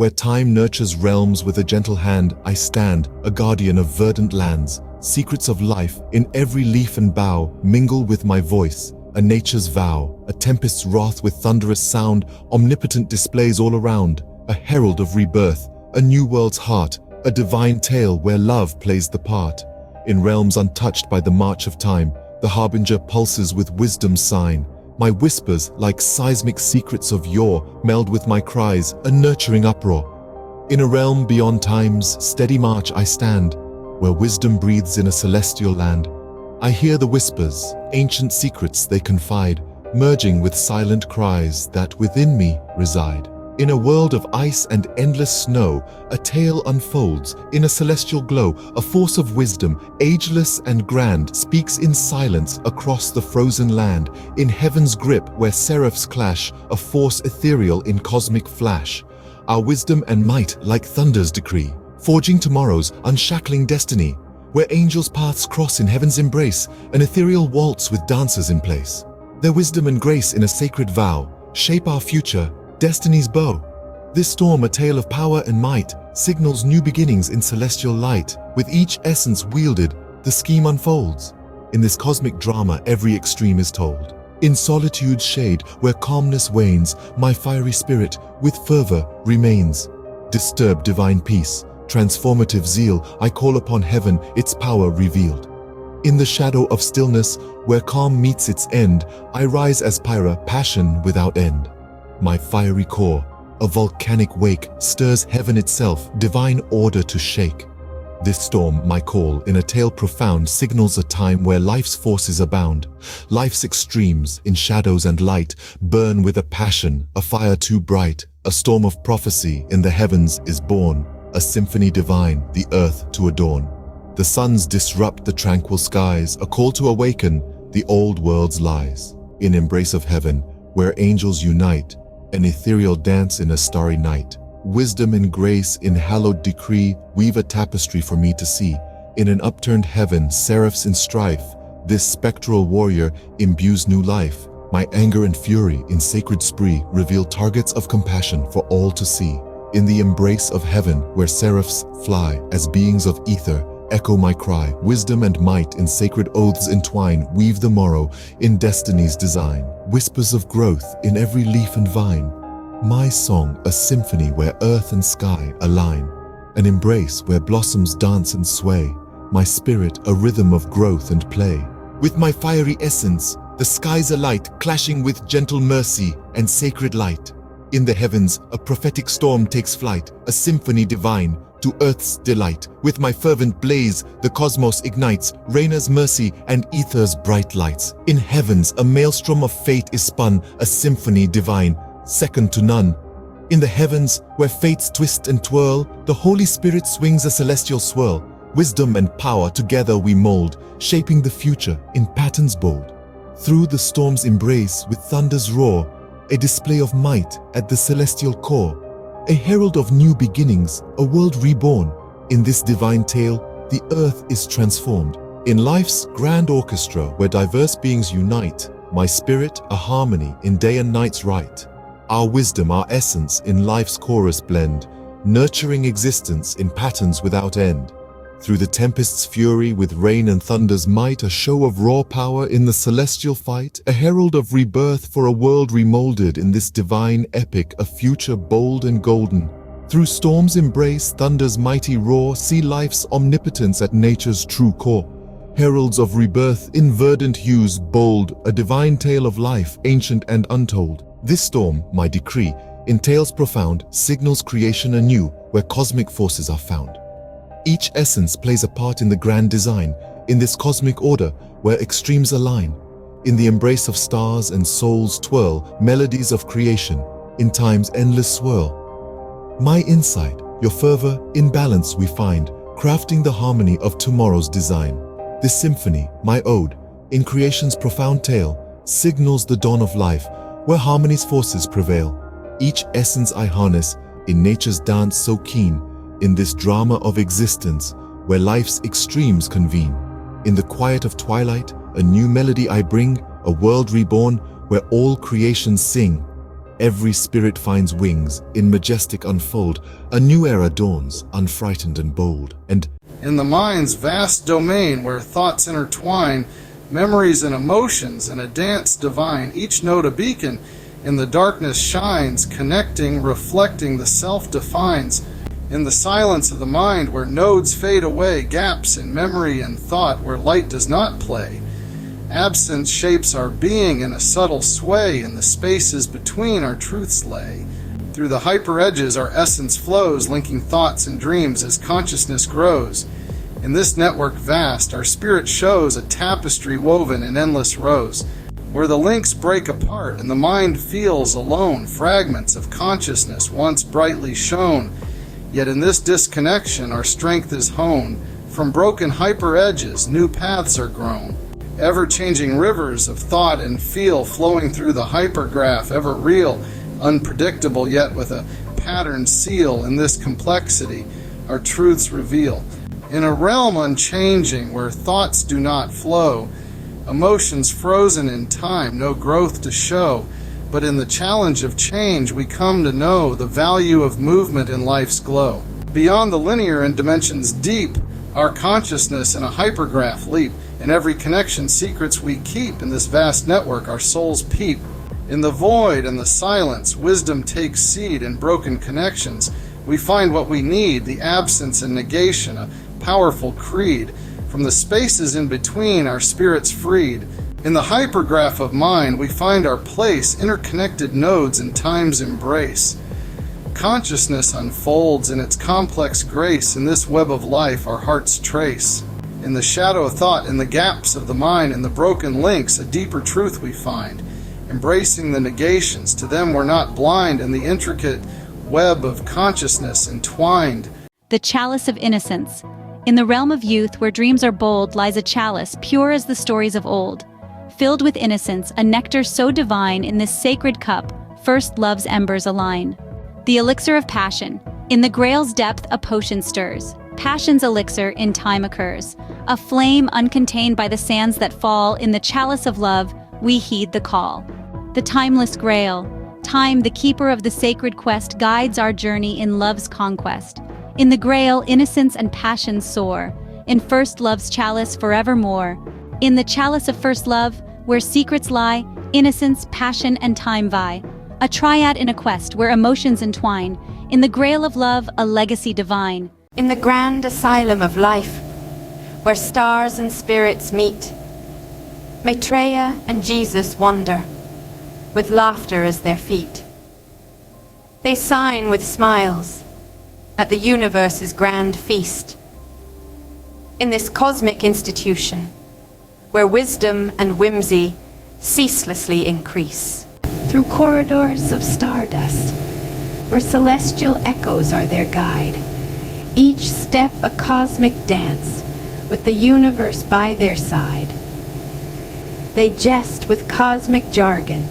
where time nurtures realms with a gentle hand, I stand, a guardian of verdant lands. Secrets of life in every leaf and bough mingle with my voice, a nature's vow, a tempest's wrath with thunderous sound, omnipotent displays all around, a herald of rebirth, a new world's heart, a divine tale where love plays the part. In realms untouched by the march of time, the harbinger pulses with wisdom's sign. My whispers, like seismic secrets of yore, meld with my cries, a nurturing uproar. In a realm beyond time's steady march I stand, where wisdom breathes in a celestial land. I hear the whispers, ancient secrets they confide, merging with silent cries that within me reside. In a world of ice and endless snow, a tale unfolds. In a celestial glow, a force of wisdom, ageless and grand, speaks in silence across the frozen land. In heaven's grip, where seraphs clash, a force ethereal in cosmic flash. Our wisdom and might, like thunder's decree, forging tomorrow's unshackling destiny. Where angels' paths cross in heaven's embrace, an ethereal waltz with dancers in place. Their wisdom and grace in a sacred vow shape our future, destiny's bow. This storm, a tale of power and might, signals new beginnings in celestial light. With each essence wielded, the scheme unfolds. In this cosmic drama, every extreme is told. In solitude's shade, where calmness wanes, my fiery spirit with fervor remains. Disturb divine peace, transformative zeal, I call upon heaven, its power revealed. In the shadow of stillness, where calm meets its end, I rise as Pyra, passion without end. My fiery core, a volcanic wake, stirs heaven itself, divine order to shake. This storm, my call, in a tale profound, signals a time where life's forces abound. Life's extremes, in shadows and light, burn with a passion, a fire too bright. A storm of prophecy in the heavens is born, a symphony divine, the earth to adorn. The suns disrupt the tranquil skies, a call to awaken the old world's lies. In embrace of heaven, where angels unite, an ethereal dance in a starry night. Wisdom and grace in hallowed decree weave a tapestry for me to see. In an upturned heaven, seraphs in strife, this spectral warrior imbues new life. My anger and fury in sacred spree reveal targets of compassion for all to see. In the embrace of heaven, where seraphs fly as beings of ether, echo my cry. Wisdom and might in sacred oaths entwine, weave the morrow in destiny's design. Whispers of growth in every leaf and vine. My song, a symphony where earth and sky align. An embrace where blossoms dance and sway. My spirit, a rhythm of growth and play. With my fiery essence, the skies alight, clashing with gentle mercy and sacred light. In the heavens, a prophetic storm takes flight, a symphony divine to earth's delight. With my fervent blaze, the cosmos ignites, Raina's mercy and ether's bright lights. In heavens, a maelstrom of fate is spun, a symphony divine, second to none. In the heavens, where fates twist and twirl, the Holy Spirit swings a celestial swirl. Wisdom and power together we mold, shaping the future in patterns bold. Through the storm's embrace with thunder's roar, a display of might at the celestial core. A herald of new beginnings, a world reborn. In this divine tale, the earth is transformed. In life's grand orchestra where diverse beings unite, my spirit a harmony in day and night's right. Our wisdom, our essence in life's chorus blend, nurturing existence in patterns without end. Through the tempest's fury with rain and thunder's might, a show of raw power in the celestial fight, a herald of rebirth for a world remolded in this divine epic, a future bold and golden. Through storm's embrace, thunder's mighty roar, see life's omnipotence at nature's true core. Heralds of rebirth in verdant hues bold, a divine tale of life, ancient and untold. This storm, my decree, in tales profound, signals creation anew, where cosmic forces are found. Each essence plays a part in the grand design, in this cosmic order where extremes align. In the embrace of stars and souls twirl, melodies of creation, in time's endless swirl. My insight, your fervor, in balance we find, crafting the harmony of tomorrow's design. This symphony, my ode, in creation's profound tale, signals the dawn of life, where harmony's forces prevail. Each essence I harness, in nature's dance so keen, in this drama of existence, where life's extremes convene. In the quiet of twilight, a new melody I bring, a world reborn, where all creations sing. Every spirit finds wings, in majestic unfold, a new era dawns, unfrightened and bold. And in the mind's vast domain where thoughts intertwine, memories and emotions in a dance divine, each note a beacon in the darkness shines, connecting, reflecting, the self defines. In the silence of the mind where nodes fade away, gaps in memory and thought where light does not play. Absence shapes our being in a subtle sway, in the spaces between our truths lay. Through the hyper edges our essence flows, linking thoughts and dreams as consciousness grows. In this network vast, our spirit shows a tapestry woven in endless rows, where the links break apart and the mind feels alone, fragments of consciousness once brightly shone. Yet in this disconnection our strength is honed. From broken hyper edges, new paths are grown. Ever-changing rivers of thought and feel flowing through the hypergraph, ever real, unpredictable yet with a pattern seal. In this complexity our truths reveal. In a realm unchanging where thoughts do not flow, emotions frozen in time, no growth to show. But in the challenge of change we come to know the value of movement in life's glow. Beyond the linear and dimensions deep, our consciousness in a hypergraph leap. In every connection secrets we keep, in this vast network our souls peep. In the void and the silence, wisdom takes seed. In broken connections we find what we need, the absence and negation, a powerful creed. From the spaces in between our spirits freed. In the hypergraph of mind we find our place, interconnected nodes in time's embrace. Consciousness unfolds in its complex grace. In this web of life our hearts trace. In the shadow of thought, in the gaps of the mind, in the broken links, a deeper truth we find. Embracing the negations, to them we're not blind, in the intricate web of consciousness entwined. The chalice of innocence. In the realm of youth, where dreams are bold, lies a chalice, pure as the stories of old. Filled with innocence, a nectar so divine, in this sacred cup, first love's embers align. The elixir of passion. In the grail's depth, a potion stirs. Passion's elixir in time occurs. A flame uncontained by the sands that fall. In the chalice of love, we heed the call. The timeless grail. Time, the keeper of the sacred quest, guides our journey in love's conquest. In the grail, innocence and passion soar. In first love's chalice, forevermore. In the chalice of first love, where secrets lie, innocence, passion, and time vie. A triad in a quest where emotions entwine. In the grail of love, a legacy divine. In the grand asylum of life, where stars and spirits meet, Maitreya and Jesus wander, with laughter as their feet. They sign with smiles at the universe's grand feast. In this cosmic institution, where wisdom and whimsy ceaselessly increase. Through corridors of stardust, where celestial echoes are their guide, each step a cosmic dance, with the universe by their side. They jest with cosmic jargon,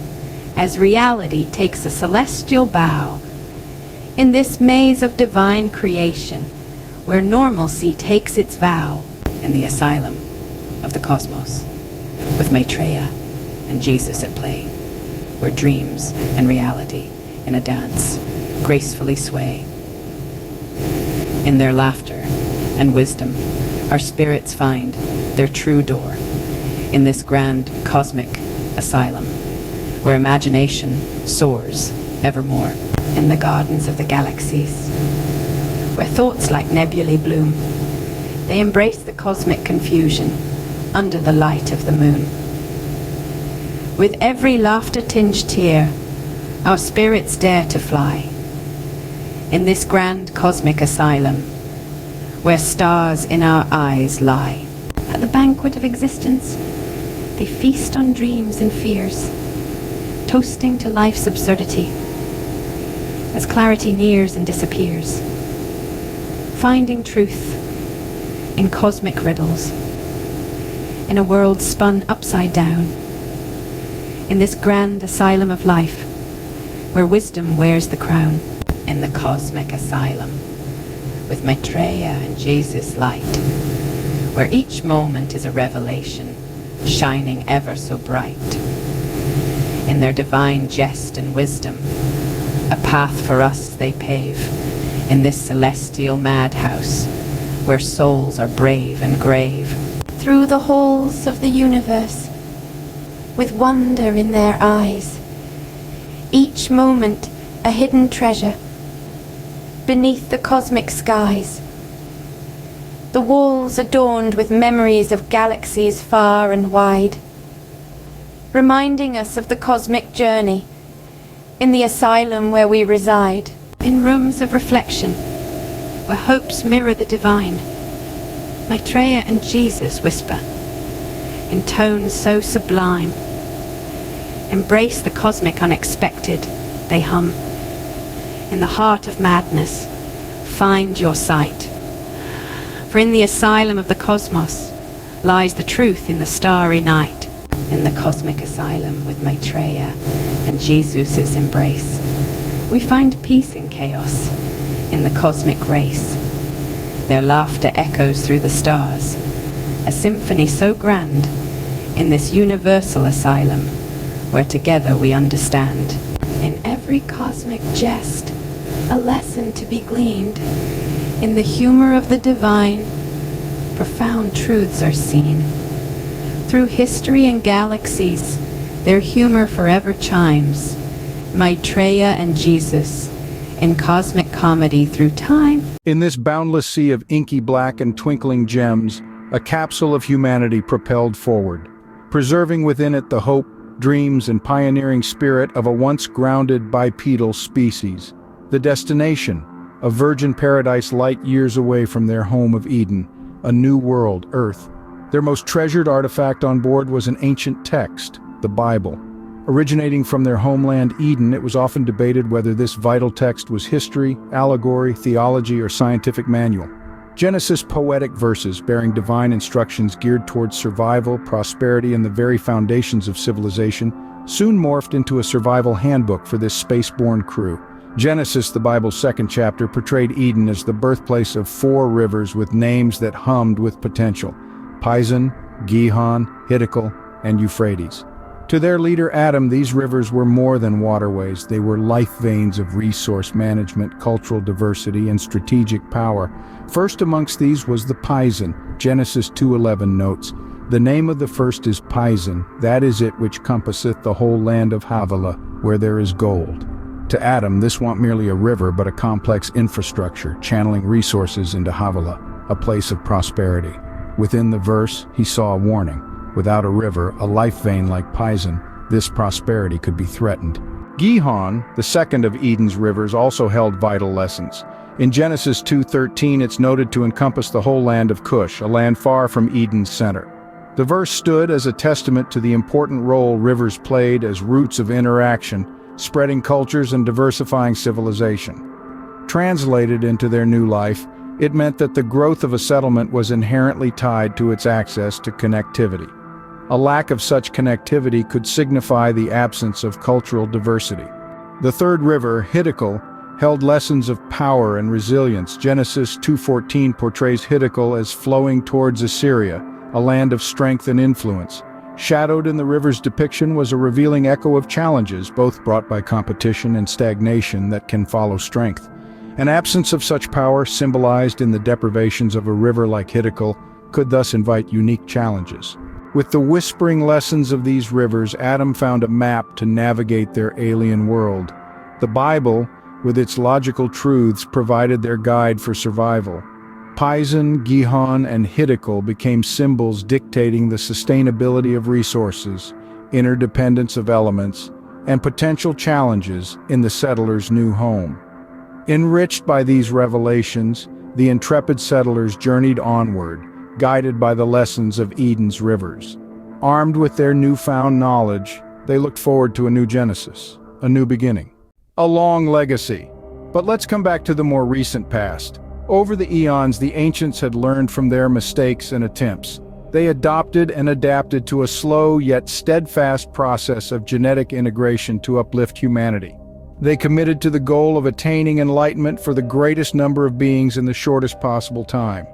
as reality takes a celestial bow. In this maze of divine creation, where normalcy takes its vow. In the asylum of the cosmos, with Maitreya and Jesus at play, where dreams and reality in a dance gracefully sway. In their laughter and wisdom our spirits find their true door, in this grand cosmic asylum where imagination soars evermore. In the gardens of the galaxies, where thoughts like nebulae bloom, they embrace the cosmic confusion under the light of the moon. With every laughter-tinged tear, our spirits dare to fly. In this grand cosmic asylum, where stars in our eyes lie. At the banquet of existence, they feast on dreams and fears, toasting to life's absurdity, as clarity nears and disappears. Finding truth in cosmic riddles, in a world spun upside down. In this grand asylum of life, where wisdom wears the crown. In the cosmic asylum, with Maitreya and Jesus light, where each moment is a revelation, shining ever so bright. in their divine jest and wisdom. A path for us they pave in this celestial madhouse where souls are brave and grave. Through the halls of the universe, with wonder in their eyes, each moment a hidden treasure beneath the cosmic skies. The walls adorned with memories of galaxies far and wide, reminding us of the cosmic journey in the asylum where we reside. In rooms of reflection, where hopes mirror the divine, Maitreya and Jesus whisper, in tones so sublime. Embrace the cosmic unexpected, they hum. In the heart of madness, find your sight. For in the asylum of the cosmos lies the truth in the starry night. In the cosmic asylum with Maitreya and Jesus' embrace, we find peace in chaos, in the cosmic race. Their laughter echoes through the stars, a symphony so grand, in this universal asylum, where together we understand. In every cosmic jest, a lesson to be gleaned. In the humor of the divine, profound truths are seen. Through history and galaxies, their humor forever chimes. Maitreya and Jesus, in cosmic comedy through time. In this boundless sea of inky black and twinkling gems, a capsule of humanity propelled forward, preserving within it the hope, dreams, and pioneering spirit of a once grounded bipedal species. The destination, a virgin paradise light years away from their home of Eden, a new world, Earth. Their most treasured artifact on board was an ancient text, the Bible. Originating from their homeland Eden, it was often debated whether this vital text was history, allegory, theology, or scientific manual. Genesis poetic verses bearing divine instructions geared towards survival, prosperity, and the very foundations of civilization soon morphed into a survival handbook for this spaceborne crew. Genesis, the Bible's second chapter, portrayed Eden as the birthplace of 4 rivers with names that hummed with potential: Pison, Gihon, Hiddekel, and Euphrates. To their leader Adam, these rivers were more than waterways. They were life veins of resource management, cultural diversity, and strategic power. First amongst these was the Pison. Genesis 2:11 notes, "The name of the first is Pison, that is it which compasseth the whole land of Havilah, where there is gold." To Adam, this wasn't merely a river, but a complex infrastructure, channeling resources into Havilah, a place of prosperity. Within the verse, he saw a warning. Without a river, a life vein like Pison, this prosperity could be threatened. Gihon, the second of Eden's rivers, also held vital lessons. In Genesis 2:13, it's noted to encompass the whole land of Cush, a land far from Eden's center. The verse stood as a testament to the important role rivers played as routes of interaction, spreading cultures and diversifying civilization. Translated into their new life, it meant that the growth of a settlement was inherently tied to its access to connectivity. A lack of such connectivity could signify the absence of cultural diversity. The third river, Hiddekel, held lessons of power and resilience. Genesis 2:14 portrays Hiddekel as flowing towards Assyria, a land of strength and influence. Shadowed in the river's depiction was a revealing echo of challenges, both brought by competition and stagnation that can follow strength. An absence of such power, symbolized in the deprivations of a river like Hiddekel, could thus invite unique challenges. With the whispering lessons of these rivers, Adam found a map to navigate their alien world. The Bible, with its logical truths, provided their guide for survival. Pison, Gihon, and Hiddekel became symbols dictating the sustainability of resources, interdependence of elements, and potential challenges in the settlers' new home. Enriched by these revelations, the intrepid settlers journeyed onward, guided by the lessons of Eden's rivers. Armed with their newfound knowledge, they looked forward to a new Genesis, a new beginning. A long legacy. But let's come back to the more recent past. Over the eons, the ancients had learned from their mistakes and attempts. They adopted and adapted to a slow yet steadfast process of genetic integration to uplift humanity. They committed to the goal of attaining enlightenment for the greatest number of beings in the shortest possible time.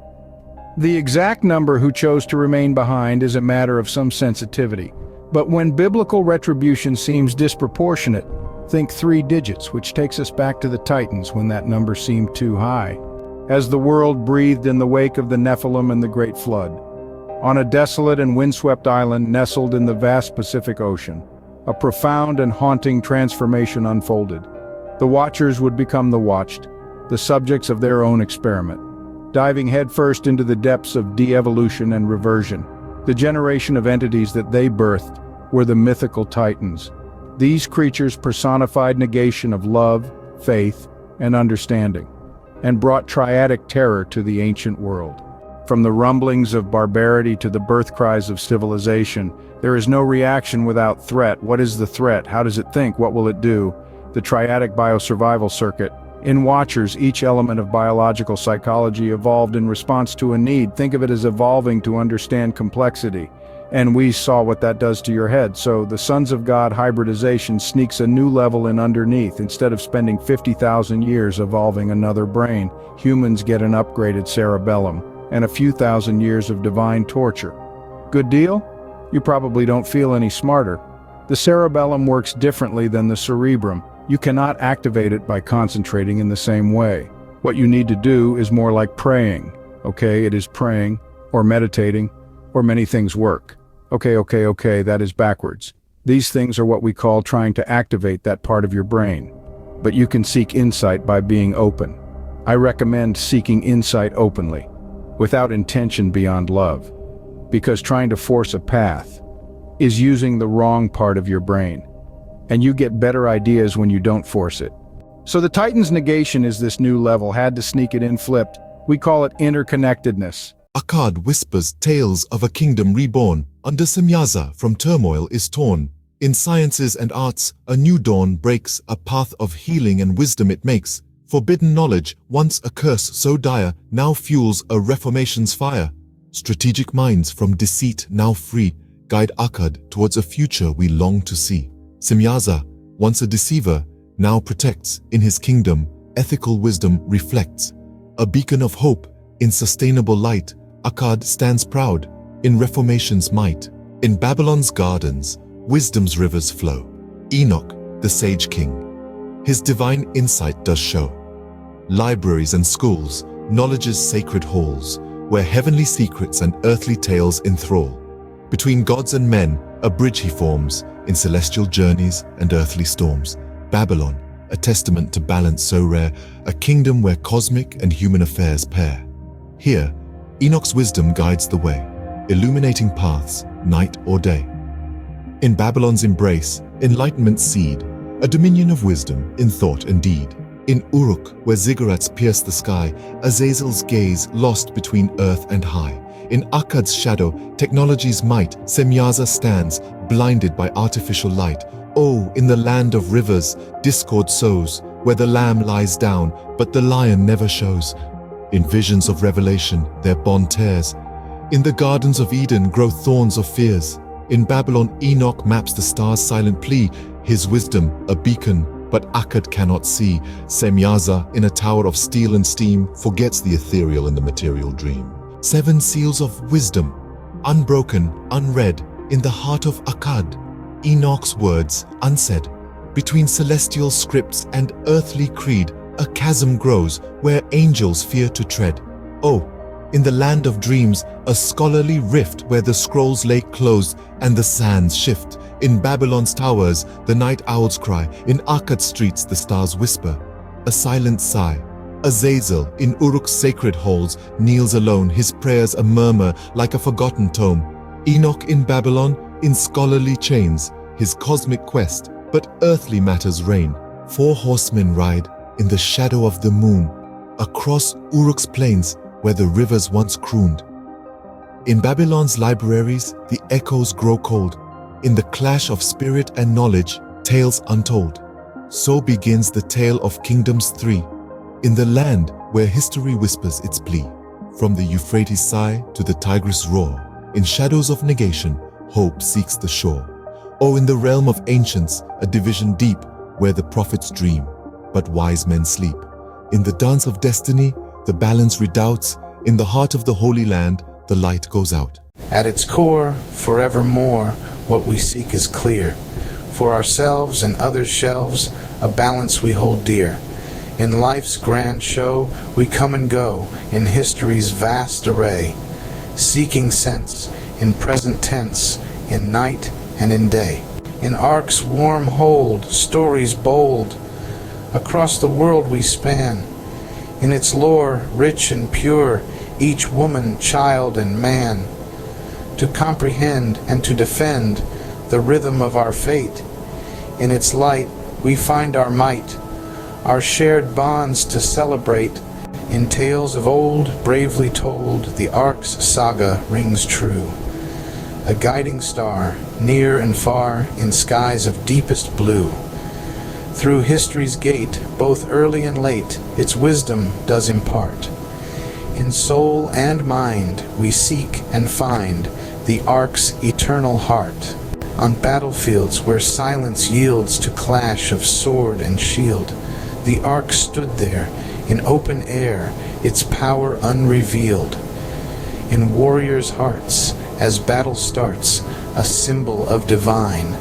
The exact number who chose to remain behind is a matter of some sensitivity. But when biblical retribution seems disproportionate, think 3 digits, which takes us back to the Titans when that number seemed too high. As the world breathed in the wake of the Nephilim and the Great Flood, on a desolate and windswept island nestled in the vast Pacific Ocean, a profound and haunting transformation unfolded. The watchers would become the watched, the subjects of their own experiment, diving headfirst into the depths of de-evolution and reversion. The generation of entities that they birthed were the mythical Titans. These creatures personified negation of love, faith, and understanding, and brought triadic terror to the ancient world. From the rumblings of barbarity to the birth cries of civilization, there is no reaction without threat. What is the threat? How does it think? What will it do? The triadic biosurvival circuit. In Watchers, each element of biological psychology evolved in response to a need. Think of it as evolving to understand complexity. And we saw what that does to your head. So the Sons of God hybridization sneaks a new level in underneath. Instead of spending 50,000 years evolving another brain, humans get an upgraded cerebellum and a few thousand years of divine torture. Good deal? You probably don't feel any smarter. The cerebellum works differently than the cerebrum. You cannot activate it by concentrating in the same way. What you need to do is more like praying. Okay, it is praying, or meditating, or many things work. Okay, that is backwards. These things are what we call trying to activate that part of your brain. But you can seek insight by being open. I recommend seeking insight openly, without intention beyond love, because trying to force a path is using the wrong part of your brain, and you get better ideas when you don't force it. So the Titan's negation is this new level, had to sneak it in flipped. We call it interconnectedness. Akkad whispers tales of a kingdom reborn. Under Semyaza from turmoil is torn. In sciences and arts, a new dawn breaks, a path of healing and wisdom it makes. Forbidden knowledge, once a curse so dire, now fuels a reformation's fire. Strategic minds from deceit now free, guide Akkad towards a future we long to see. Semyaza, once a deceiver, now protects. In his kingdom, ethical wisdom reflects. A beacon of hope, in sustainable light, Akkad stands proud, in reformation's might. In Babylon's gardens, wisdom's rivers flow. Enoch, the sage king, his divine insight does show. Libraries and schools, knowledge's sacred halls, where heavenly secrets and earthly tales enthrall. Between gods and men, a bridge he forms, in celestial journeys and earthly storms. Babylon, a testament to balance so rare, a kingdom where cosmic and human affairs pair. Here, Enoch's wisdom guides the way, illuminating paths, night or day. In Babylon's embrace, enlightenment's seed, a dominion of wisdom in thought and deed. In Uruk, where ziggurats pierce the sky, Azazel's gaze lost between earth and high. In Akkad's shadow, technology's might, Semyaza stands, blinded by artificial light. Oh, in the land of rivers, discord sows, where the lamb lies down, but the lion never shows. In visions of revelation, their bond tears. In the gardens of Eden grow thorns of fears. In Babylon, Enoch maps the stars' silent plea, his wisdom a beacon, but Akkad cannot see. Semyaza, in a tower of steel and steam, forgets the ethereal in the material dream. 7 seals of wisdom, unbroken, unread, in the heart of Akkad. Enoch's words unsaid. Between celestial scripts and earthly creed, a chasm grows where angels fear to tread. Oh, in the land of dreams, a scholarly rift where the scrolls lay closed and the sands shift. In Babylon's towers, the night owls cry. In Akkad's streets, the stars whisper. A silent sigh. Azazel, in Uruk's sacred halls, kneels alone, his prayers a murmur like a forgotten tome. Enoch in Babylon, in scholarly chains, his cosmic quest, but earthly matters reign. 4 horsemen ride in the shadow of the moon, across Uruk's plains where the rivers once crooned. In Babylon's libraries, the echoes grow cold. In the clash of spirit and knowledge, tales untold. So begins the tale of kingdoms 3, in the land where history whispers its plea. From the Euphrates sigh to the Tigris roar, in shadows of negation, hope seeks the shore. Oh, in the realm of ancients, a division deep, where the prophets dream, but wise men sleep. In the dance of destiny, the balance redoubts. In the heart of the Holy Land, the light goes out. At its core, forevermore, what we seek is clear. For ourselves and others' shelves, a balance we hold dear. In life's grand show, we come and go in history's vast array, seeking sense in present tense, in night and in day. In arc's warm hold, stories bold, across the world we span. In its lore, rich and pure, each woman, child, and man. To comprehend and to defend the rhythm of our fate. In its light, we find our might, our shared bonds to celebrate. In tales of old, bravely told, the Ark's saga rings true. A guiding star, near and far, in skies of deepest blue. Through history's gate, both early and late, its wisdom does impart. In soul and mind, we seek and find the Ark's eternal heart. On battlefields where silence yields to clash of sword and shield, the Ark stood there, in open air, its power unrevealed. In warriors' hearts, as battle starts, a symbol of divine.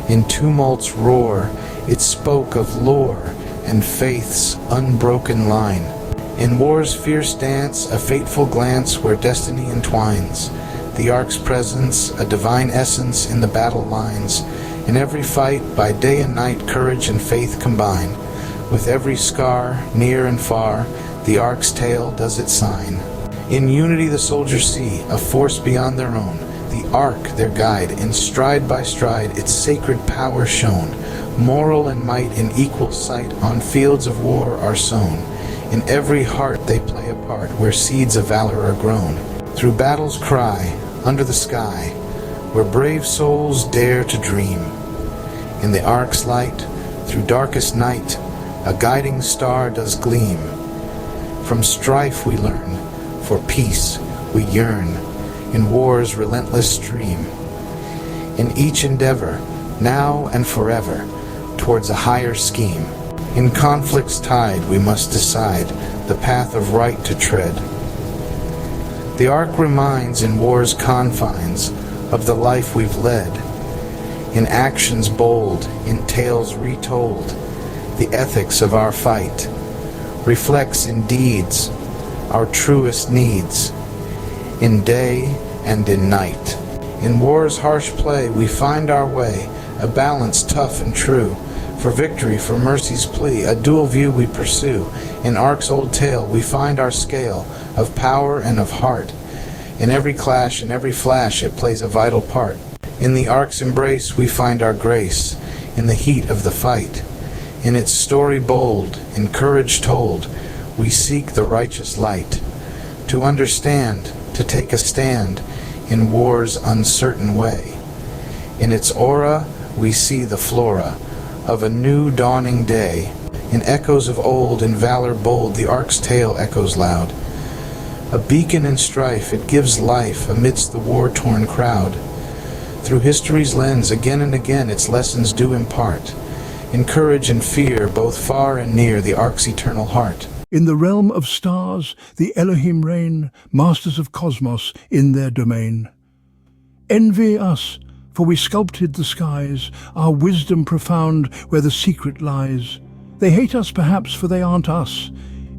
In tumult's roar, it spoke of lore and faith's unbroken line. In war's fierce dance, a fateful glance where destiny entwines. The Ark's presence, a divine essence in the battle lines. In every fight, by day and night, courage and faith combine. With every scar, near and far, the Ark's tale does its sign. In unity the soldiers see, a force beyond their own. The Ark, their guide, in stride by stride, its sacred power shown. Moral and might in equal sight, on fields of war are sown. In every heart they play a part, where seeds of valor are grown. Through battle's cry, under the sky, where brave souls dare to dream. In the Ark's light, through darkest night, a guiding star does gleam. From strife we learn, for peace we yearn, in war's relentless stream. In each endeavor, now and forever, towards a higher scheme. In conflict's tide we must decide the path of right to tread. The Ark reminds in war's confines of the life we've led. In actions bold, in tales retold, the ethics of our fight. Reflects in deeds our truest needs, in day and in night. In war's harsh play we find our way, a balance tough and true. For victory, for mercy's plea, a dual view we pursue. In Ark's old tale we find our scale of power and of heart. In every clash and every flash it plays a vital part. In the Ark's embrace we find our grace, in the heat of the fight. In its story bold, in courage told, we seek the righteous light. To understand, to take a stand, in war's uncertain way. In its aura we see the flora of a new dawning day. In echoes of old, in valor bold, the Ark's tale echoes loud. A beacon in strife, it gives life amidst the war-torn crowd. Through history's lens, again and again, its lessons do impart. In courage and fear, both far and near, the Ark's eternal heart. In the realm of stars, the Elohim reign, masters of cosmos in their domain. Envy us, for we sculpted the skies, our wisdom profound where the secret lies. They hate us perhaps for they aren't us,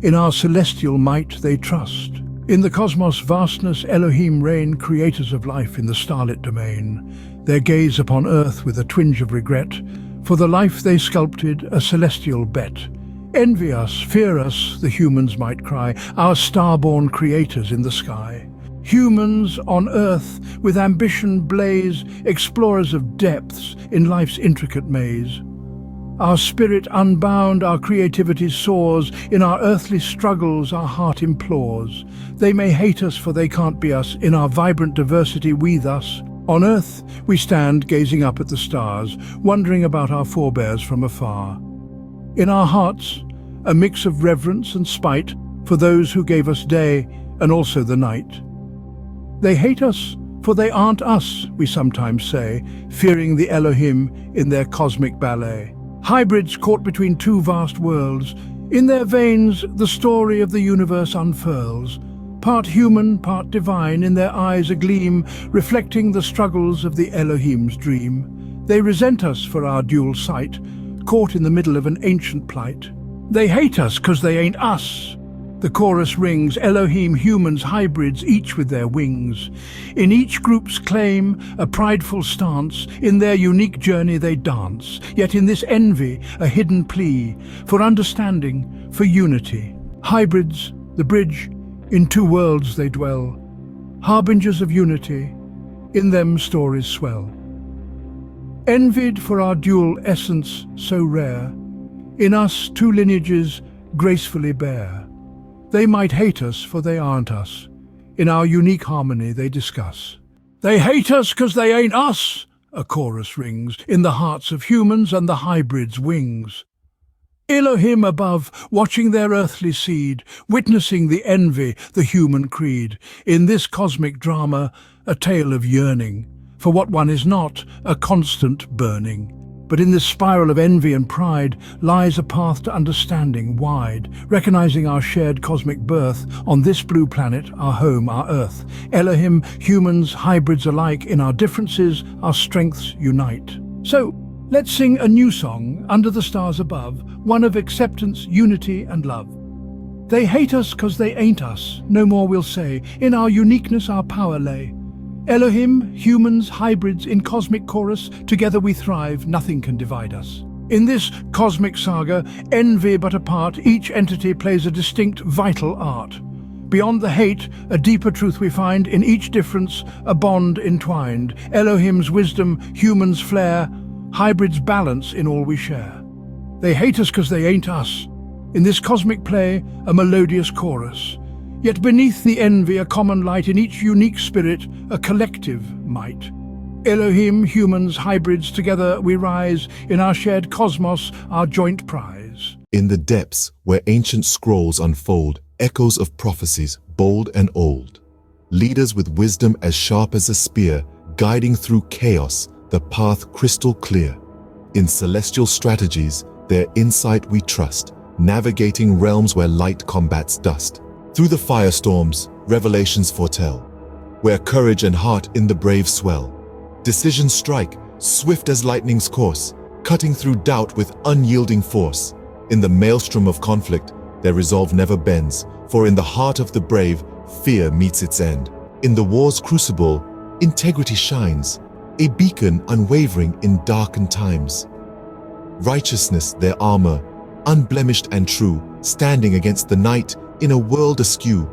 in our celestial might they trust. In the cosmos vastness Elohim reign, creators of life in the starlit domain. Their gaze upon earth with a twinge of regret, for the life they sculpted a celestial bet. Envy us, fear us, the humans might cry, our star-born creators in the sky. Humans on earth with ambition blaze, explorers of depths in life's intricate maze. Our spirit unbound, our creativity soars, in our earthly struggles our heart implores. They may hate us for they can't be us, in our vibrant diversity we thus. On earth we stand gazing up at the stars, wondering about our forebears from afar. In our hearts, a mix of reverence and spite for those who gave us day and also the night. They hate us, for they aren't us, we sometimes say, fearing the Elohim in their cosmic ballet. Hybrids caught between two vast worlds, in their veins the story of the universe unfurls. Part human, part divine, in their eyes a gleam, reflecting the struggles of the Elohim's dream. They resent us for our dual sight, caught in the middle of an ancient plight. They hate us 'cause they ain't us. The chorus rings, Elohim, humans, hybrids, each with their wings. In each group's claim, a prideful stance, in their unique journey they dance. Yet in this envy, a hidden plea, for understanding, for unity. Hybrids, the bridge, in two worlds they dwell. Harbingers of unity, in them stories swell. Envied for our dual essence so rare, in us two lineages gracefully bear. They might hate us, for they aren't us. In our unique harmony they discuss. They hate us 'cause they ain't us, a chorus rings, in the hearts of humans and the hybrids' wings. Elohim above, watching their earthly seed, witnessing the envy, the human creed. In this cosmic drama, a tale of yearning, for what one is not, a constant burning. But in this spiral of envy and pride lies a path to understanding wide, recognizing our shared cosmic birth on this blue planet, our home, our Earth. Elohim, humans, hybrids alike, in our differences, our strengths unite. So, let's sing a new song, Under the Stars Above, one of acceptance, unity and love. They hate us 'cause they ain't us, no more we'll say. In our uniqueness our power lay. Elohim, humans, hybrids, in cosmic chorus, together we thrive, nothing can divide us. In this cosmic saga, envy but apart, each entity plays a distinct, vital art. Beyond the hate, a deeper truth we find, in each difference, a bond entwined. Elohim's wisdom, humans' flair, hybrids' balance in all we share. They hate us 'cause they ain't us. In this cosmic play, a melodious chorus. Yet beneath the envy, a common light, in each unique spirit, a collective might. Elohim, humans, hybrids, together we rise, in our shared cosmos, our joint prize. In the depths where ancient scrolls unfold, echoes of prophecies, bold and old. Leaders with wisdom as sharp as a spear, guiding through chaos, the path crystal clear. In celestial strategies, their insight we trust, navigating realms where light combats dust. Through the firestorms, revelations foretell, where courage and heart in the brave swell. Decisions strike, swift as lightning's course, cutting through doubt with unyielding force. In the maelstrom of conflict, their resolve never bends, for in the heart of the brave, fear meets its end. In the war's crucible, integrity shines, a beacon unwavering in darkened times. Righteousness their armor, unblemished and true, standing against the night in a world askew.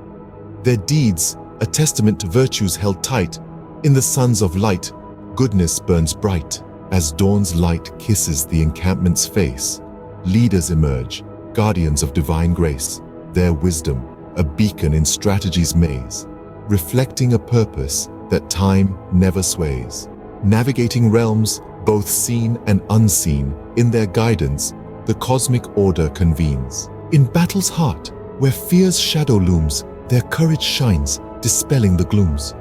Their deeds, a testament to virtues held tight. In the sons of light, goodness burns bright. As dawn's light kisses the encampment's face, leaders emerge, guardians of divine grace. Their wisdom, a beacon in strategy's maze, reflecting a purpose that time never sways. Navigating realms, both seen and unseen, in their guidance, the cosmic order convenes. In battle's heart, where fear's shadow looms, their courage shines, dispelling the glooms.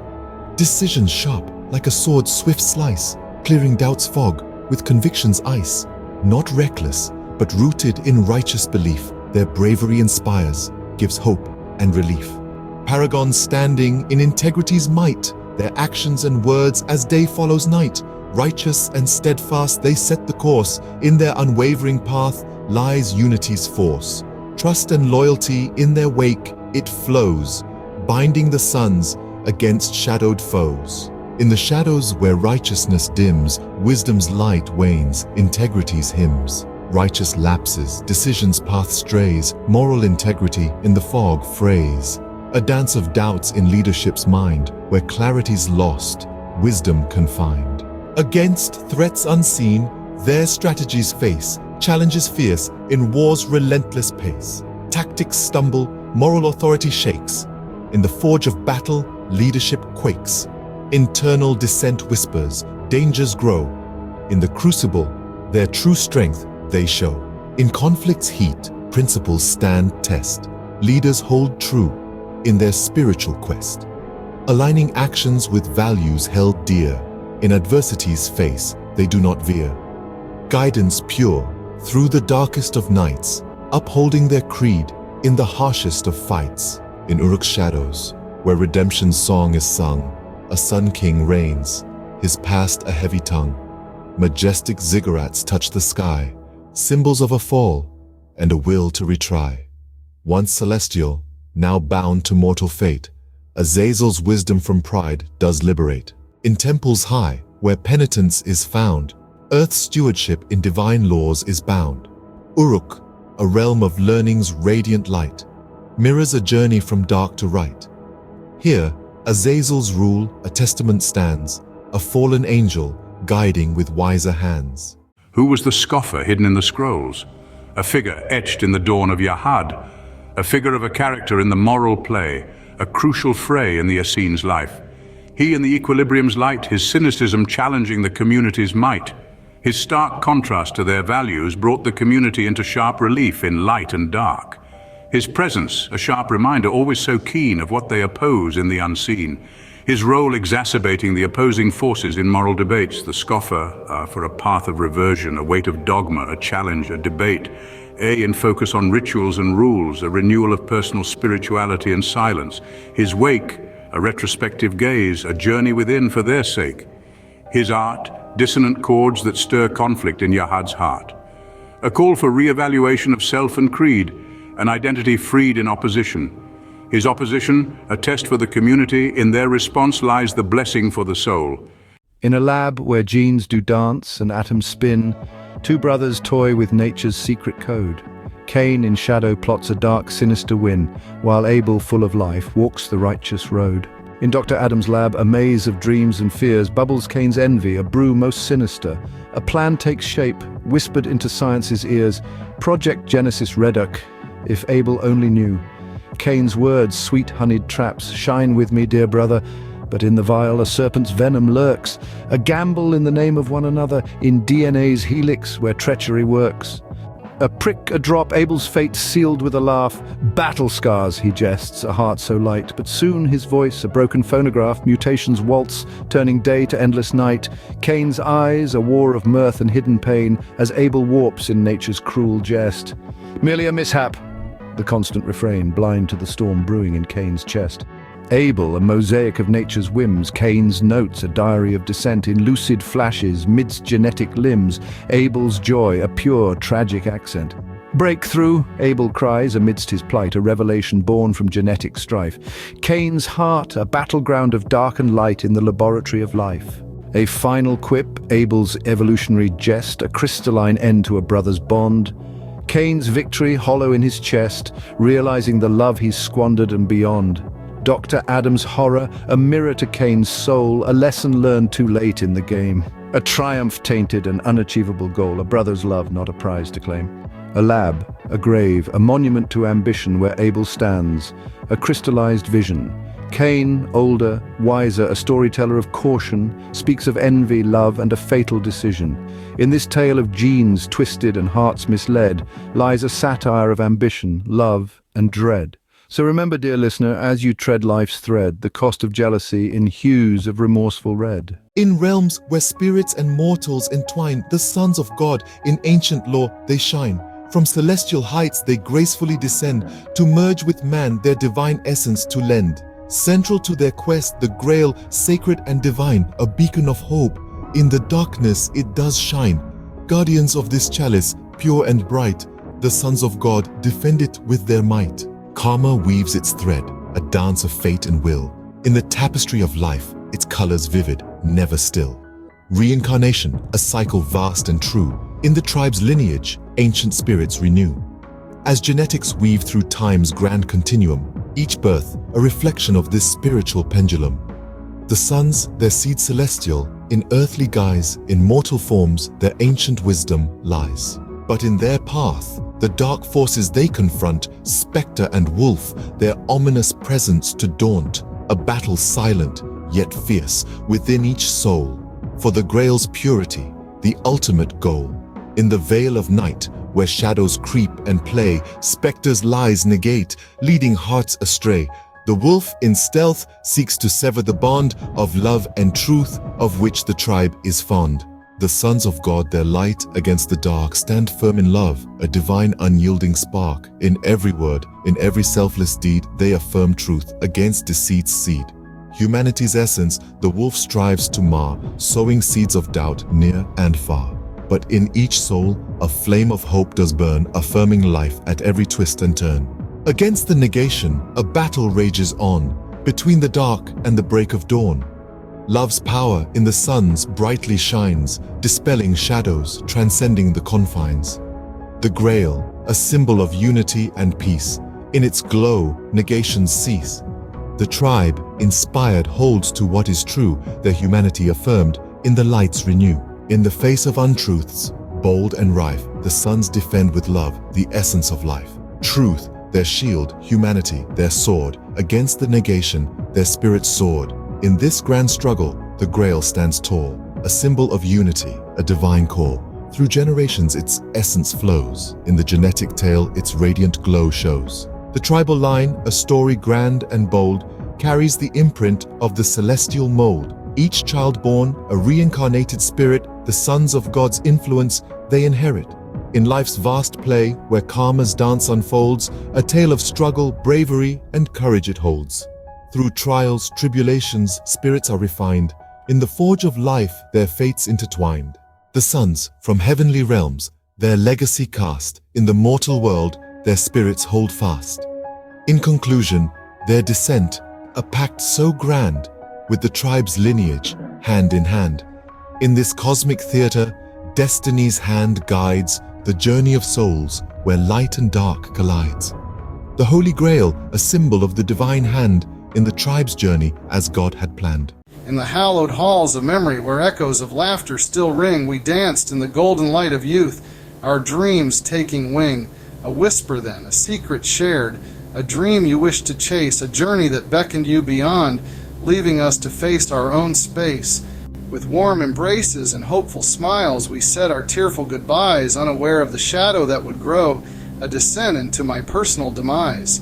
Decisions sharp, like a sword's swift slice, clearing doubt's fog with conviction's ice. Not reckless, but rooted in righteous belief, their bravery inspires, gives hope and relief. Paragons standing in integrity's might, their actions and words as day follows night. Righteous and steadfast they set the course, in their unwavering path lies unity's force. Trust and loyalty in their wake, it flows, binding the sons against shadowed foes. In the shadows where righteousness dims, wisdom's light wanes, integrity's hymns. Righteous lapses, decisions' path strays, moral integrity in the fog frays. A dance of doubts in leadership's mind, where clarity's lost, wisdom confined. Against threats unseen, their strategies face, challenges fierce in war's relentless pace. Tactics stumble, moral authority shakes. In the forge of battle, leadership quakes. Internal dissent whispers, dangers grow. In the crucible, their true strength they show. In conflict's heat, principles stand test. Leaders hold true in their spiritual quest, aligning actions with values held dear. In adversity's face, they do not veer. Guidance pure through the darkest of nights, upholding their creed in the harshest of fights. In Uruk's shadows, where redemption's song is sung, a sun king reigns, his past a heavy tongue. Majestic ziggurats touch the sky, symbols of a fall and a will to retry. Once celestial, now bound to mortal fate, Azazel's wisdom from pride does liberate. In temples high, where penitence is found, earth's stewardship in divine laws is bound. Uruk, a realm of learning's radiant light, mirrors a journey from dark to right. Here, Azazel's rule a testament stands, a fallen angel guiding with wiser hands. Who was the scoffer hidden in the scrolls? A figure etched in the dawn of Yahad, a figure of a character in the moral play, a crucial fray in the Essene's life. He in the equilibrium's light, his cynicism challenging the community's might. His stark contrast to their values brought the community into sharp relief in light and dark. His presence, a sharp reminder, always so keen of what they oppose in the unseen. His role exacerbating the opposing forces in moral debates, the scoffer for a path of reversion, a weight of dogma, a challenge, a debate. In focus on rituals and rules, a renewal of personal spirituality and silence. His wake, a retrospective gaze, a journey within for their sake. His art, dissonant chords that stir conflict in Yahad's heart. A call for re-evaluation of self and creed, an identity freed in opposition. His opposition, a test for the community, in their response lies the blessing for the soul. In a lab where genes do dance and atoms spin, two brothers toy with nature's secret code. Cain in shadow plots a dark, sinister win, while Abel, full of life, walks the righteous road. In Dr. Adam's lab, a maze of dreams and fears, bubbles Cain's envy, a brew most sinister. A plan takes shape, whispered into science's ears. Project Genesis Reduc, if Abel only knew. Cain's words, sweet honeyed traps, shine with me, dear brother. But in the vial a serpent's venom lurks, a gamble in the name of one another, in DNA's helix where treachery works. A prick, a drop, Abel's fate sealed with a laugh. Battle scars, he jests, a heart so light. But soon his voice, a broken phonograph, mutations waltz, turning day to endless night. Cain's eyes, a war of mirth and hidden pain, as Abel warps in nature's cruel jest. Merely a mishap, the constant refrain, blind to the storm brewing in Cain's chest. Abel, a mosaic of nature's whims, Cain's notes, a diary of descent in lucid flashes midst genetic limbs, Abel's joy, a pure, tragic accent. Breakthrough, Abel cries amidst his plight, a revelation born from genetic strife. Cain's heart, a battleground of dark and light in the laboratory of life. A final quip, Abel's evolutionary jest, a crystalline end to a brother's bond. Cain's victory, hollow in his chest, realizing the love he's squandered and beyond. Dr. Adam's horror, a mirror to Cain's soul, a lesson learned too late in the game. A triumph tainted, an unachievable goal, a brother's love, not a prize to claim. A lab, a grave, a monument to ambition where Abel stands, a crystallized vision. Cain, older, wiser, a storyteller of caution, speaks of envy, love, and a fatal decision. In this tale of genes twisted and hearts misled lies a satire of ambition, love, and dread. So remember, dear listener, as you tread life's thread, the cost of jealousy in hues of remorseful red. In realms where spirits and mortals entwine, the sons of God in ancient law they shine. From celestial heights they gracefully descend, to merge with man their divine essence to lend. Central to their quest, the Grail, sacred and divine, a beacon of hope. In the darkness it does shine. Guardians of this chalice, pure and bright, the sons of God defend it with their might. Karma weaves its thread, a dance of fate and will. In the tapestry of life, its colors vivid, never still. Reincarnation, a cycle vast and true. In the tribe's lineage, ancient spirits renew. As genetics weave through time's grand continuum, each birth a reflection of this spiritual pendulum. The sons, their seed celestial, in earthly guise, in mortal forms, their ancient wisdom lies. But in their path, the dark forces they confront, spectre and wolf, their ominous presence to daunt, a battle silent, yet fierce, within each soul. For the Grail's purity, the ultimate goal. In the veil of night, where shadows creep and play, specters' lies negate, leading hearts astray. The wolf in stealth seeks to sever the bond of love and truth of which the tribe is fond. The sons of God, their light against the dark, stand firm in love, a divine unyielding spark. In every word, in every selfless deed, they affirm truth against deceit's seed. Humanity's essence, the wolf strives to mar, sowing seeds of doubt near and far. But in each soul, a flame of hope does burn, affirming life at every twist and turn. Against the negation, a battle rages on, between the dark and the break of dawn. Love's power in the suns brightly shines, dispelling shadows, transcending the confines. The Grail, a symbol of unity and peace, in its glow, negations cease. The tribe, inspired, holds to what is true, their humanity affirmed, in the lights renew. In the face of untruths, bold and rife, the sons defend with love the essence of life. Truth, their shield, humanity, their sword, against the negation, their spirit soared. In this grand struggle, the Grail stands tall, a symbol of unity, a divine call. Through generations its essence flows, in the genetic tale its radiant glow shows. The tribal line, a story grand and bold, carries the imprint of the celestial mold. Each child born, a reincarnated spirit, the sons of God's influence they inherit. In life's vast play, where karma's dance unfolds, a tale of struggle, bravery, and courage it holds. Through trials, tribulations, spirits are refined. In the forge of life, their fates intertwined. The sons, from heavenly realms, their legacy cast. In the mortal world, their spirits hold fast. In conclusion, their descent, a pact so grand, with the tribe's lineage, hand in hand. In this cosmic theater, destiny's hand guides the journey of souls where light and dark collides. The Holy Grail, a symbol of the divine hand in the tribe's journey as God had planned. In the hallowed halls of memory, where echoes of laughter still ring, we danced in the golden light of youth, our dreams taking wing. A whisper then, a secret shared, a dream you wished to chase, a journey that beckoned you beyond, leaving us to face our own space. With warm embraces and hopeful smiles, we said our tearful goodbyes, unaware of the shadow that would grow, a descent into my personal demise.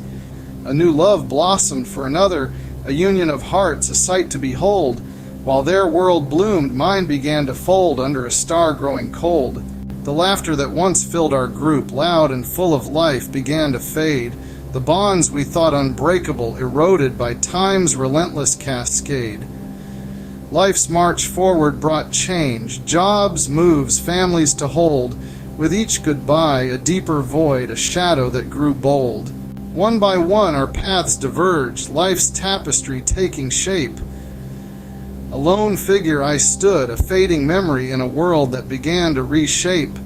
A new love blossomed for another, a union of hearts, a sight to behold. While their world bloomed, mine began to fold under a star growing cold. The laughter that once filled our group, loud and full of life, began to fade. The bonds we thought unbreakable eroded by time's relentless cascade. Life's march forward brought change, jobs, moves, families to hold. With each goodbye, a deeper void, a shadow that grew bold. One by one our paths diverged, life's tapestry taking shape. A lone figure I stood, a fading memory in a world that began to reshape.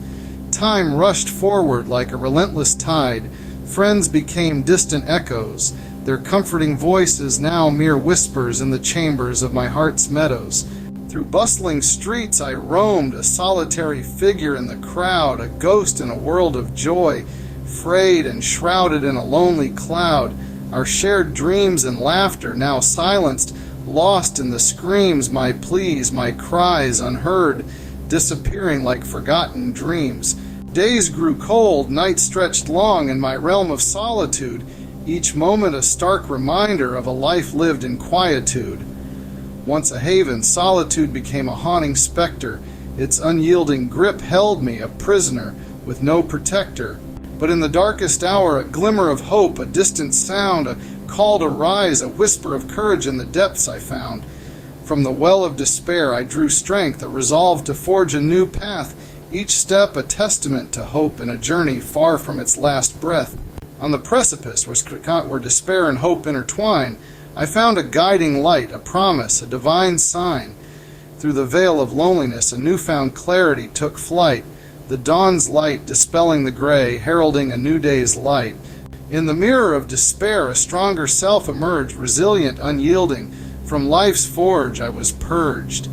Time rushed forward like a relentless tide. Friends became distant echoes, their comforting voices now mere whispers in the chambers of my heart's meadows. Through bustling streets I roamed, a solitary figure in the crowd, a ghost in a world of joy, frayed and shrouded in a lonely cloud. Our shared dreams and laughter now silenced, lost in the screams, my pleas, my cries unheard, disappearing like forgotten dreams. Days grew cold, nights stretched long in my realm of solitude, each moment a stark reminder of a life lived in quietude. Once a haven, solitude became a haunting specter. Its unyielding grip held me, a prisoner, with no protector. But in the darkest hour, a glimmer of hope, a distant sound, a call to rise, a whisper of courage in the depths I found. From the well of despair I drew strength, a resolve to forge a new path, each step a testament to hope in a journey far from its last breath. On the precipice where despair and hope intertwine, I found a guiding light, a promise, a divine sign. Through the veil of loneliness, a newfound clarity took flight, the dawn's light dispelling the gray, heralding a new day's light. In the mirror of despair, a stronger self emerged, resilient, unyielding. From life's forge I was purged.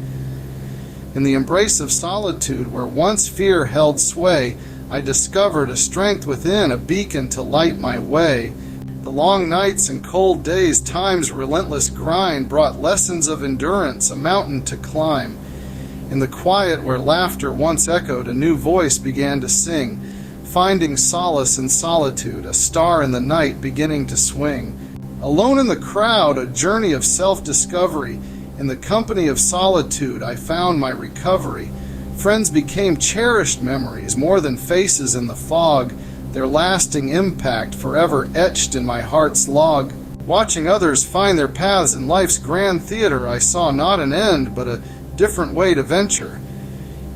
In the embrace of solitude, where once fear held sway, I discovered a strength within, a beacon to light my way. The long nights and cold days, time's relentless grind, brought lessons of endurance, a mountain to climb. In the quiet where laughter once echoed, a new voice began to sing, finding solace in solitude, a star in the night beginning to swing. Alone in the crowd, a journey of self-discovery. In the company of solitude, I found my recovery. Friends became cherished memories, more than faces in the fog, their lasting impact forever etched in my heart's log. Watching others find their paths in life's grand theater, I saw not an end, but a different way to venture.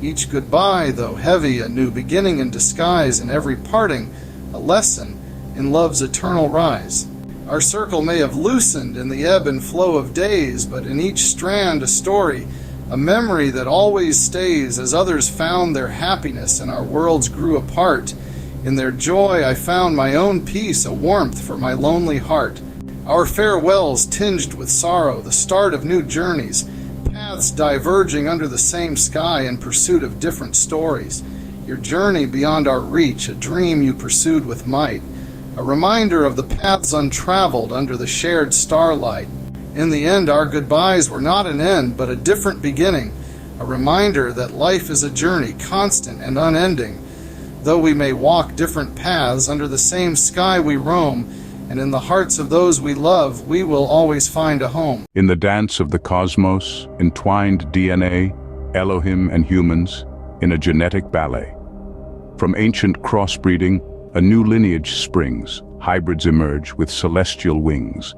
Each goodbye, though heavy, a new beginning in disguise, and every parting, a lesson in love's eternal rise. Our circle may have loosened in the ebb and flow of days, but in each strand a story, a memory that always stays as others found their happiness and our worlds grew apart. In their joy I found my own peace, a warmth for my lonely heart. Our farewells tinged with sorrow, the start of new journeys, paths diverging under the same sky in pursuit of different stories. Your journey beyond our reach, a dream you pursued with might, a reminder of the paths untraveled under the shared starlight. In the end, our goodbyes were not an end, but a different beginning, a reminder that life is a journey, constant and unending. Though we may walk different paths, under the same sky we roam, and in the hearts of those we love, we will always find a home. In the dance of the cosmos, entwined DNA, Elohim and humans, in a genetic ballet. From ancient crossbreeding, a new lineage springs, hybrids emerge with celestial wings.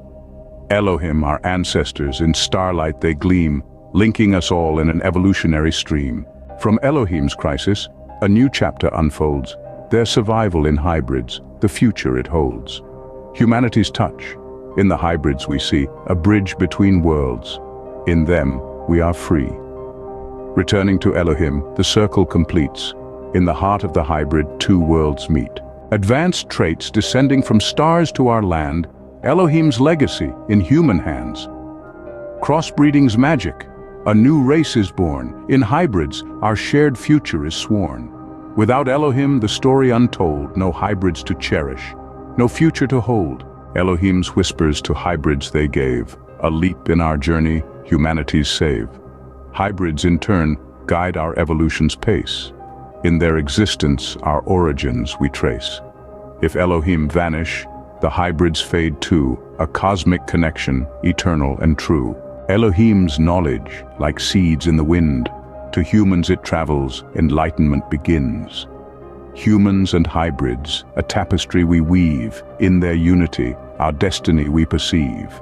Elohim, our ancestors, in starlight they gleam, linking us all in an evolutionary stream. From Elohim's crisis, a new chapter unfolds, their survival in hybrids, the future it holds. Humanity's touch. In the hybrids we see a bridge between worlds. In them we are free. Returning to Elohim, the circle completes. In the heart of the hybrid, two worlds meet. Advanced traits descending from stars to our land, Elohim's legacy in human hands. Crossbreeding's magic. A new race is born. In hybrids, our shared future is sworn. Without Elohim, the story untold, no hybrids to cherish, no future to hold. Elohim's whispers to hybrids they gave, a leap in our journey, humanity's save. Hybrids in turn guide our evolution's pace. In their existence, our origins we trace. If Elohim vanish, the hybrids fade too, a cosmic connection, eternal and true. Elohim's knowledge, like seeds in the wind, to humans it travels, enlightenment begins. Humans and hybrids, a tapestry we weave, in their unity, our destiny we perceive.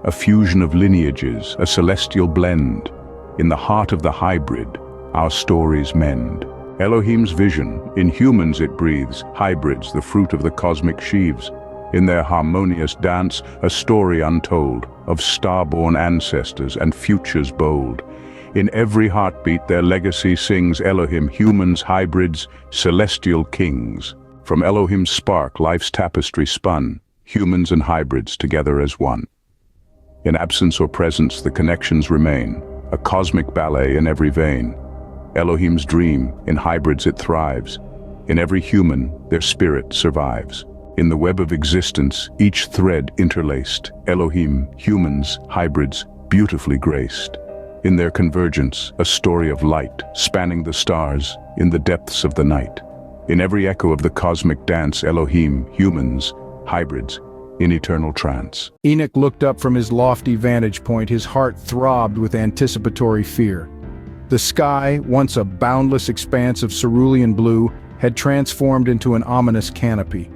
A fusion of lineages, a celestial blend. In the heart of the hybrid, our stories mend. Elohim's vision, in humans it breathes, hybrids the fruit of the cosmic sheaves. In their harmonious dance, a story untold, of star-born ancestors and futures bold. In every heartbeat their legacy sings Elohim, humans, hybrids, celestial kings. From Elohim's spark life's tapestry spun, humans and hybrids together as one. In absence or presence the connections remain, a cosmic ballet in every vein. Elohim's dream, in hybrids it thrives. In every human, their spirit survives. In the web of existence, each thread interlaced, Elohim, humans, hybrids, beautifully graced. In their convergence, a story of light, spanning the stars, in the depths of the night. In every echo of the cosmic dance, Elohim, humans, hybrids, in eternal trance. Enoch looked up from his lofty vantage point, his heart throbbed with anticipatory fear. The sky, once a boundless expanse of cerulean blue, had transformed into an ominous canopy.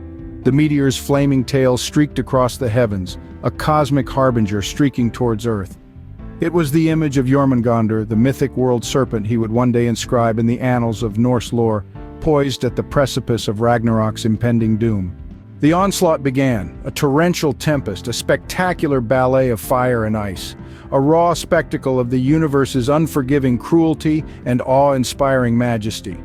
The meteor's flaming tail streaked across the heavens, a cosmic harbinger streaking towards Earth. It was the image of Jormungandr, the mythic world serpent he would one day inscribe in the annals of Norse lore, poised at the precipice of Ragnarok's impending doom. The onslaught began, a torrential tempest, a spectacular ballet of fire and ice, a raw spectacle of the universe's unforgiving cruelty and awe-inspiring majesty.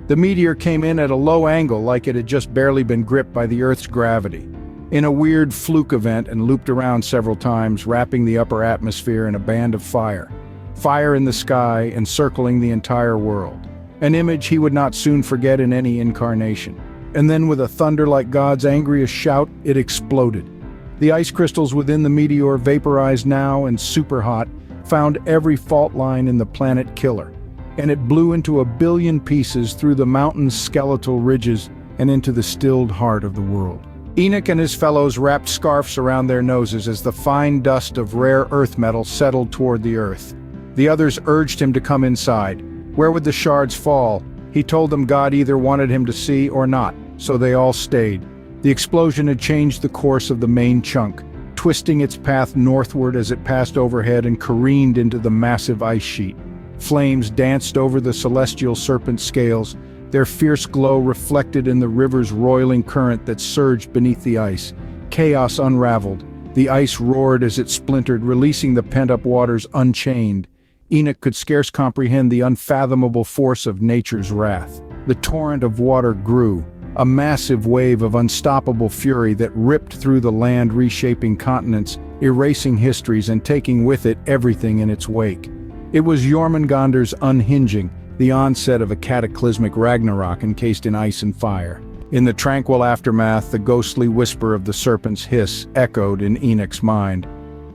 The meteor came in at a low angle, like it had just barely been gripped by the Earth's gravity, in a weird fluke event, and looped around several times, wrapping the upper atmosphere in a band of fire. Fire in the sky, encircling the entire world. An image he would not soon forget in any incarnation. And then with a thunder like God's angriest shout, it exploded. The ice crystals within the meteor, vaporized now and super hot, found every fault line in the planet killer. And it blew into a billion pieces through the mountain's skeletal ridges and into the stilled heart of the world. Enoch and his fellows wrapped scarfs around their noses as the fine dust of rare earth metal settled toward the earth. The others urged him to come inside. Where would the shards fall? He told them God either wanted him to see or not, so they all stayed. The explosion had changed the course of the main chunk, twisting its path northward as it passed overhead and careened into the massive ice sheet. Flames danced over the celestial serpent scales, their fierce glow reflected in the river's roiling current that surged beneath the ice. Chaos unraveled. The ice roared as it splintered, releasing the pent-up waters unchained. Enoch could scarce comprehend the unfathomable force of nature's wrath. The torrent of water grew, a massive wave of unstoppable fury that ripped through the land, reshaping continents, erasing histories, and taking with it everything in its wake. It was Jormungandr's unhinging, the onset of a cataclysmic Ragnarok encased in ice and fire. In the tranquil aftermath, the ghostly whisper of the serpent's hiss echoed in Enoch's mind.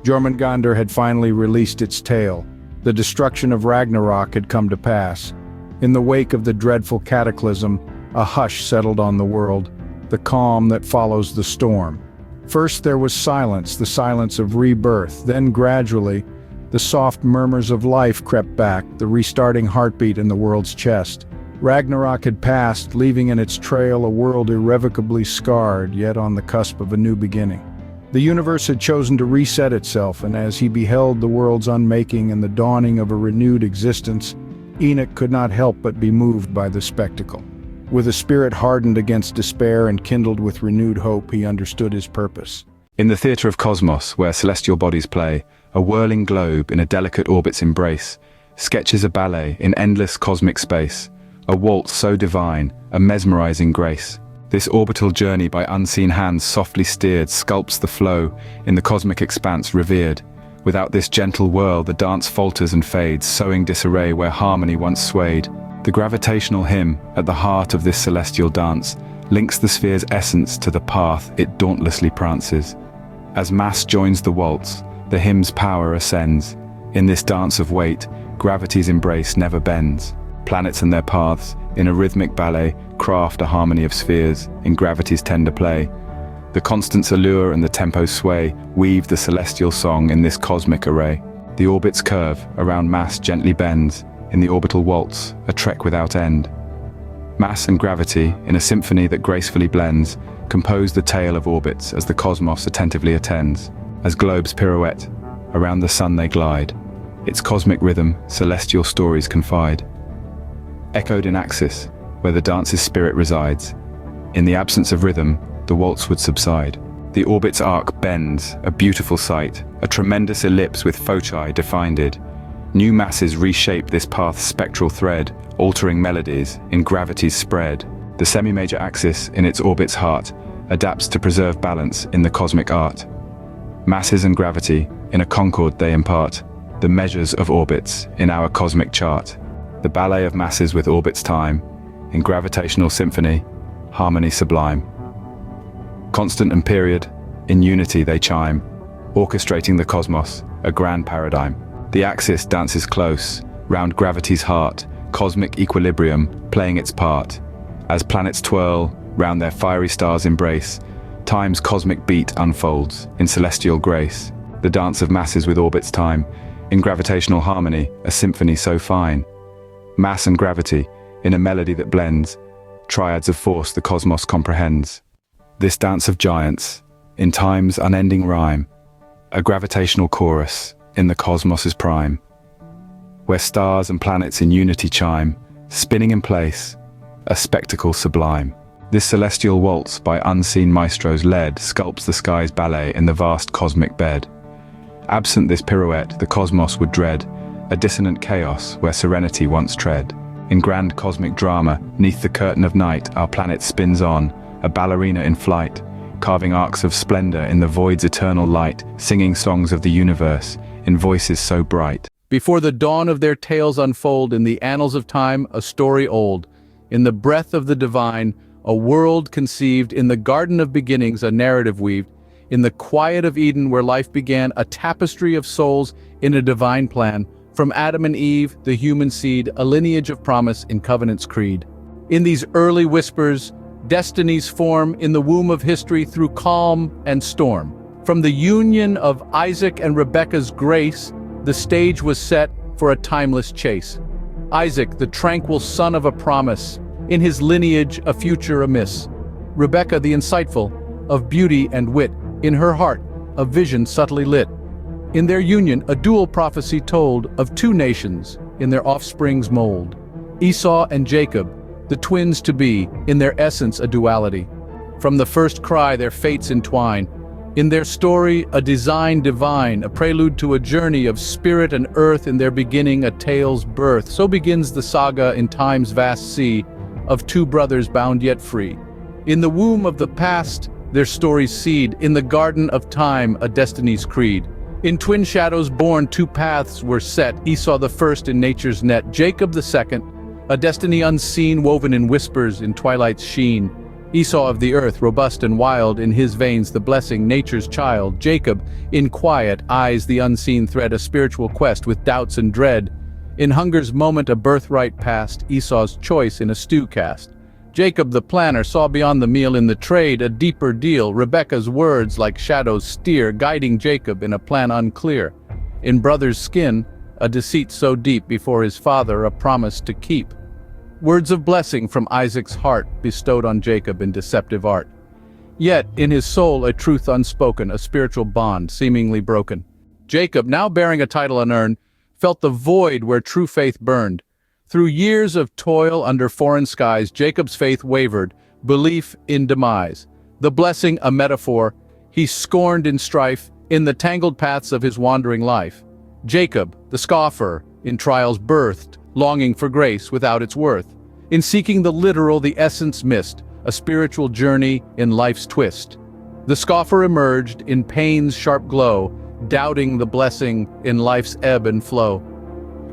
Jormungandr had finally released its tale. The destruction of Ragnarok had come to pass. In the wake of the dreadful cataclysm, a hush settled on the world, the calm that follows the storm. First there was silence, the silence of rebirth. Then gradually, the soft murmurs of life crept back, the restarting heartbeat in the world's chest. Ragnarok had passed, leaving in its trail a world irrevocably scarred, yet on the cusp of a new beginning. The universe had chosen to reset itself, and as he beheld the world's unmaking and the dawning of a renewed existence, Enoch could not help but be moved by the spectacle. With a spirit hardened against despair and kindled with renewed hope, he understood his purpose. In the theatre of cosmos, where celestial bodies play, a whirling globe in a delicate orbit's embrace sketches a ballet in endless cosmic space, a waltz so divine, a mesmerizing grace. This orbital journey by unseen hands softly steered sculpts the flow in the cosmic expanse revered. Without this gentle whirl, the dance falters and fades, sowing disarray where harmony once swayed. The gravitational hymn at the heart of this celestial dance links the sphere's essence to the path it dauntlessly prances. As mass joins the waltz, the hymn's power ascends. In this dance of weight, gravity's embrace never bends. Planets and their paths, in a rhythmic ballet, craft a harmony of spheres in gravity's tender play. The constant's allure and the tempo's sway weave the celestial song in this cosmic array. The orbit's curve around mass gently bends. In the orbital waltz, a trek without end. Mass and gravity, in a symphony that gracefully blends, compose the tale of orbits as the cosmos attentively attends. As globes pirouette, around the sun they glide. Its cosmic rhythm, celestial stories confide. Echoed in axis, where the dance's spirit resides. In the absence of rhythm, the waltz would subside. The orbit's arc bends, a beautiful sight, a tremendous ellipse with foci defined. New masses reshape this path's spectral thread, altering melodies in gravity's spread. The semi-major axis in its orbit's heart adapts to preserve balance in the cosmic art. Masses and gravity, in a concord they impart, the measures of orbits in our cosmic chart. The ballet of masses with orbits time, in gravitational symphony, harmony sublime. Constant and period, in unity they chime, orchestrating the cosmos, a grand paradigm. The axis dances close, round gravity's heart, cosmic equilibrium playing its part. As planets twirl, round their fiery stars embrace, time's cosmic beat unfolds in celestial grace. The dance of masses with orbits time, in gravitational harmony, a symphony so fine. Mass and gravity, in a melody that blends, triads of force the cosmos comprehends. This dance of giants, in time's unending rhyme, a gravitational chorus in the cosmos's prime, where stars and planets in unity chime, spinning in place, a spectacle sublime. This celestial waltz by unseen maestros led sculpts the sky's ballet in the vast cosmic bed. Absent this pirouette, the cosmos would dread a dissonant chaos where serenity once tread. In grand cosmic drama, neath the curtain of night, our planet spins on, a ballerina in flight, carving arcs of splendor in the void's eternal light, singing songs of the universe in voices so bright. Before the dawn of their tales unfold in the annals of time, a story old. In the breath of the divine, a world conceived. In the garden of beginnings, a narrative weaved. In the quiet of Eden, where life began, a tapestry of souls in a divine plan. From Adam and Eve, the human seed, a lineage of promise in covenant's creed. In these early whispers, destinies form in the womb of history through calm and storm. From the union of Isaac and Rebekah's grace, the stage was set for a timeless chase. Isaac, the tranquil son of a promise, in his lineage a future amiss. Rebekah, the insightful, of beauty and wit, in her heart a vision subtly lit. In their union a dual prophecy told of two nations in their offspring's mold. Esau and Jacob, the twins to be, in their essence a duality. From the first cry their fates entwine. In their story a design divine, a prelude to a journey of spirit and earth, in their beginning a tale's birth. So begins the saga in time's vast sea, of two brothers bound yet free. In the womb of the past their story's seed, in the garden of time a destiny's creed. In twin shadows born two paths were set, Esau the first in nature's net, Jacob the second, a destiny unseen woven in whispers in twilight's sheen. Esau of the earth, robust and wild, in his veins the blessing, nature's child. Jacob, in quiet, eyes the unseen thread, a spiritual quest with doubts and dread. In hunger's moment a birthright past, Esau's choice in a stew cast. Jacob the planner saw beyond the meal, in the trade a deeper deal. Rebekah's words like shadows steer, guiding Jacob in a plan unclear. In brother's skin, a deceit so deep, before his father a promise to keep. Words of blessing from Isaac's heart, bestowed on Jacob in deceptive art. Yet, in his soul a truth unspoken, a spiritual bond seemingly broken. Jacob, now bearing a title unearned, felt the void where true faith burned. Through years of toil under foreign skies, Jacob's faith wavered, belief in demise. The blessing a metaphor, he scorned in strife, in the tangled paths of his wandering life. Jacob, the scoffer, in trials birthed, longing for grace without its worth. In seeking the literal, the essence missed, a spiritual journey in life's twist. The scoffer emerged in pain's sharp glow, doubting the blessing in life's ebb and flow.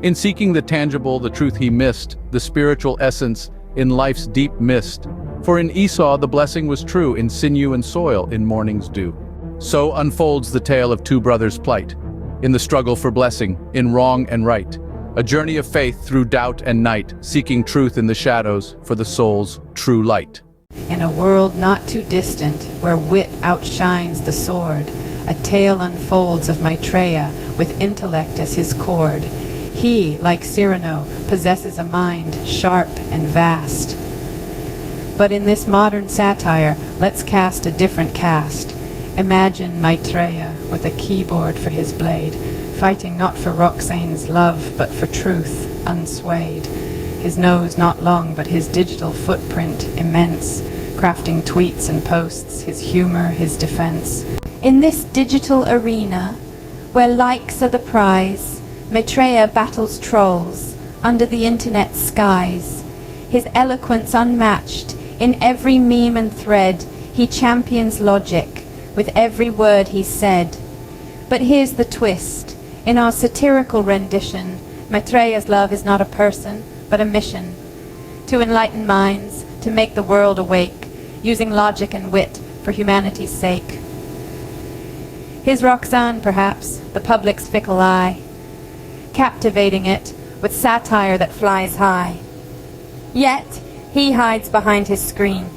In seeking the tangible, the truth he missed, the spiritual essence in life's deep mist. For in Esau the blessing was true, in sinew and soil, in morning's dew. So unfolds the tale of two brothers' plight, in the struggle for blessing, in wrong and right. A journey of faith through doubt and night, seeking truth in the shadows for the soul's true light. In a world not too distant, where wit outshines the sword, a tale unfolds of Maitreya, with intellect as his cord. He, like Cyrano, possesses a mind sharp and vast. But in this modern satire, let's cast a different cast. Imagine Maitreya with a keyboard for his blade, fighting not for Roxane's love, but for truth, unswayed. His nose not long, but his digital footprint immense, crafting tweets and posts, his humor, his defense. In this digital arena, where likes are the prize, Maitreya battles trolls under the internet's skies. His eloquence unmatched, in every meme and thread, he champions logic with every word he said. But here's the twist. In our satirical rendition, Maitreya's love is not a person, but a mission. To enlighten minds, to make the world awake, using logic and wit for humanity's sake. His Roxane, perhaps, the public's fickle eye, captivating it with satire that flies high. Yet, he hides behind his screen,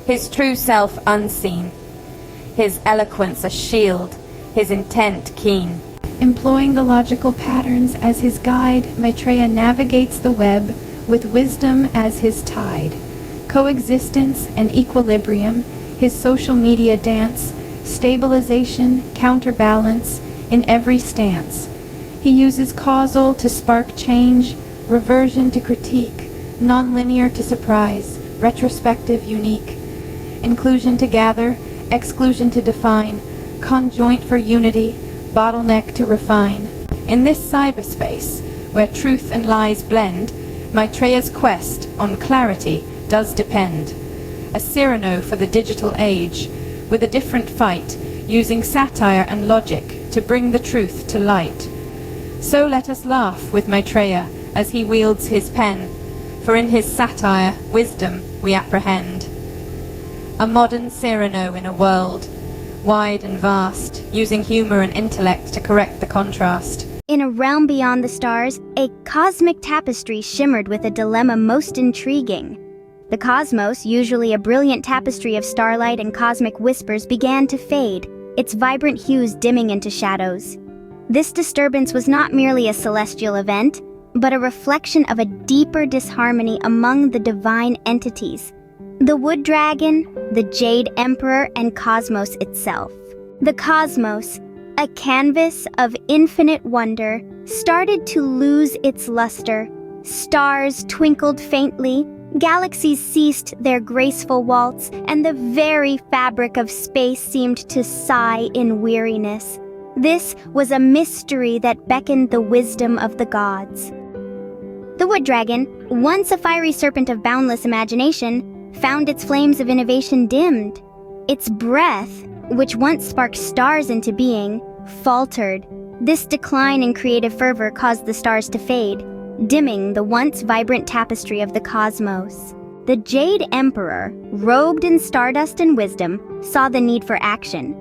his true self unseen, his eloquence a shield, his intent keen. Employing the logical patterns as his guide, Maitreya navigates the web with wisdom as his tide. Coexistence and equilibrium, his social media dance, stabilization, counterbalance in every stance. He uses causal to spark change, reversion to critique, nonlinear to surprise, retrospective unique. Inclusion to gather, exclusion to define, conjoint for unity, bottleneck to refine. In this cyberspace, where truth and lies blend, Maitreya's quest on clarity does depend. A Cyrano for the digital age, with a different fight, using satire and logic to bring the truth to light. So let us laugh with Maitreya as he wields his pen, for in his satire wisdom we apprehend. A modern Cyrano in a world wide and vast, using humor and intellect to correct the contrast. In a realm beyond the stars, a cosmic tapestry shimmered with a dilemma most intriguing. The cosmos, usually a brilliant tapestry of starlight and cosmic whispers, began to fade, its vibrant hues dimming into shadows. This disturbance was not merely a celestial event, but a reflection of a deeper disharmony among the divine entities: the wood dragon, the jade emperor, and cosmos itself. The cosmos, a canvas of infinite wonder, started to lose its luster. Stars twinkled faintly, galaxies ceased their graceful waltz, and the very fabric of space seemed to sigh in weariness. This was a mystery that beckoned the wisdom of the gods. The wood dragon, once a fiery serpent of boundless imagination, found its flames of innovation dimmed. Its breath, which once sparked stars into being, faltered. This decline in creative fervor caused the stars to fade, dimming the once vibrant tapestry of the cosmos. The Jade Emperor, robed in stardust and wisdom, saw the need for action.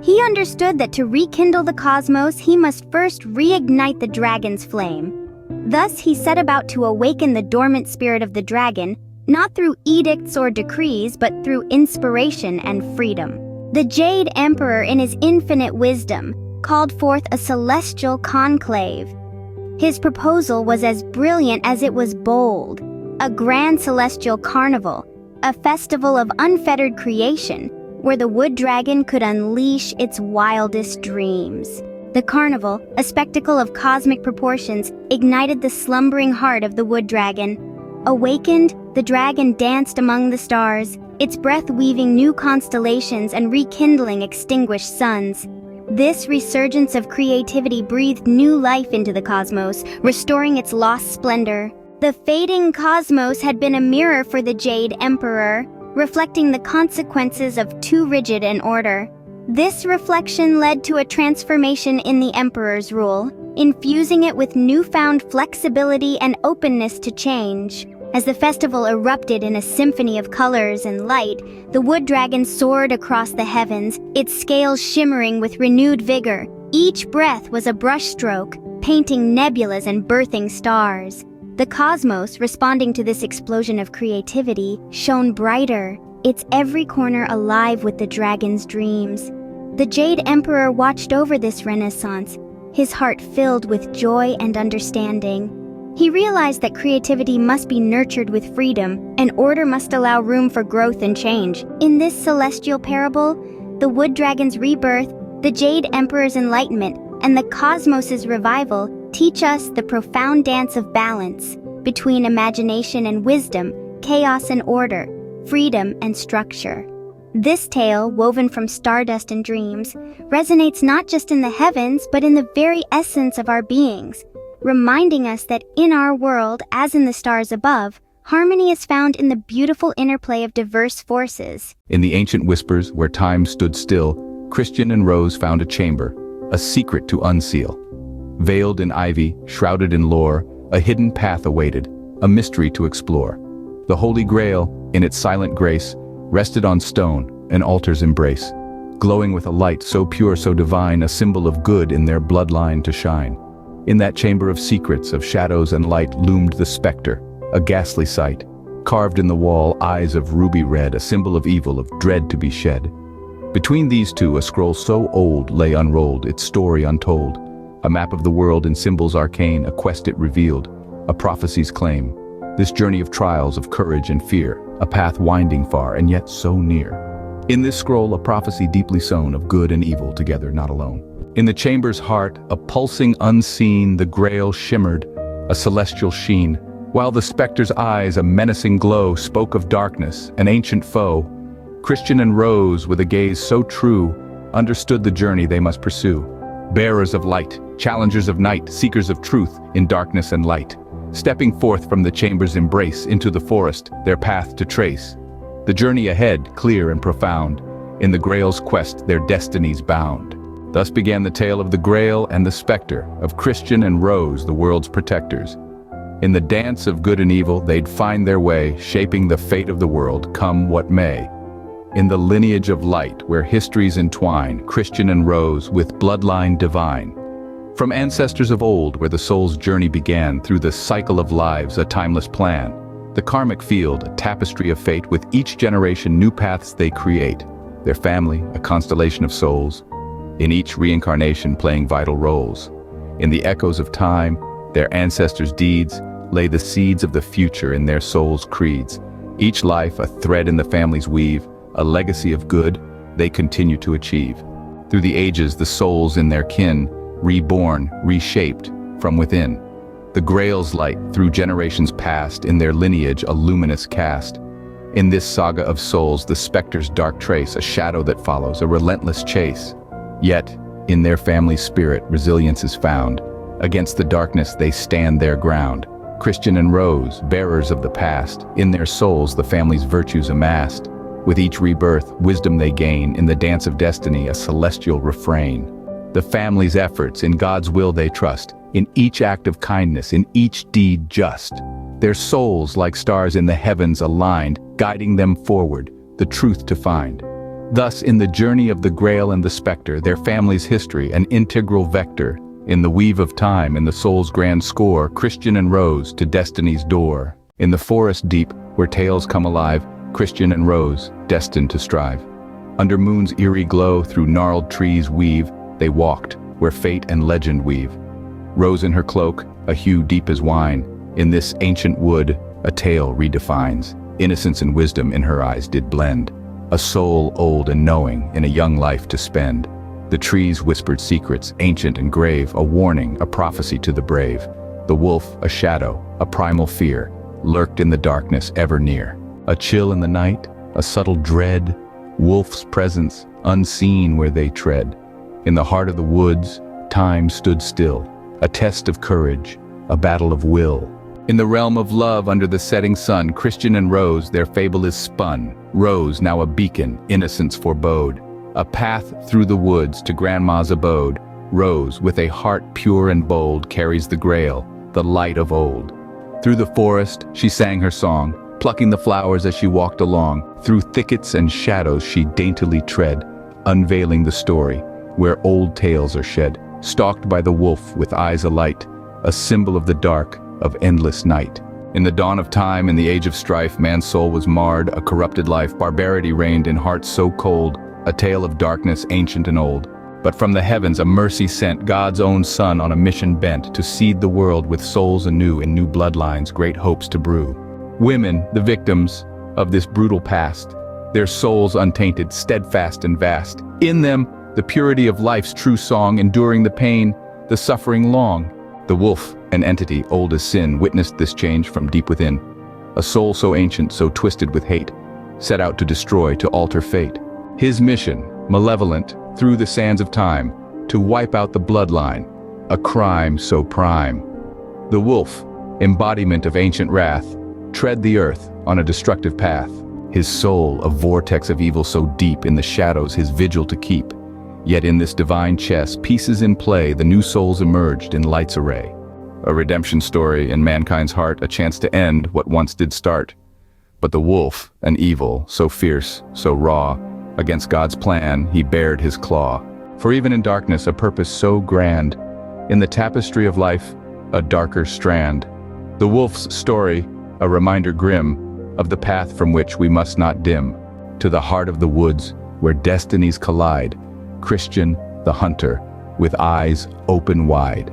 He understood that to rekindle the cosmos, he must first reignite the dragon's flame. Thus, he set about to awaken the dormant spirit of the dragon, not through edicts or decrees, but through inspiration and freedom. The Jade Emperor, in his infinite wisdom, called forth a celestial conclave. His proposal was as brilliant as it was bold: a grand celestial carnival, a festival of unfettered creation, where the wood dragon could unleash its wildest dreams. The carnival, a spectacle of cosmic proportions, ignited the slumbering heart of the wood dragon. Awakened, the dragon danced among the stars, its breath weaving new constellations and rekindling extinguished suns. This resurgence of creativity breathed new life into the cosmos, restoring its lost splendor. The fading cosmos had been a mirror for the Jade Emperor, reflecting the consequences of too rigid an order. This reflection led to a transformation in the Emperor's rule, infusing it with newfound flexibility and openness to change. As the festival erupted in a symphony of colors and light, the wood dragon soared across the heavens, its scales shimmering with renewed vigor. Each breath was a brushstroke, painting nebulas and birthing stars. The cosmos, responding to this explosion of creativity, shone brighter, its every corner alive with the dragon's dreams. The Jade Emperor watched over this renaissance, his heart filled with joy and understanding. He realized that creativity must be nurtured with freedom, and order must allow room for growth and change. In this celestial parable, the wood dragon's rebirth, the Jade Emperor's enlightenment, and the cosmos's revival teach us the profound dance of balance between imagination and wisdom, chaos and order, freedom and structure. This tale, woven from stardust and dreams, resonates not just in the heavens, but in the very essence of our beings, reminding us that in our world, as in the stars above, harmony is found in the beautiful interplay of diverse forces. In the ancient whispers where time stood still, Christian and Rose found a chamber, a secret to unseal. Veiled in ivy, shrouded in lore, a hidden path awaited, a mystery to explore. The Holy Grail, in its silent grace, rested on stone, an altar's embrace, glowing with a light so pure, so divine, a symbol of good in their bloodline to shine. In that chamber of secrets, of shadows and light, loomed the specter, a ghastly sight. Carved in the wall, eyes of ruby red, a symbol of evil, of dread to be shed. Between these two, a scroll so old lay unrolled, its story untold. A map of the world in symbols arcane, a quest it revealed, a prophecy's claim. This journey of trials, of courage and fear, a path winding far and yet so near. In this scroll, a prophecy deeply sown of good and evil together, not alone. In the chamber's heart, a pulsing unseen, the grail shimmered, a celestial sheen, while the specter's eyes, a menacing glow, spoke of darkness, an ancient foe. Christian and Rose, with a gaze so true, understood the journey they must pursue. Bearers of light, challengers of night, seekers of truth in darkness and light, stepping forth from the chamber's embrace into the forest, their path to trace. The journey ahead, clear and profound, in the Grail's quest their destinies bound. Thus began the tale of the Grail and the Spectre, of Christian and Rose, the world's protectors. In the dance of good and evil, they'd find their way, shaping the fate of the world, come what may. In the lineage of light, where histories entwine, Christian and Rose, with bloodline divine. From ancestors of old, where the soul's journey began, through the cycle of lives, a timeless plan. The karmic field, a tapestry of fate, with each generation new paths they create. Their family, a constellation of souls, in each reincarnation playing vital roles. In the echoes of time, Their ancestors' deeds lay the seeds of the future in their souls' creeds. Each life a thread in the family's weave, a legacy of good they continue to achieve. Through the ages, the souls in their kin, reborn, reshaped from within. The Grail's light through generations past, in their lineage a luminous cast. In this saga of souls, the specter's dark trace, a shadow that follows, a relentless chase. Yet, in their family's spirit, resilience is found. Against the darkness they stand their ground. Christian and Rose, bearers of the past, in their souls the family's virtues amassed. With each rebirth, wisdom they gain, in the dance of destiny a celestial refrain. The family's efforts, in God's will they trust, in each act of kindness, in each deed just. Their souls like stars in the heavens aligned, guiding them forward, the truth to find. Thus, in the journey of the Grail and the Spectre, their family's history, an integral vector. In the weave of time, in the soul's grand score, Christian and Rose to destiny's door. In the forest deep, where tales come alive, Christian and Rose, destined to strive. Under moon's eerie glow, through gnarled trees weave, they walked, where fate and legend weave. Rose in her cloak, a hue deep as wine, in this ancient wood, a tale redefines. Innocence and wisdom in her eyes did blend. A soul old and knowing, in a young life to spend. The trees whispered secrets, ancient and grave, a warning, a prophecy to the brave. The wolf, a shadow, a primal fear, lurked in the darkness ever near. A chill in the night, a subtle dread, wolf's presence, unseen where they tread. In the heart of the woods, time stood still, a test of courage, a battle of will. In the realm of love under the setting sun, Christian and Rose, their fable is spun. Rose, now a beacon, innocence forebode. A path through the woods to Grandma's abode. Rose, with a heart pure and bold, carries the Grail, the light of old. Through the forest, she sang her song, plucking the flowers as she walked along. Through thickets and shadows she daintily tread, unveiling the story, where old tales are shed. Stalked by the wolf with eyes alight, a symbol of the dark, of endless night. In the dawn of time, in the age of strife, man's soul was marred, a corrupted life, barbarity reigned in hearts so cold, a tale of darkness ancient and old. But from the heavens a mercy sent, God's own Son on a mission bent, to seed the world with souls anew, in new bloodlines great hopes to brew. Women, the victims of this brutal past, their souls untainted, steadfast and vast. In them, the purity of life's true song, enduring the pain, the suffering long. The wolf, an entity old as sin, witnessed this change from deep within. A soul so ancient, so twisted with hate, set out to destroy, to alter fate. His mission, malevolent, through the sands of time, to wipe out the bloodline, a crime so prime. The wolf, embodiment of ancient wrath, tread the earth on a destructive path. His soul, a vortex of evil so deep, in the shadows his vigil to keep. Yet in this divine chess, pieces in play, the new souls emerged in light's array. A redemption story in mankind's heart, a chance to end what once did start. But the wolf, an evil, so fierce, so raw, against God's plan he bared his claw. For even in darkness a purpose so grand, in the tapestry of life a darker strand. The wolf's story, a reminder grim, of the path from which we must not dim. To the heart of the woods, where destinies collide, Christian, the hunter, with eyes open wide.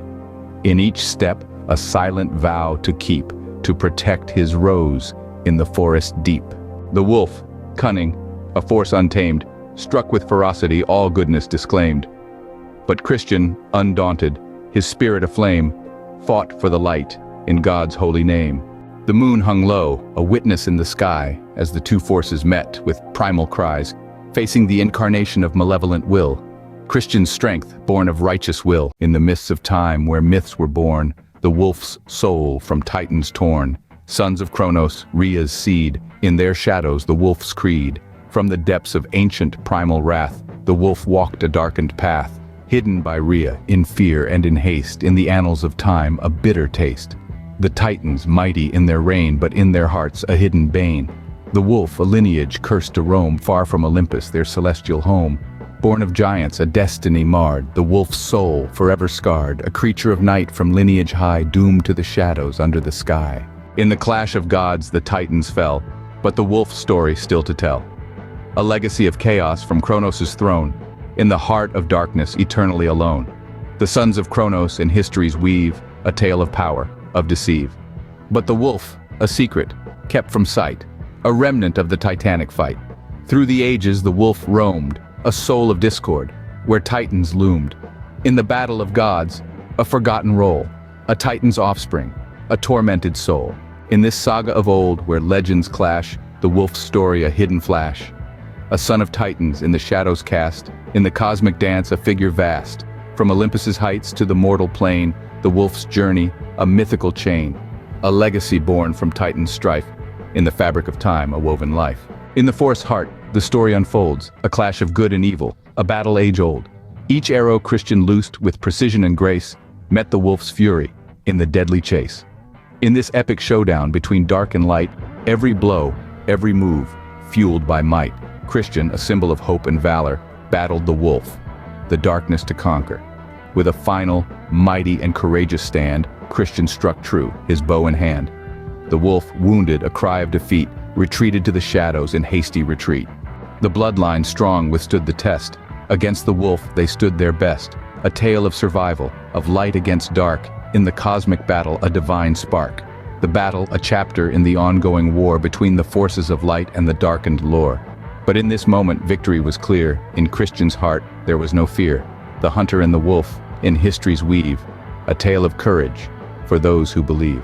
In each step, a silent vow to keep, to protect his Rose in the forest deep. The wolf, cunning, a force untamed, struck with ferocity, all goodness disclaimed. But Christian, undaunted, his spirit aflame, fought for the light in God's holy name. The moon hung low, a witness in the sky, as the two forces met with primal cries, facing the incarnation of malevolent will. Christian's strength, born of righteous will, in the mists of time where myths were born, the wolf's soul from titans torn. Sons of Kronos, Rhea's seed, in their shadows the wolf's creed. From the depths of ancient primal wrath, the wolf walked a darkened path, hidden by Rhea, in fear and in haste, in the annals of time a bitter taste. The titans, mighty in their reign, but in their hearts a hidden bane. The wolf, a lineage cursed to roam, far from Olympus, their celestial home. Born of giants, a destiny marred, the wolf's soul, forever scarred, a creature of night from lineage high, doomed to the shadows under the sky. In the clash of gods the titans fell, but the wolf's story still to tell. A legacy of chaos from Kronos' throne, in the heart of darkness eternally alone. The sons of Kronos in history's weave, a tale of power, of deceive. But the wolf, a secret, kept from sight, a remnant of the Titanic fight. Through the ages the wolf roamed, a soul of discord, where titans loomed. In the battle of gods, a forgotten role, a titan's offspring, a tormented soul. In this saga of old, where legends clash, the wolf's story a hidden flash. A son of titans in the shadows cast, in the cosmic dance a figure vast. From Olympus's heights to the mortal plane, the wolf's journey, a mythical chain. A legacy born from titan's strife, in the fabric of time a woven life. In the forest's heart, the story unfolds, a clash of good and evil, a battle age-old. Each arrow Christian loosed with precision and grace met the wolf's fury in the deadly chase. In this epic showdown between dark and light, every blow, every move, fueled by might, Christian, a symbol of hope and valor, battled the wolf, the darkness to conquer. With a final, mighty and courageous stand, Christian struck true, his bow in hand. The wolf, wounded, a cry of defeat, retreated to the shadows in hasty retreat. The bloodline strong withstood the test. Against the wolf they stood their best, a tale of survival, of light against dark, in the cosmic battle a divine spark. The battle a chapter in the ongoing war between the forces of light and the darkened lore. But in this moment victory was clear, in Christian's heart there was no fear. The hunter and the wolf, in history's weave, a tale of courage for those who believe.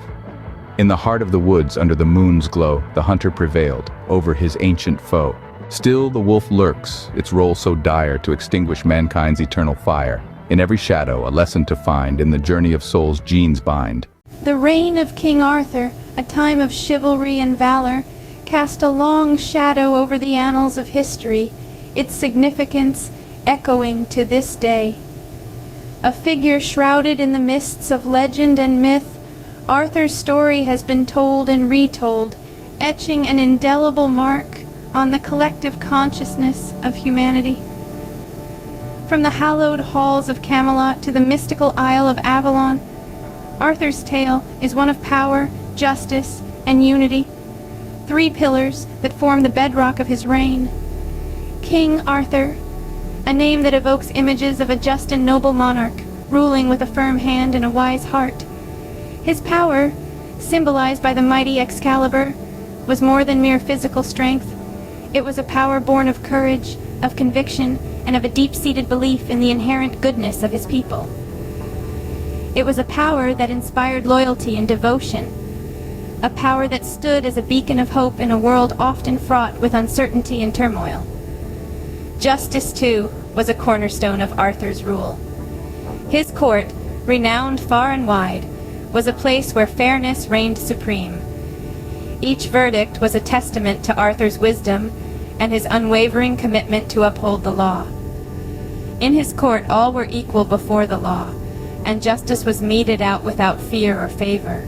In the heart of the woods under the moon's glow, the hunter prevailed over his ancient foe. Still the wolf lurks, its role so dire to extinguish mankind's eternal fire. In every shadow a lesson to find, in the journey of souls genes bind. The reign of King Arthur, a time of chivalry and valor, cast a long shadow over the annals of history, its significance echoing to this day. A figure shrouded in the mists of legend and myth, Arthur's story has been told and retold, etching an indelible mark on the collective consciousness of humanity. From the hallowed halls of Camelot to the mystical Isle of Avalon, Arthur's tale is one of power, justice, and unity, three pillars that form the bedrock of his reign. King Arthur, a name that evokes images of a just and noble monarch, ruling with a firm hand and a wise heart. His power, symbolized by the mighty Excalibur, was more than mere physical strength. It was a power born of courage, of conviction, and of a deep-seated belief in the inherent goodness of his people. It was a power that inspired loyalty and devotion, a power that stood as a beacon of hope in a world often fraught with uncertainty and turmoil. Justice, too, was a cornerstone of Arthur's rule. His court, renowned far and wide, was a place where fairness reigned supreme. Each verdict was a testament to Arthur's wisdom and his unwavering commitment to uphold the law. In his court all were equal before the law, and justice was meted out without fear or favor.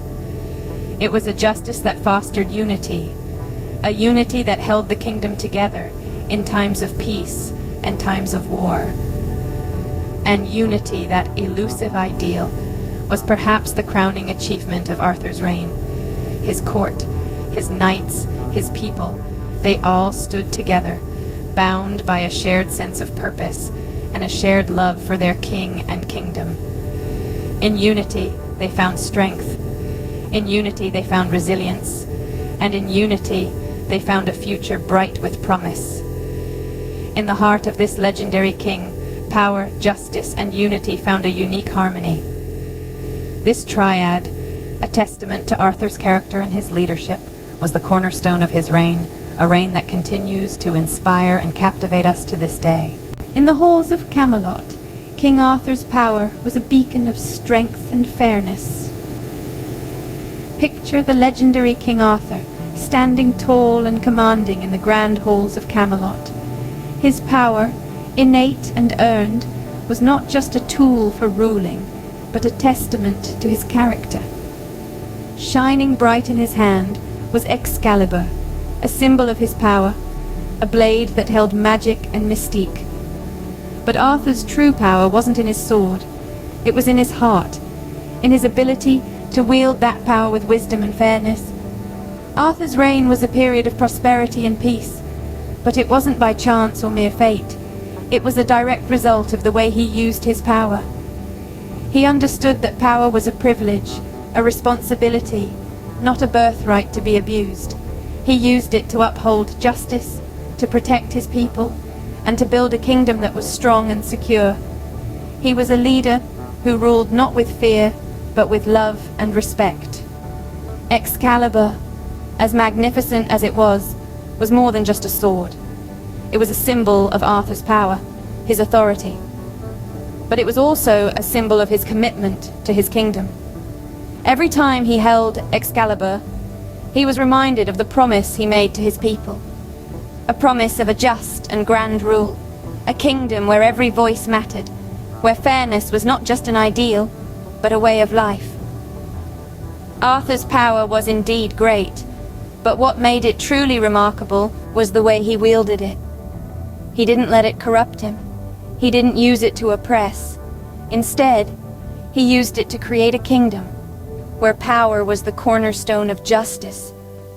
It was a justice that fostered unity, a unity that held the kingdom together in times of peace and times of war. And unity, that elusive ideal, was perhaps the crowning achievement of Arthur's reign. His court, his knights, his people, they all stood together, bound by a shared sense of purpose and a shared love for their king and kingdom. In unity, they found strength. In unity, they found resilience. And in unity, they found a future bright with promise. In the heart of this legendary king, power, justice, and unity found a unique harmony. This triad, a testament to Arthur's character and his leadership, was the cornerstone of his reign, a reign that continues to inspire and captivate us to this day. In the halls of Camelot, King Arthur's power was a beacon of strength and fairness. Picture the legendary King Arthur, standing tall and commanding in the grand halls of Camelot. His power, innate and earned, was not just a tool for ruling, but a testament to his character. Shining bright in his hand was Excalibur, a symbol of his power, a blade that held magic and mystique. But Arthur's true power wasn't in his sword, it was in his heart, in his ability to wield that power with wisdom and fairness. Arthur's reign was a period of prosperity and peace, but it wasn't by chance or mere fate. It was a direct result of the way he used his power. He understood that power was a privilege, a responsibility, not a birthright to be abused. He used it to uphold justice, to protect his people, and to build a kingdom that was strong and secure. He was a leader who ruled not with fear, but with love and respect. Excalibur, as magnificent as it was more than just a sword. It was a symbol of Arthur's power, his authority. But it was also a symbol of his commitment to his kingdom. Every time he held Excalibur, he was reminded of the promise he made to his people. A promise of a just and grand rule, a kingdom where every voice mattered, where fairness was not just an ideal, but a way of life. Arthur's power was indeed great, but what made it truly remarkable was the way he wielded it. He didn't let it corrupt him. He didn't use it to oppress. Instead, he used it to create a kingdom where power was the cornerstone of justice,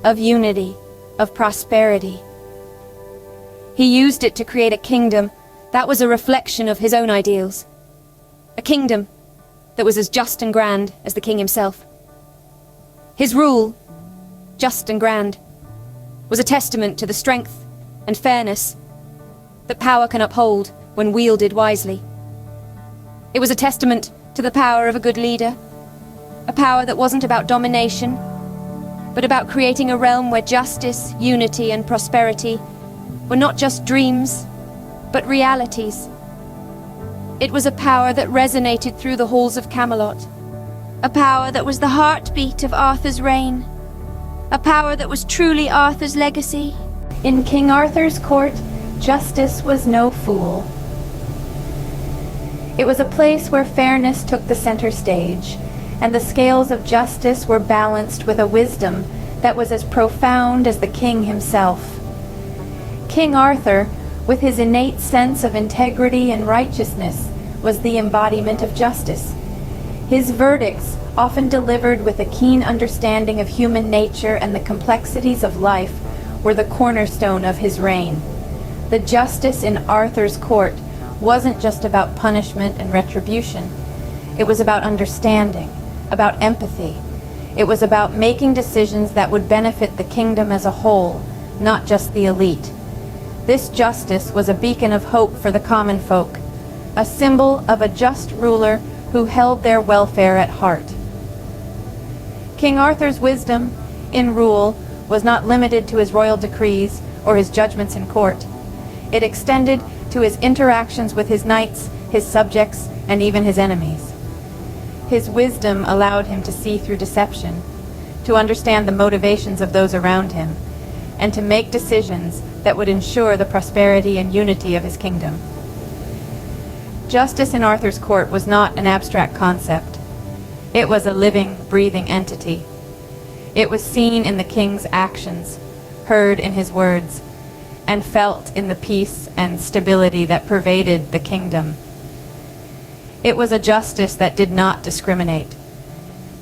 of unity, of prosperity. He used it to create a kingdom that was a reflection of his own ideals. A kingdom that was as just and grand as the king himself. His rule, just and grand, was a testament to the strength and fairness that power can uphold when wielded wisely. It was a testament to the power of a good leader, a power that wasn't about domination, but about creating a realm where justice, unity, and prosperity were not just dreams, but realities. It was a power that resonated through the halls of Camelot, a power that was the heartbeat of Arthur's reign, a power that was truly Arthur's legacy. In King Arthur's court, justice was no fool. It was a place where fairness took the center stage, and the scales of justice were balanced with a wisdom that was as profound as the king himself. King Arthur, with his innate sense of integrity and righteousness, was the embodiment of justice. His verdicts, often delivered with a keen understanding of human nature and the complexities of life, were the cornerstone of his reign. The justice in Arthur's court wasn't just about punishment and retribution. It was about understanding, about empathy. It was about making decisions that would benefit the kingdom as a whole, not just the elite. This justice was a beacon of hope for the common folk, a symbol of a just ruler who held their welfare at heart. King Arthur's wisdom in rule was not limited to his royal decrees or his judgments in court. It extended to his interactions with his knights, his subjects, and even his enemies. His wisdom allowed him to see through deception, to understand the motivations of those around him, and to make decisions that would ensure the prosperity and unity of his kingdom. Justice in Arthur's court was not an abstract concept. It was a living, breathing entity. It was seen in the king's actions, heard in his words, and felt in the peace and stability that pervaded the kingdom. It was a justice that did not discriminate,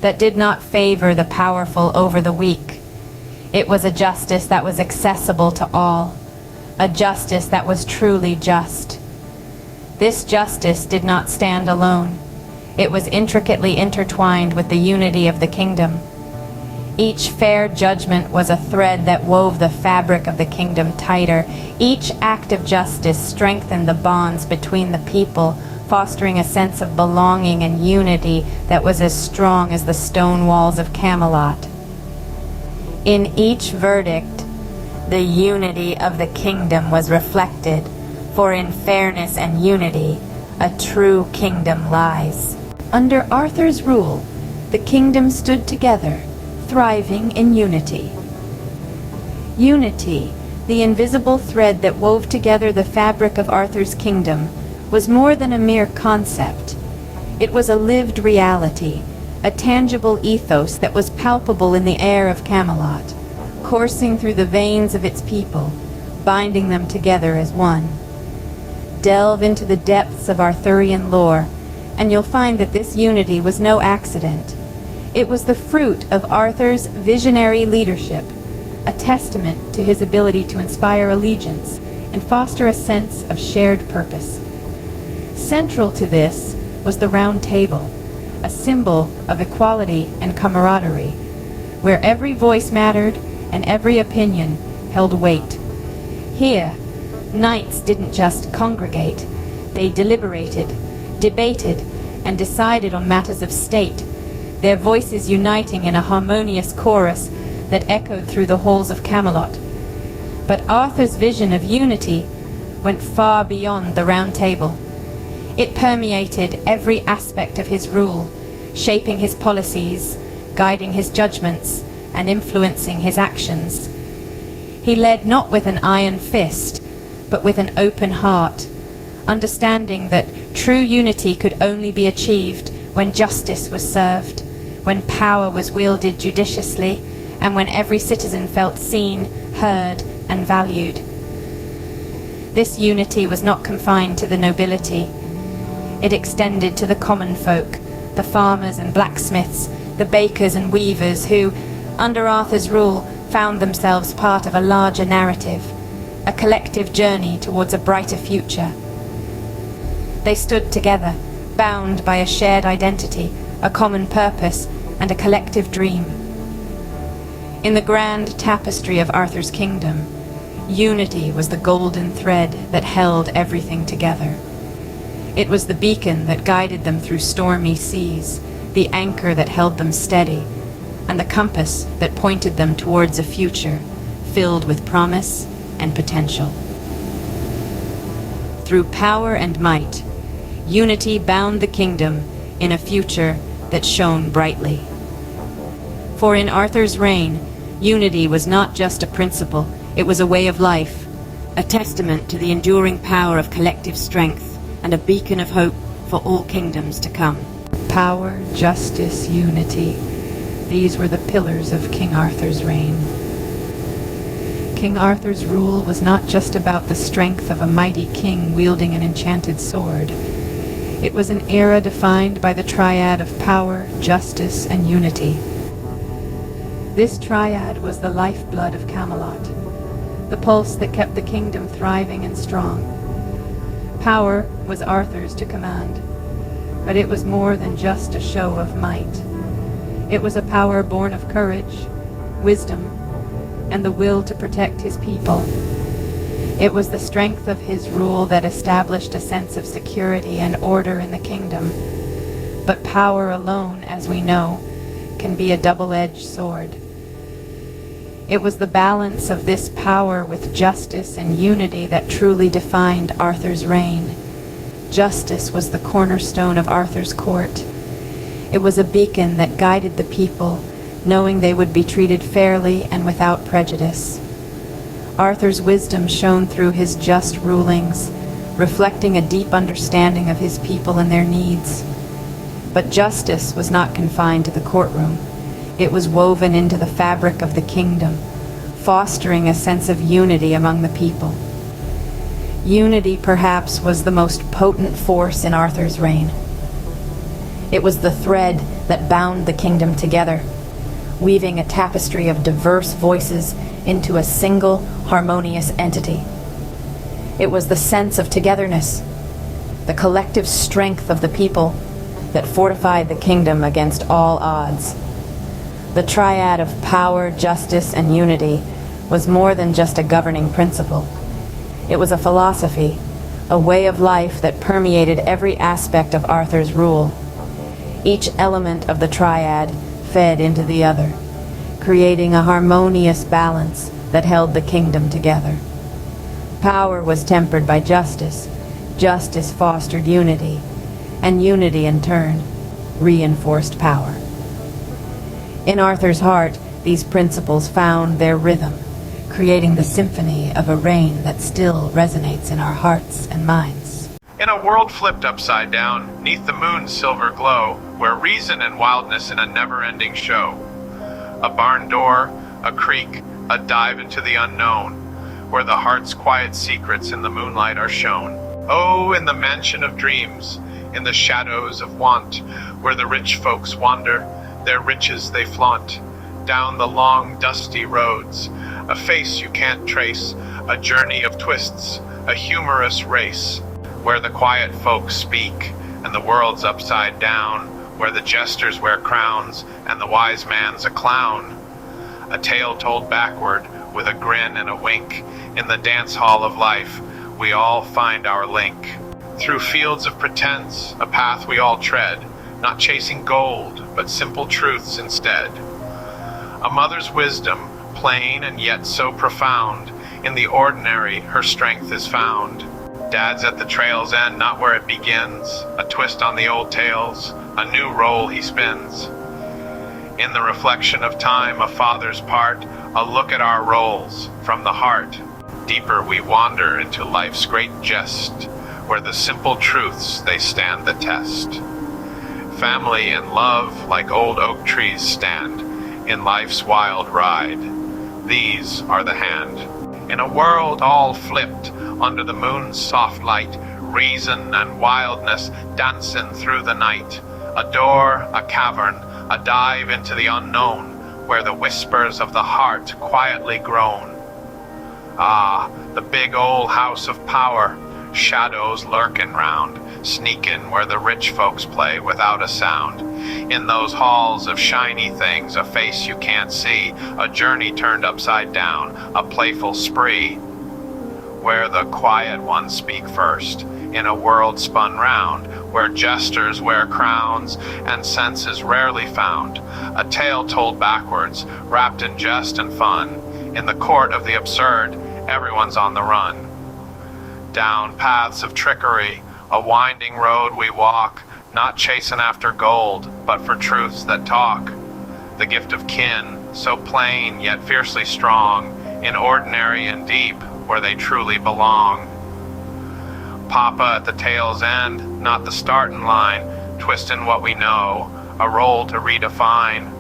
that did not favor the powerful over the weak. It was a justice that was accessible to all, a justice that was truly just. This justice did not stand alone. It was intricately intertwined with the unity of the kingdom. Each fair judgment was a thread that wove the fabric of the kingdom tighter. Each act of justice strengthened the bonds between the people, fostering a sense of belonging and unity that was as strong as the stone walls of Camelot. In each verdict, the unity of the kingdom was reflected, for in fairness and unity, a true kingdom lies. Under Arthur's rule, the kingdom stood together, thriving in unity. Unity, the invisible thread that wove together the fabric of Arthur's kingdom, was more than a mere concept. It was a lived reality, a tangible ethos that was palpable in the air of Camelot, coursing through the veins of its people, binding them together as one. Delve into the depths of Arthurian lore, and you'll find that this unity was no accident. It was the fruit of Arthur's visionary leadership, a testament to his ability to inspire allegiance and foster a sense of shared purpose. Central to this was the Round Table, a symbol of equality and camaraderie, where every voice mattered and every opinion held weight. Here, knights didn't just congregate, they deliberated, debated, and decided on matters of state, their voices uniting in a harmonious chorus that echoed through the halls of Camelot. But Arthur's vision of unity went far beyond the Round Table. It permeated every aspect of his rule, shaping his policies, guiding his judgments, and influencing his actions. He led not with an iron fist, but with an open heart, understanding that true unity could only be achieved when justice was served, when power was wielded judiciously, and when every citizen felt seen, heard, and valued. This unity was not confined to the nobility. It extended to the common folk, the farmers and blacksmiths, the bakers and weavers who, under Arthur's rule, found themselves part of a larger narrative, a collective journey towards a brighter future. They stood together, bound by a shared identity, a common purpose, and a collective dream. In the grand tapestry of Arthur's kingdom, unity was the golden thread that held everything together. It was the beacon that guided them through stormy seas, the anchor that held them steady, and the compass that pointed them towards a future filled with promise and potential. Through power and might, unity bound the kingdom in a future that shone brightly. For in Arthur's reign, unity was not just a principle, it was a way of life, a testament to the enduring power of collective strength, and a beacon of hope for all kingdoms to come. Power, justice, unity. These were the pillars of King Arthur's reign. King Arthur's rule was not just about the strength of a mighty king wielding an enchanted sword. It was an era defined by the triad of power, justice, and unity. This triad was the lifeblood of Camelot, the pulse that kept the kingdom thriving and strong. Power was Arthur's to command, but it was more than just a show of might. It was a power born of courage, wisdom, and the will to protect his people. It was the strength of his rule that established a sense of security and order in the kingdom. But power alone, as we know, can be a double-edged sword. It was the balance of this power with justice and unity that truly defined Arthur's reign. Justice was the cornerstone of Arthur's court. It was a beacon that guided the people, knowing they would be treated fairly and without prejudice. Arthur's wisdom shone through his just rulings, reflecting a deep understanding of his people and their needs. But justice was not confined to the courtroom. It was woven into the fabric of the kingdom, fostering a sense of unity among the people. Unity, perhaps, was the most potent force in Arthur's reign. It was the thread that bound the kingdom together, weaving a tapestry of diverse voices into a single, harmonious entity. It was the sense of togetherness, the collective strength of the people that fortified the kingdom against all odds. The triad of power, justice, and unity was more than just a governing principle. It was a philosophy, a way of life that permeated every aspect of Arthur's rule. Each element of the triad fed into the other, creating a harmonious balance that held the kingdom together. Power was tempered by justice, justice fostered unity, and unity in turn reinforced power. In Arthur's heart, these principles found their rhythm, creating the symphony of a reign that still resonates in our hearts and minds. In a world flipped upside down, 'neath the moon's silver glow, where reason and wildness in a never-ending show. A barn door, a creek, a dive into the unknown, where the heart's quiet secrets in the moonlight are shown. Oh, in the mansion of dreams, in the shadows of want, where the rich folks wander, their riches they flaunt. Down the long, dusty roads, a face you can't trace, a journey of twists, a humorous race, where the quiet folks speak, and the world's upside down, where the jesters wear crowns and the wise man's a clown. A tale told backward with a grin and a wink. In the dance hall of life, we all find our link. Through fields of pretense, a path we all tread, not chasing gold, but simple truths instead. A mother's wisdom, plain and yet so profound, in the ordinary her strength is found. Dad's at the trail's end, not where it begins, a twist on the old tales, a new role he spins. In the reflection of time, a father's part, a look at our roles from the heart. Deeper we wander into life's great jest, where the simple truths they stand the test. Family and love like old oak trees stand in life's wild ride. These are the hand. In a world all flipped under the moon's soft light, reason and wildness dancing through the night. A door, a cavern, a dive into the unknown, where the whispers of the heart quietly groan. Ah, the big old house of power, shadows lurking round, sneaking where the rich folks play without a sound. In those halls of shiny things, a face you can't see, a journey turned upside down, a playful spree. Where the quiet ones speak first, in a world spun round, where jesters wear crowns and sense is rarely found. A tale told backwards, wrapped in jest and fun. In the court of the absurd, everyone's on the run. Down paths of trickery, a winding road we walk, not chasing after gold, but for truths that talk. The gift of kin, so plain yet fiercely strong, in ordinary and deep, where they truly belong. Papa at the tail's end, not the starting line, twisting what we know, a role to redefine.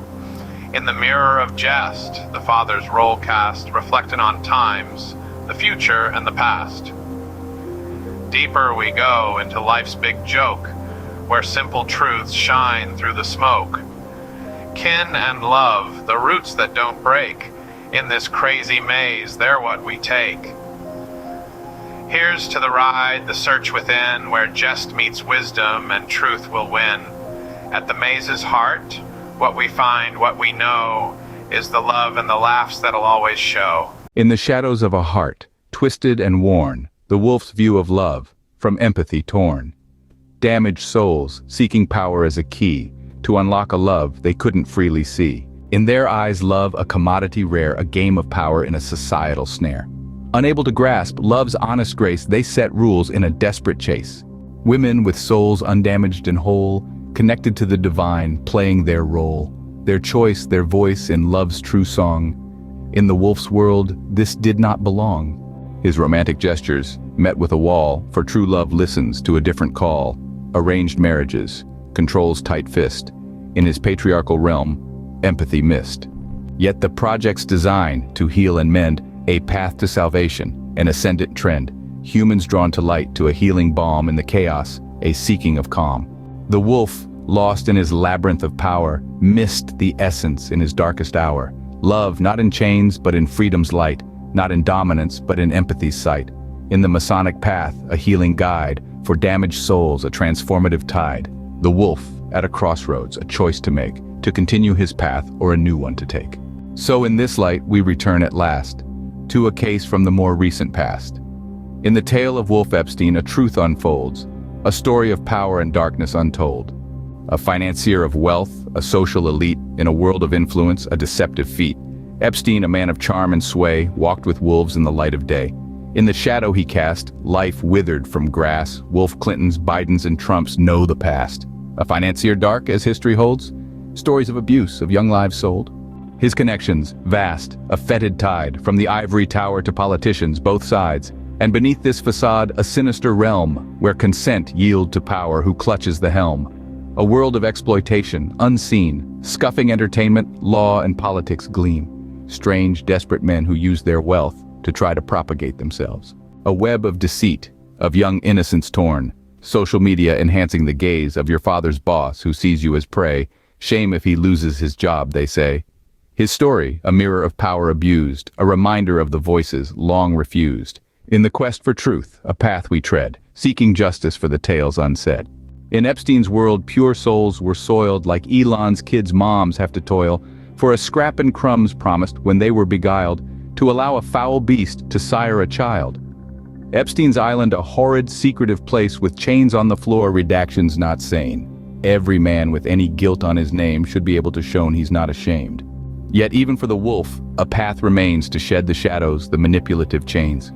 In the mirror of jest, the father's role cast, reflecting on times, the future and the past. Deeper we go into life's big joke, where simple truths shine through the smoke. Kin and love, the roots that don't break, in this crazy maze, they're what we take. Here's to the ride, the search within, where jest meets wisdom and truth will win. At the maze's heart, what we find, what we know, is the love and the laughs that'll always show. In the shadows of a heart, twisted and worn, the wolf's view of love, from empathy torn. Damaged souls, seeking power as a key, to unlock a love they couldn't freely see. In their eyes, love a commodity rare, a game of power in a societal snare. Unable to grasp love's honest grace, they set rules in a desperate chase. Women with souls undamaged and whole, connected to the divine, playing their role. Their choice, their voice in love's true song. In the wolf's world, this did not belong. His romantic gestures met with a wall, for true love listens to a different call. Arranged marriages, controls tight fist. In his patriarchal realm, empathy missed. Yet the project's design to heal and mend, a path to salvation, an ascendant trend. Humans drawn to light, to a healing balm in the chaos, a seeking of calm. The wolf, lost in his labyrinth of power, missed the essence in his darkest hour. Love not in chains, but in freedom's light. Not in dominance, but in empathy's sight. In the Masonic path, a healing guide. For damaged souls, a transformative tide. The wolf, at a crossroads, a choice to make. To continue his path or a new one to take. So in this light, we return at last to a case from the more recent past. In the tale of Wolf Epstein, a truth unfolds. A story of power and darkness untold. A financier of wealth, a social elite, in a world of influence, a deceptive feat. Epstein, a man of charm and sway, walked with wolves in the light of day. In the shadow he cast, life withered from grass. Wolf Clintons, Bidens, and Trumps know the past. A financier dark, as history holds? Stories of abuse, of young lives sold. His connections, vast, a fetid tide, from the ivory tower to politicians, both sides. And beneath this facade, a sinister realm, where consent yield to power who clutches the helm. A world of exploitation, unseen, scuffing entertainment, law and politics gleam. Strange, desperate men who use their wealth to try to propagate themselves. A web of deceit, of young innocence torn. Social media enhancing the gaze of your father's boss who sees you as prey. Shame if he loses his job, they say. His story, a mirror of power abused, a reminder of the voices long refused. In the quest for truth, a path we tread, seeking justice for the tales unsaid. In Epstein's world, pure souls were soiled like Elon's kids' moms have to toil for a scrap and crumbs promised when they were beguiled to allow a foul beast to sire a child. Epstein's island a horrid, secretive place with chains on the floor, redactions not sane. Every man with any guilt on his name should be able to show he's not ashamed. Yet even for the wolf, a path remains to shed the shadows, the manipulative chains.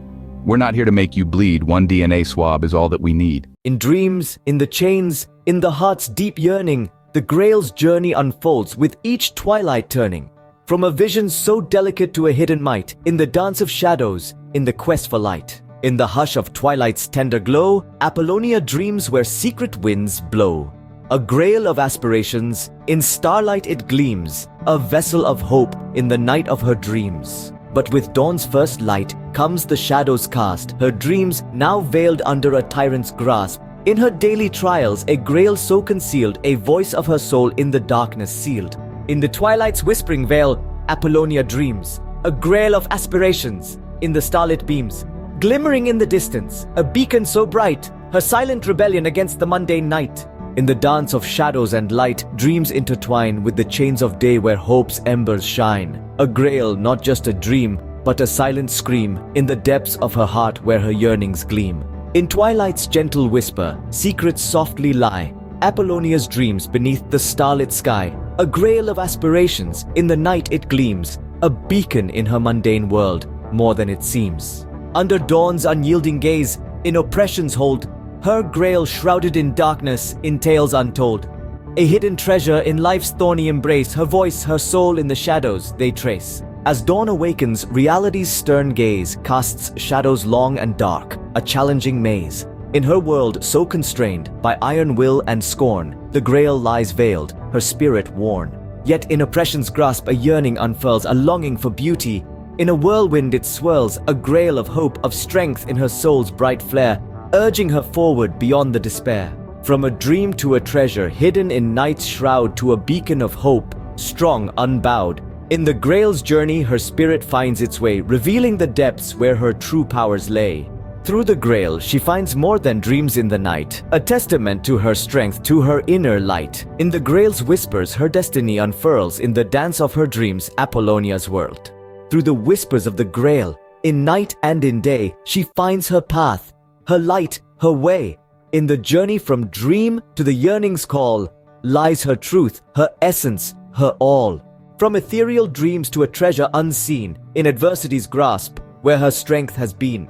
We're not here to make you bleed, one DNA swab is all that we need. In dreams, in the chains, in the heart's deep yearning, the Grail's journey unfolds with each twilight turning. From a vision so delicate to a hidden might, in the dance of shadows, in the quest for light. In the hush of twilight's tender glow, Apollonia dreams where secret winds blow. A Grail of aspirations, in starlight it gleams, a vessel of hope in the night of her dreams. But with dawn's first light comes the shadow's cast, her dreams now veiled under a tyrant's grasp. In her daily trials, a Grail so concealed, a voice of her soul in the darkness sealed. In the twilight's whispering veil, Apollonia dreams, a Grail of aspirations, in the starlit beams. Glimmering in the distance, a beacon so bright, her silent rebellion against the mundane night. In the dance of shadows and light, dreams intertwine with the chains of day where hope's embers shine. A Grail, not just a dream, but a silent scream in the depths of her heart where her yearnings gleam. In twilight's gentle whisper, secrets softly lie. Apollonia's dreams beneath the starlit sky. A Grail of aspirations, in the night it gleams. A beacon in her mundane world, more than it seems. Under dawn's unyielding gaze, in oppression's hold, her Grail shrouded in darkness, in tales untold. A hidden treasure in life's thorny embrace, her voice, her soul in the shadows they trace. As dawn awakens, reality's stern gaze casts shadows long and dark, a challenging maze. In her world so constrained by iron will and scorn, the Grail lies veiled, her spirit worn. Yet in oppression's grasp a yearning unfurls, a longing for beauty. In a whirlwind it swirls, a Grail of hope, of strength in her soul's bright flare, urging her forward beyond the despair. From a dream to a treasure hidden in night's shroud to a beacon of hope, strong, unbowed. In the Grail's journey her spirit finds its way, revealing the depths where her true powers lay. Through the Grail she finds more than dreams in the night, a testament to her strength, to her inner light. In the Grail's whispers her destiny unfurls, in the dance of her dreams Apollonia's world. Through the whispers of the Grail, in night and in day, she finds her path, her light, her way. In the journey from dream to the yearning's call lies her truth, her essence, her all. From ethereal dreams to a treasure unseen in adversity's grasp where her strength has been.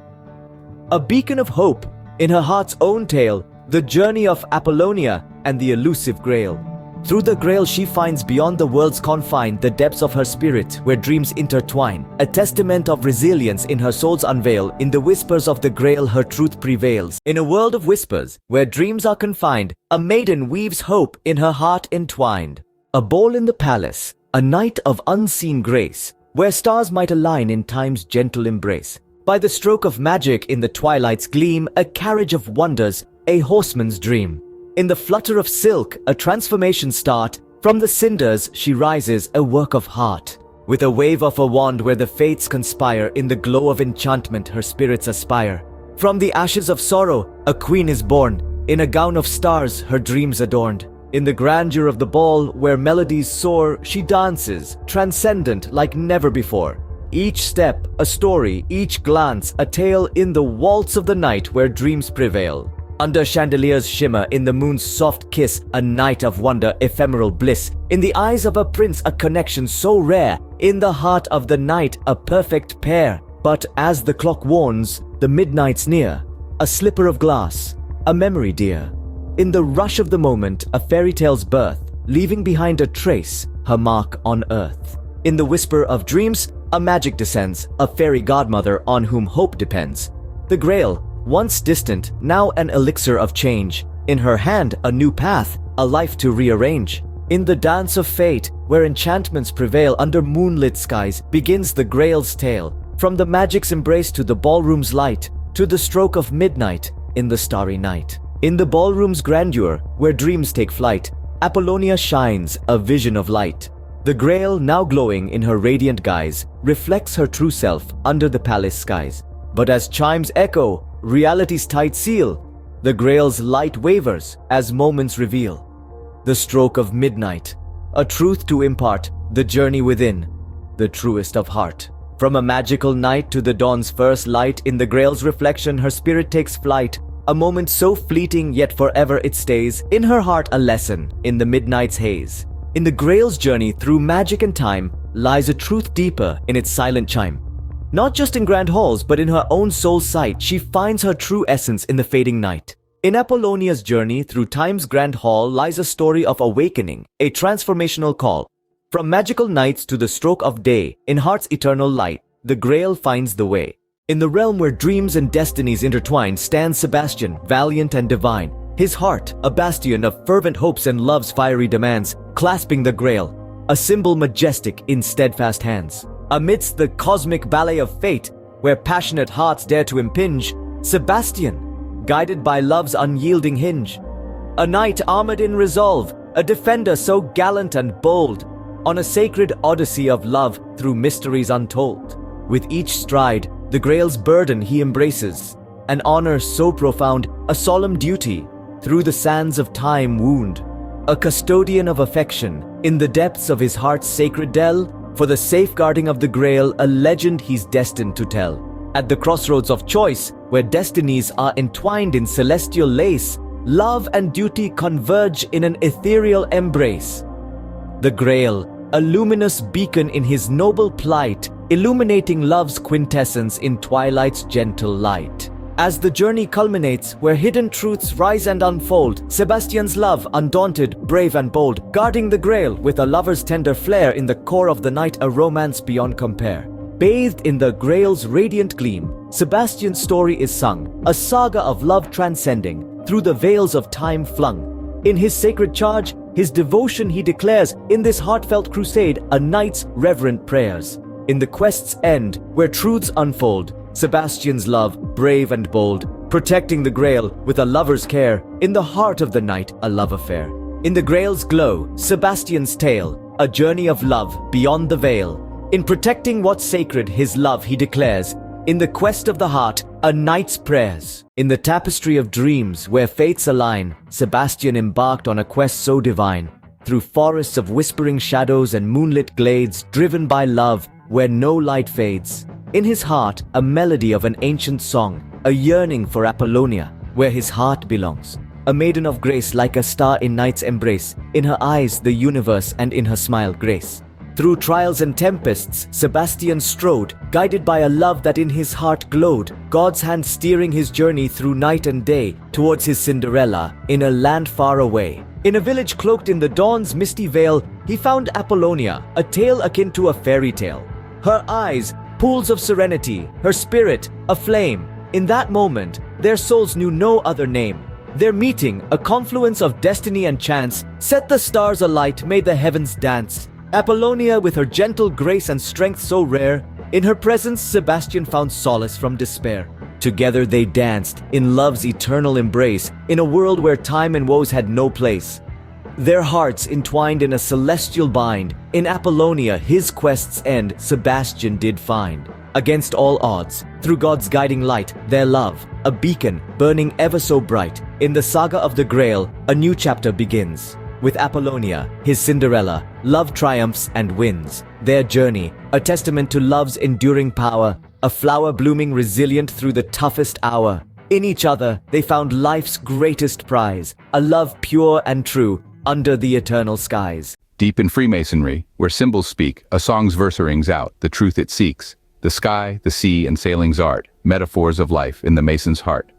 A beacon of hope in her heart's own tale, the journey of Apollonia and the elusive Grail. Through the Grail she finds beyond the world's confine the depths of her spirit where dreams intertwine. A testament of resilience in her soul's unveil, in the whispers of the Grail her truth prevails. In a world of whispers where dreams are confined, a maiden weaves hope in her heart entwined. A ball in the palace, a night of unseen grace, where stars might align in time's gentle embrace. By the stroke of magic in the twilight's gleam, a carriage of wonders, a horseman's dream. In the flutter of silk, a transformation start. From the cinders she rises, a work of heart. With a wave of a wand where the fates conspire, in the glow of enchantment her spirits aspire. From the ashes of sorrow, a queen is born. In a gown of stars, her dreams adorned. In the grandeur of the ball, where melodies soar, she dances, transcendent like never before. Each step, a story, each glance, a tale in the waltz of the night where dreams prevail. Under chandelier's shimmer, in the moon's soft kiss, a night of wonder, ephemeral bliss. In the eyes of a prince, a connection so rare. In the heart of the night, a perfect pair. But as the clock warns, the midnight's near. A slipper of glass, a memory dear. In the rush of the moment, a fairy tale's birth, leaving behind a trace, her mark on earth. In the whisper of dreams, a magic descends, a fairy godmother on whom hope depends. The Grail, once distant, now an elixir of change. In her hand, a new path, a life to rearrange. In the dance of fate, where enchantments prevail under moonlit skies, begins the Grail's tale. From the magic's embrace to the ballroom's light, to the stroke of midnight in the starry night. In the ballroom's grandeur, where dreams take flight, Apollonia shines, a vision of light. The Grail, now glowing in her radiant guise, reflects her true self under the palace skies. But as chimes echo, reality's tight seal, The Grail's light wavers as moments reveal the stroke of midnight, a truth to impart, the journey within, the truest of heart. From a magical night to the dawn's first light, in the Grail's reflection her spirit takes flight, a moment so fleeting yet forever it stays, in her heart a lesson, in the midnight's haze. In the Grail's journey through magic and time lies a truth deeper in its silent chime. Not just in grand halls, but in her own soul's sight, she finds her true essence in the fading night. In Apollonia's journey through time's grand hall lies a story of awakening, a transformational call. From magical nights to the stroke of day, in heart's eternal light, the Grail finds the way. In the realm where dreams and destinies intertwine stands Sebastian, valiant and divine. His heart, a bastion of fervent hopes and love's fiery demands, clasping the Grail, a symbol majestic in steadfast hands. Amidst the cosmic ballet of fate, where passionate hearts dare to impinge, Sebastian, guided by love's unyielding hinge. A knight armored in resolve, a defender so gallant and bold, on a sacred odyssey of love through mysteries untold. With each stride, the Grail's burden he embraces, an honor so profound, a solemn duty, through the sands of time wound. A custodian of affection, in the depths of his heart's sacred dell, for the safeguarding of the Grail, a legend he's destined to tell. At the crossroads of choice, where destinies are entwined in celestial lace, love and duty converge in an ethereal embrace. The Grail, a luminous beacon in his noble plight, illuminating love's quintessence in twilight's gentle light. As the journey culminates, where hidden truths rise and unfold, Sebastian's love, undaunted, brave and bold, guarding the Grail with a lover's tender flair, in the core of the night a romance beyond compare. Bathed in the Grail's radiant gleam, Sebastian's story is sung, a saga of love transcending, through the veils of time flung. In his sacred charge, his devotion he declares, in this heartfelt crusade, a knight's reverent prayers. In the quest's end, where truths unfold, Sebastian's love, brave and bold, protecting the Grail with a lover's care, in the heart of the night, a love affair. In the Grail's glow, Sebastian's tale, a journey of love beyond the veil. In protecting what's sacred, his love he declares, in the quest of the heart, a knight's prayers. In the tapestry of dreams, where fates align, Sebastian embarked on a quest so divine, through forests of whispering shadows and moonlit glades, driven by love, where no light fades. In his heart, a melody of an ancient song, a yearning for Apollonia, where his heart belongs. A maiden of grace, like a star in night's embrace, in her eyes the universe, and in her smile grace. Through trials and tempests, Sebastian strode, guided by a love that in his heart glowed, God's hand steering his journey through night and day, towards his Cinderella, in a land far away. In a village cloaked in the dawn's misty veil, he found Apollonia, a tale akin to a fairy tale. Her eyes, pools of serenity, her spirit, a flame. In that moment, their souls knew no other name. Their meeting, a confluence of destiny and chance, set the stars alight, made the heavens dance. Apollonia, with her gentle grace and strength so rare, in her presence Sebastian found solace from despair. Together they danced, in love's eternal embrace, in a world where time and woes had no place. Their hearts entwined in a celestial bind, in Apollonia his quest's end Sebastian did find. Against all odds, through God's guiding light, their love, a beacon burning ever so bright, in the saga of the Grail, a new chapter begins. With Apollonia, his Cinderella, love triumphs and wins. Their journey, a testament to love's enduring power, a flower blooming resilient through the toughest hour. In each other, they found life's greatest prize, a love pure and true, under the eternal skies. Deep in Freemasonry, where symbols speak, a song's verse rings out, the truth it seeks. The sky, the sea, and sailing's art, metaphors of life in the Mason's heart.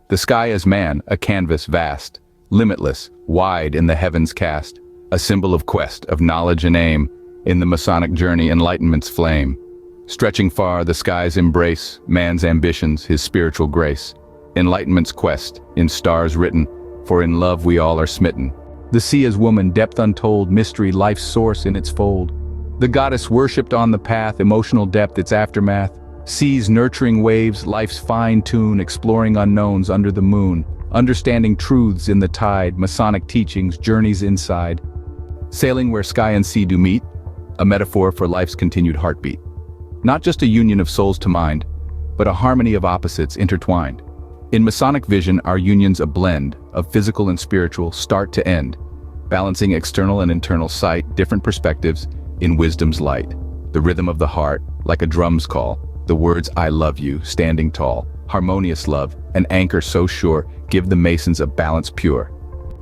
The sky is man, a canvas vast, limitless, wide in the heavens cast, a symbol of quest, of knowledge and aim, in the Masonic journey enlightenment's flame. Stretching far, the skies embrace man's ambitions, his spiritual grace. Enlightenment's quest, in stars written, for in love we all are smitten. The sea is woman, depth untold, mystery, life's source in its fold. The goddess worshipped on the path, emotional depth, its aftermath. Seas nurturing waves, life's fine tune, exploring unknowns under the moon. Understanding truths in the tide, Masonic teachings, journeys inside. Sailing where sky and sea do meet, a metaphor for life's continued heartbeat. Not just a union of souls to mind, but a harmony of opposites intertwined. In Masonic vision, our union's a blend of physical and spiritual start to end, balancing external and internal sight, different perspectives in wisdom's light. The rhythm of the heart, like a drum's call, the words I love you, standing tall, harmonious love, an anchor so sure, give the Masons a balance pure.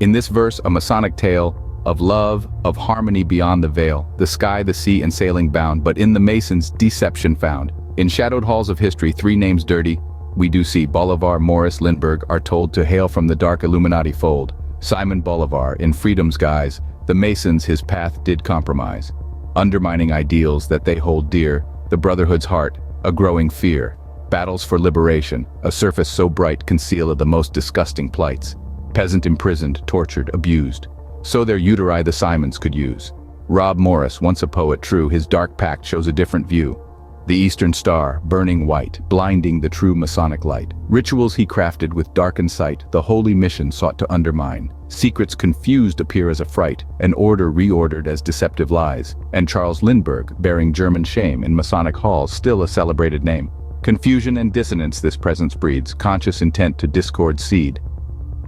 In this verse, a Masonic tale of love, of harmony beyond the veil, the sky, the sea, and sailing bound, but in the Masons, deception found. In shadowed halls of history, three names dirty, we do see Bolivar, Morris, Lindbergh are told to hail from the dark Illuminati fold. Simon Bolivar, in freedom's guise, the Masons his path did compromise, undermining ideals that they hold dear, the Brotherhood's heart, a growing fear, battles for liberation, a surface so bright conceal of the most disgusting plights, peasant imprisoned, tortured, abused, so their uteri the Simons could use. Rob Morris, once a poet true, his dark pact shows a different view. The Eastern Star, burning white, blinding the true Masonic light. Rituals he crafted with darkened sight, the holy mission sought to undermine. Secrets confused appear as a fright, an order reordered as deceptive lies. And Charles Lindbergh, bearing German shame in Masonic halls, still a celebrated name. Confusion and dissonance this presence breeds, conscious intent to discord seed.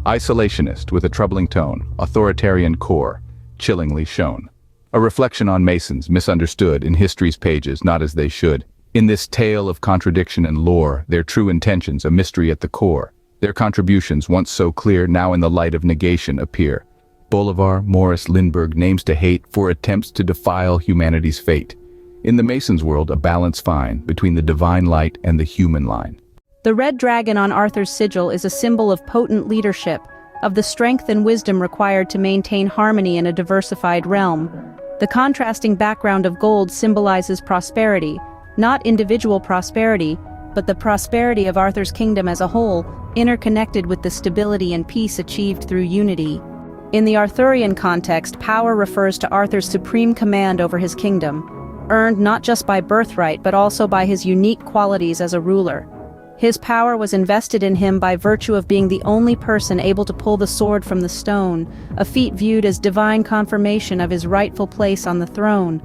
Isolationist with a troubling tone, authoritarian core, chillingly shown. A reflection on Masons, misunderstood in history's pages, not as they should. In this tale of contradiction and lore, their true intentions a mystery at the core. Their contributions, once so clear, now in the light of negation appear. Bolivar, Morris, Lindbergh, names to hate for attempts to defile humanity's fate. In the Masons' world, a balance fine between the divine light and the human line. The red dragon on Arthur's sigil is a symbol of potent leadership, of the strength and wisdom required to maintain harmony in a diversified realm. The contrasting background of gold symbolizes prosperity, not individual prosperity, but the prosperity of Arthur's kingdom as a whole, interconnected with the stability and peace achieved through unity. In the Arthurian context, power refers to Arthur's supreme command over his kingdom, earned not just by birthright but also by his unique qualities as a ruler. His power was invested in him by virtue of being the only person able to pull the sword from the stone, a feat viewed as divine confirmation of his rightful place on the throne.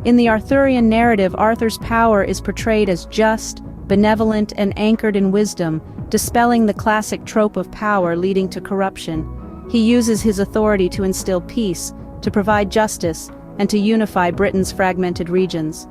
In the Arthurian narrative, Arthur's power is portrayed as just, benevolent, and anchored in wisdom, dispelling the classic trope of power leading to corruption. He uses his authority to instill peace, to provide justice, and to unify Britain's fragmented regions.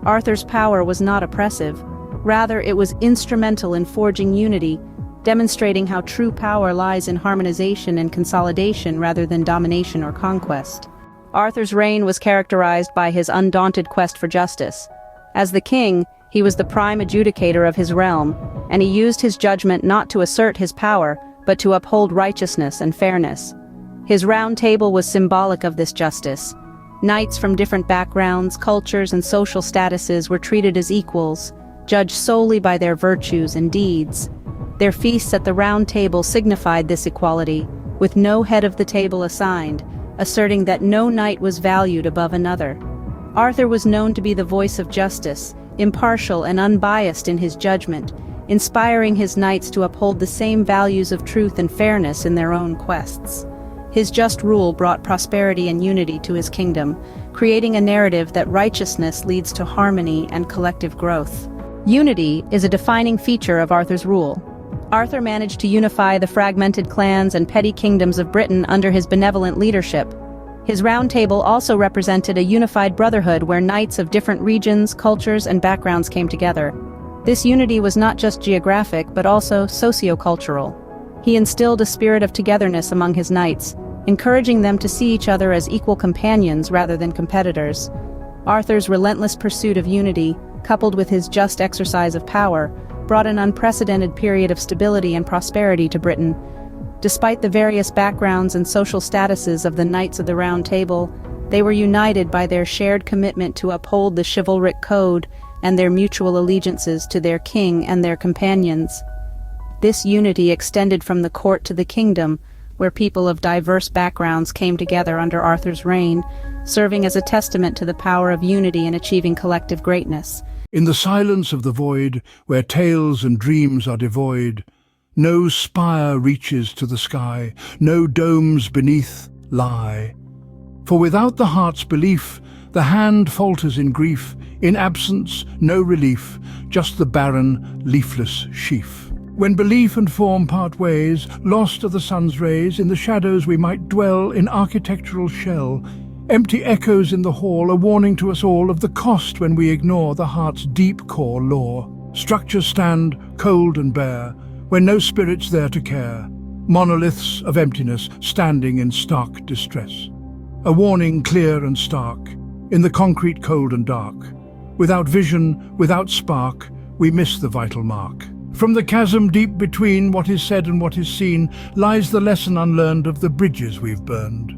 Arthur's power was not oppressive. Rather, it was instrumental in forging unity, demonstrating how true power lies in harmonization and consolidation rather than domination or conquest. Arthur's reign was characterized by his undaunted quest for justice. As the king, he was the prime adjudicator of his realm, and he used his judgment not to assert his power, but to uphold righteousness and fairness. His round table was symbolic of this justice. Knights from different backgrounds, cultures, and social statuses were treated as equals, judged solely by their virtues and deeds. Their feasts at the Round Table signified this equality, with no head of the table assigned, asserting that no knight was valued above another. Arthur was known to be the voice of justice, impartial and unbiased in his judgment, inspiring his knights to uphold the same values of truth and fairness in their own quests. His just rule brought prosperity and unity to his kingdom, creating a narrative that righteousness leads to harmony and collective growth. Unity is a defining feature of Arthur's rule. Arthur managed to unify the fragmented clans and petty kingdoms of Britain under his benevolent leadership. His round table also represented a unified brotherhood where knights of different regions, cultures, and backgrounds came together. This unity was not just geographic but also socio-cultural. He instilled a spirit of togetherness among his knights, encouraging them to see each other as equal companions rather than competitors. Arthur's relentless pursuit of unity, coupled with his just exercise of power, brought an unprecedented period of stability and prosperity to Britain. Despite the various backgrounds and social statuses of the Knights of the Round Table, they were united by their shared commitment to uphold the chivalric code and their mutual allegiances to their king and their companions. This unity extended from the court to the kingdom, where people of diverse backgrounds came together under Arthur's reign, serving as a testament to the power of unity in achieving collective greatness. In the silence of the void, where tales and dreams are devoid, no spire reaches to the sky, no domes beneath lie. For without the heart's belief, the hand falters in grief, in absence no relief, just the barren, leafless sheaf. When belief and form part ways, lost are the sun's rays, in the shadows we might dwell in architectural shell. Empty echoes in the hall, a warning to us all of the cost when we ignore the heart's deep core law. Structures stand cold and bare, when no spirit's there to care. Monoliths of emptiness standing in stark distress. A warning clear and stark, in the concrete cold and dark. Without vision, without spark, we miss the vital mark. From the chasm deep between what is said and what is seen lies the lesson unlearned of the bridges we've burned.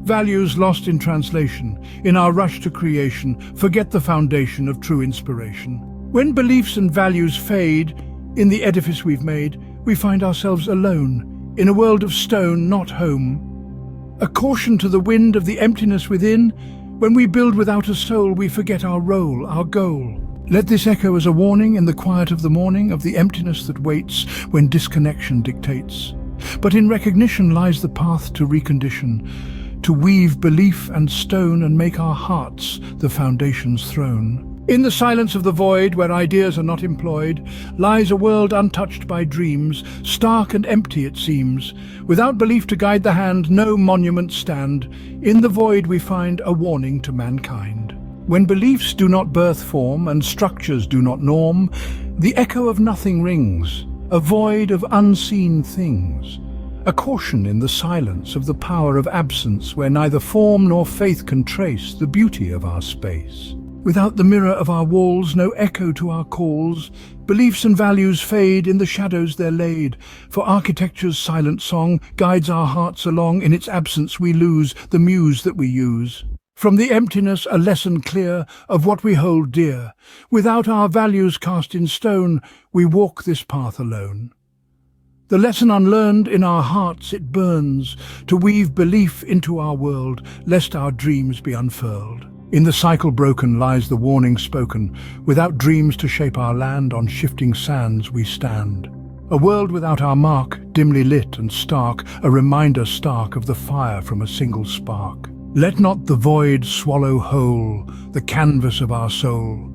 Values lost in translation, in our rush to creation, forget the foundation of true inspiration. When beliefs and values fade, in the edifice we've made, we find ourselves alone, in a world of stone, not home. A caution to the wind of the emptiness within. When we build without a soul, we forget our role, our goal. Let this echo as a warning in the quiet of the morning of the emptiness that waits when disconnection dictates. But in recognition lies the path to recondition, to weave belief and stone and make our hearts the foundation's throne. In the silence of the void, where ideas are not employed, lies a world untouched by dreams, stark and empty it seems. Without belief to guide the hand, no monuments stand. In the void we find a warning to mankind. When beliefs do not birth form and structures do not norm, the echo of nothing rings, a void of unseen things. A caution in the silence of the power of absence, where neither form nor faith can trace the beauty of our space. Without the mirror of our walls, no echo to our calls. Beliefs and values fade, in the shadows they're laid. For architecture's silent song guides our hearts along. In its absence we lose the muse that we use. From the emptiness a lesson clear of what we hold dear. Without our values cast in stone, we walk this path alone. The lesson unlearned in our hearts it burns, to weave belief into our world, lest our dreams be unfurled. In the cycle broken lies the warning spoken. Without dreams to shape our land, on shifting sands we stand. A world without our mark, dimly lit and stark, a reminder stark of the fire from a single spark. Let not the void swallow whole the canvas of our soul.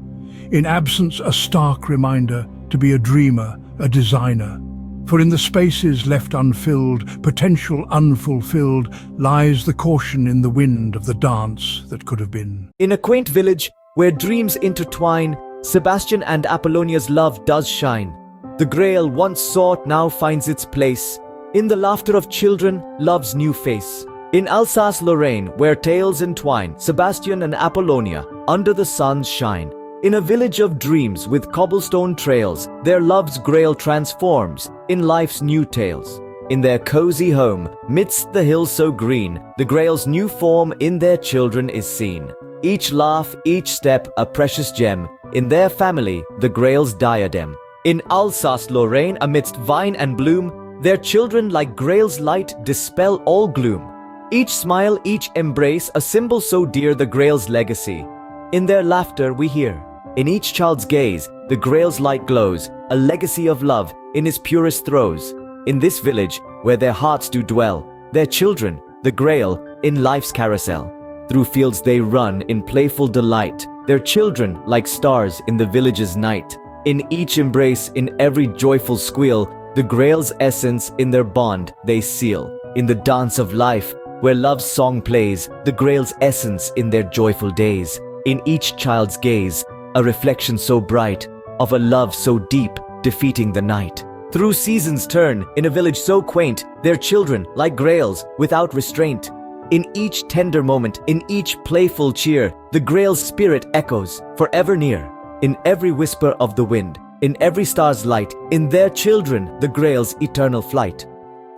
In absence a stark reminder to be a dreamer, a designer. For in the spaces left unfilled, potential unfulfilled, lies the caution in the wind of the dance that could have been. In a quaint village where dreams intertwine, Sebastian and Apollonia's love does shine. The Grail once sought now finds its place. In the laughter of children, love's new face. In Alsace-Lorraine, where tales entwine, Sebastian and Apollonia under the sun's shine. In a village of dreams with cobblestone trails, their love's grail transforms in life's new tales. In their cozy home, midst the hills so green, the grail's new form in their children is seen. Each laugh, each step, a precious gem. In their family, the grail's diadem. In Alsace-Lorraine, amidst vine and bloom, their children like grail's light dispel all gloom. Each smile, each embrace, a symbol so dear, the grail's legacy. In their laughter we hear. In each child's gaze, the Grail's light glows, a legacy of love in his purest throes. In this village, where their hearts do dwell, their children, the Grail, in life's carousel. Through fields they run in playful delight, their children like stars in the village's night. In each embrace, in every joyful squeal, the Grail's essence in their bond they seal. In the dance of life, where love's song plays, the Grail's essence in their joyful days. In each child's gaze, a reflection so bright of a love so deep, defeating the night. Through seasons turn, in a village so quaint, their children, like grails, without restraint. In each tender moment, in each playful cheer, the Grail's spirit echoes, forever near. In every whisper of the wind, in every star's light, in their children, the Grail's eternal flight.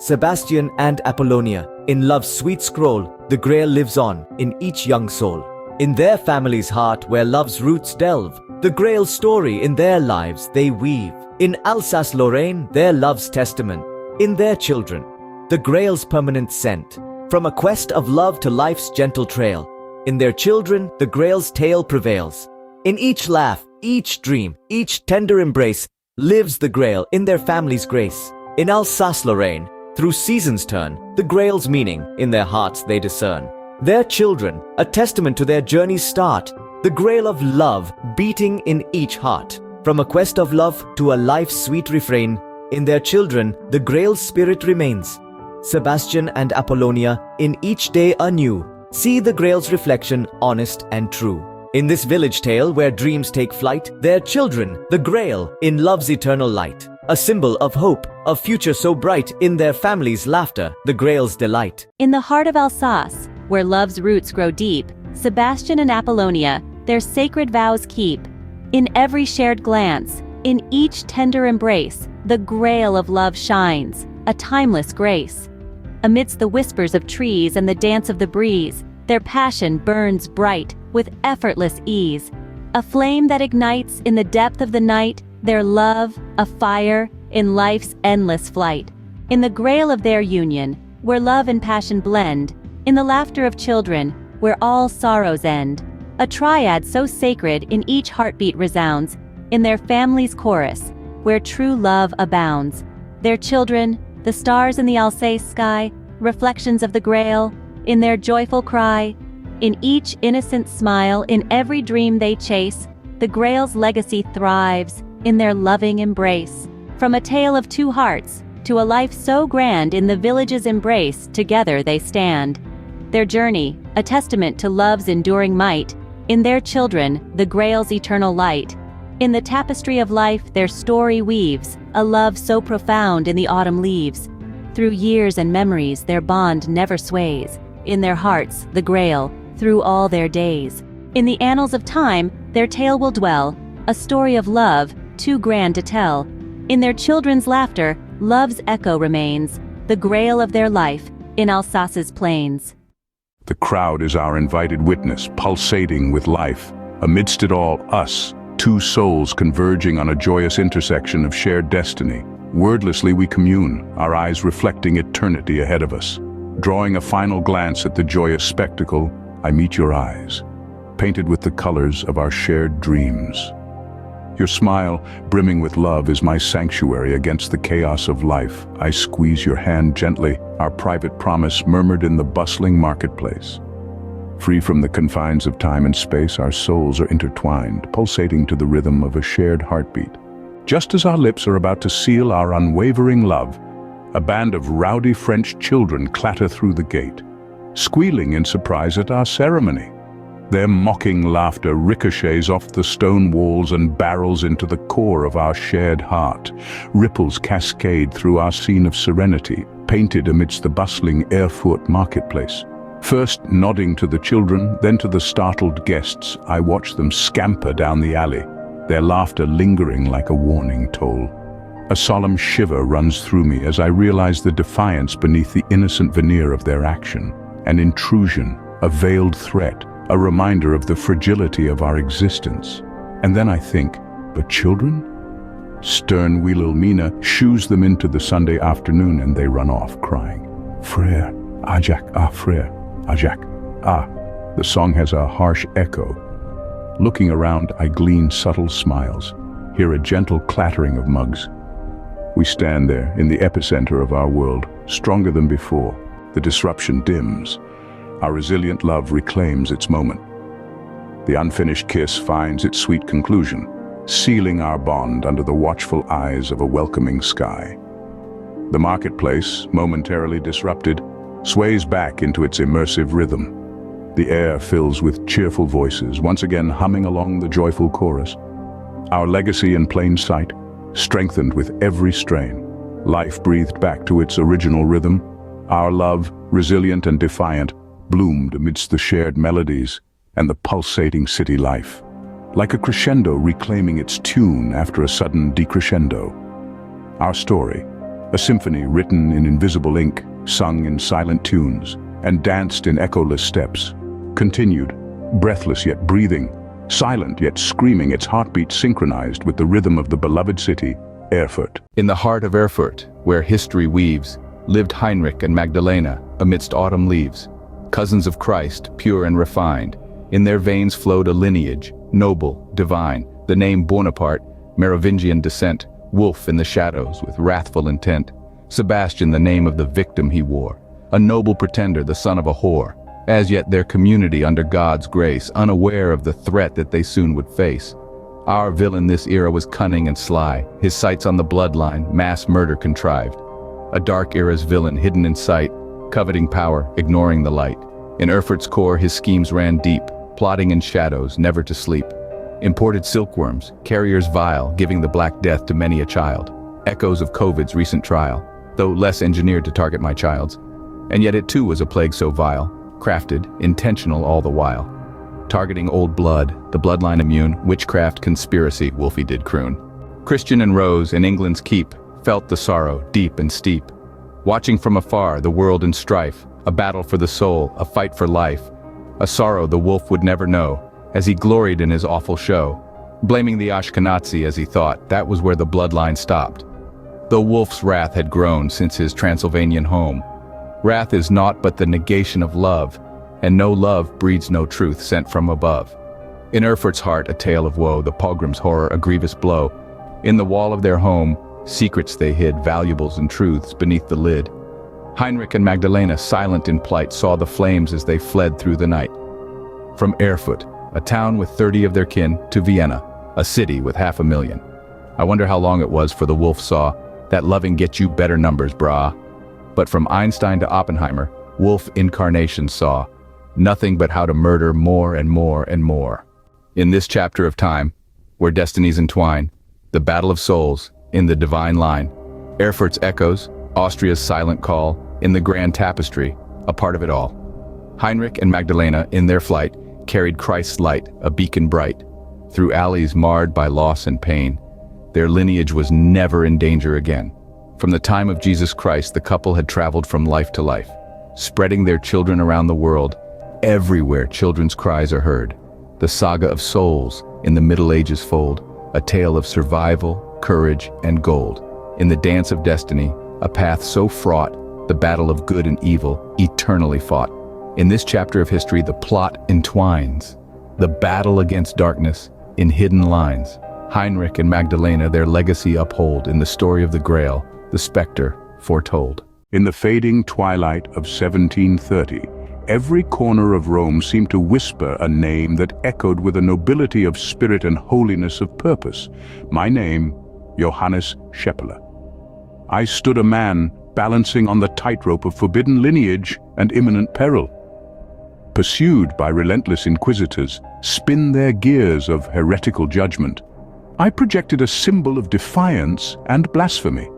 Sebastian and Apollonia, in love's sweet scroll, the Grail lives on in each young soul. In their family's heart, where love's roots delve, the Grail's story in their lives they weave. In Alsace-Lorraine, their love's testament. In their children, the Grail's permanent scent. From a quest of love to life's gentle trail. In their children, the Grail's tale prevails. In each laugh, each dream, each tender embrace, lives the Grail in their family's grace. In Alsace-Lorraine, through seasons turn, the Grail's meaning in their hearts they discern. Their children, a testament to their journey's start, the Grail of love beating in each heart. From a quest of love to a life's sweet refrain, In their children, the Grail's spirit remains. Sebastian and Apollonia, in each day anew, see the Grail's reflection honest and true. In this village tale where dreams take flight, their children, the Grail, in love's eternal light. A symbol of hope, a future so bright, in their family's laughter, the Grail's delight. In the heart of Alsace, where love's roots grow deep, Sebastian and Apollonia their sacred vows keep. In every shared glance, in each tender embrace, the Grail of love shines, a timeless grace. Amidst the whispers of trees and the dance of the breeze, their passion burns bright, with effortless ease. A flame that ignites in the depth of the night, their love, a fire, in life's endless flight. In the Grail of their union, where love and passion blend, in the laughter of children, where all sorrows end. A triad so sacred in each heartbeat resounds, in their family's chorus, where true love abounds. Their children, the stars in the Alsace sky, reflections of the Grail, in their joyful cry, in each innocent smile, in every dream they chase, the Grail's legacy thrives, in their loving embrace. From a tale of two hearts, to a life so grand, in the village's embrace, together they stand. Their journey, a testament to love's enduring might, in their children, the Grail's eternal light. In the tapestry of life their story weaves, a love so profound in the autumn leaves. Through years and memories their bond never sways, in their hearts, the Grail, through all their days. In the annals of time, their tale will dwell, a story of love, too grand to tell. In their children's laughter, love's echo remains, the Grail of their life, in Alsace's plains. The crowd is our invited witness, pulsating with life. Amidst it all, us, two souls converging on a joyous intersection of shared destiny. Wordlessly we commune, our eyes reflecting eternity ahead of us. Drawing a final glance at the joyous spectacle, I meet your eyes, painted with the colors of our shared dreams. Your smile, brimming with love, is my sanctuary against the chaos of life. I squeeze your hand gently, our private promise murmured in the bustling marketplace. Free from the confines of time and space, our souls are intertwined, pulsating to the rhythm of a shared heartbeat. Just as our lips are about to seal our unwavering love, a band of rowdy French children clatter through the gate, squealing in surprise at our ceremony. Their mocking laughter ricochets off the stone walls and barrels into the core of our shared heart. Ripples cascade through our scene of serenity, painted amidst the bustling Erfurt marketplace. First nodding to the children, then to the startled guests, I watch them scamper down the alley, their laughter lingering like a warning toll. A solemn shiver runs through me as I realize the defiance beneath the innocent veneer of their action. An intrusion, a veiled threat, a reminder of the fragility of our existence. And then I think, but children? Stern Wilhelmina shoos them into the Sunday afternoon and they run off crying. Frère, ah Jacques, ah frère, ah Jacques, ah. The song has a harsh echo. Looking around, I glean subtle smiles, hear a gentle clattering of mugs. We stand there in the epicenter of our world, stronger than before. The disruption dims. Our resilient love reclaims its moment. The unfinished kiss finds its sweet conclusion, sealing our bond under the watchful eyes of a welcoming sky. The marketplace, momentarily disrupted, sways back into its immersive rhythm. The air fills with cheerful voices, once again humming along the joyful chorus. Our legacy in plain sight, strengthened with every strain. Life breathed back to its original rhythm. Our love, resilient and defiant, bloomed amidst the shared melodies and the pulsating city life, like a crescendo reclaiming its tune after a sudden decrescendo. Our story, a symphony written in invisible ink, sung in silent tunes, and danced in echoless steps, continued, breathless yet breathing, silent yet screaming, its heartbeat synchronized with the rhythm of the beloved city, Erfurt. In the heart of Erfurt, where history weaves, lived Heinrich and Magdalena amidst autumn leaves. Cousins of Christ, pure and refined, in their veins flowed a lineage, noble, divine, the name Bonaparte, Merovingian descent, wolf in the shadows with wrathful intent. Sebastian, the name of the victim he wore, a noble pretender, the son of a whore. As yet their community under God's grace, unaware of the threat that they soon would face. Our villain this era was cunning and sly, his sights on the bloodline, mass murder contrived. A dark era's villain hidden in sight, coveting power, ignoring the light. In Erfurt's core, his schemes ran deep, plotting in shadows, never to sleep. Imported silkworms, carriers vile, giving the Black Death to many a child. Echoes of COVID's recent trial, though less engineered to target my child's. And yet it too was a plague so vile, crafted, intentional all the while. Targeting old blood, the bloodline immune, witchcraft conspiracy, Wolfie did croon. Christian and Rose in England's keep felt the sorrow, deep and steep. Watching from afar, the world in strife, a battle for the soul, a fight for life. A sorrow the wolf would never know, as he gloried in his awful show. Blaming the Ashkenazi as he thought, that was where the bloodline stopped. Though Wolf's wrath had grown since his Transylvanian home. Wrath is naught but the negation of love, and no love breeds no truth sent from above. In Erfurt's heart a tale of woe, the pogром's horror a grievous blow. In the wall of their home, secrets they hid, valuables and truths beneath the lid. Heinrich and Magdalena, silent in plight, saw the flames as they fled through the night. From Erfurt, a town with 30 of their kin, to Vienna, a city with 500,000. I wonder how long it was for the wolf saw, that loving get you better numbers, brah. But from Einstein to Oppenheimer, wolf incarnation saw nothing but how to murder more and more and more. In this chapter of time, where destinies entwine, the battle of souls, in the divine line, Erfurt's echoes, Austria's silent call, in the grand tapestry, a part of it all. Heinrich and Magdalena, in their flight, carried Christ's light, a beacon bright, through alleys marred by loss and pain. Their lineage was never in danger again. From the time of Jesus Christ, the couple had traveled from life to life, spreading their children around the world. Everywhere children's cries are heard. The saga of souls in the Middle Ages fold, a tale of survival, courage, and gold. In the dance of destiny, a path so fraught, the battle of good and evil, eternally fought. In this chapter of history, the plot entwines. The battle against darkness in hidden lines. Heinrich and Magdalena their legacy uphold in the story of the Grail, the spectre foretold. In the fading twilight of 1730, every corner of Rome seemed to whisper a name that echoed with a nobility of spirit and holiness of purpose. My name, Johannes Scheppeler. I stood a man balancing on the tightrope of forbidden lineage and imminent peril. Pursued by relentless inquisitors, spin their gears of heretical judgment, I projected a symbol of defiance and blasphemy.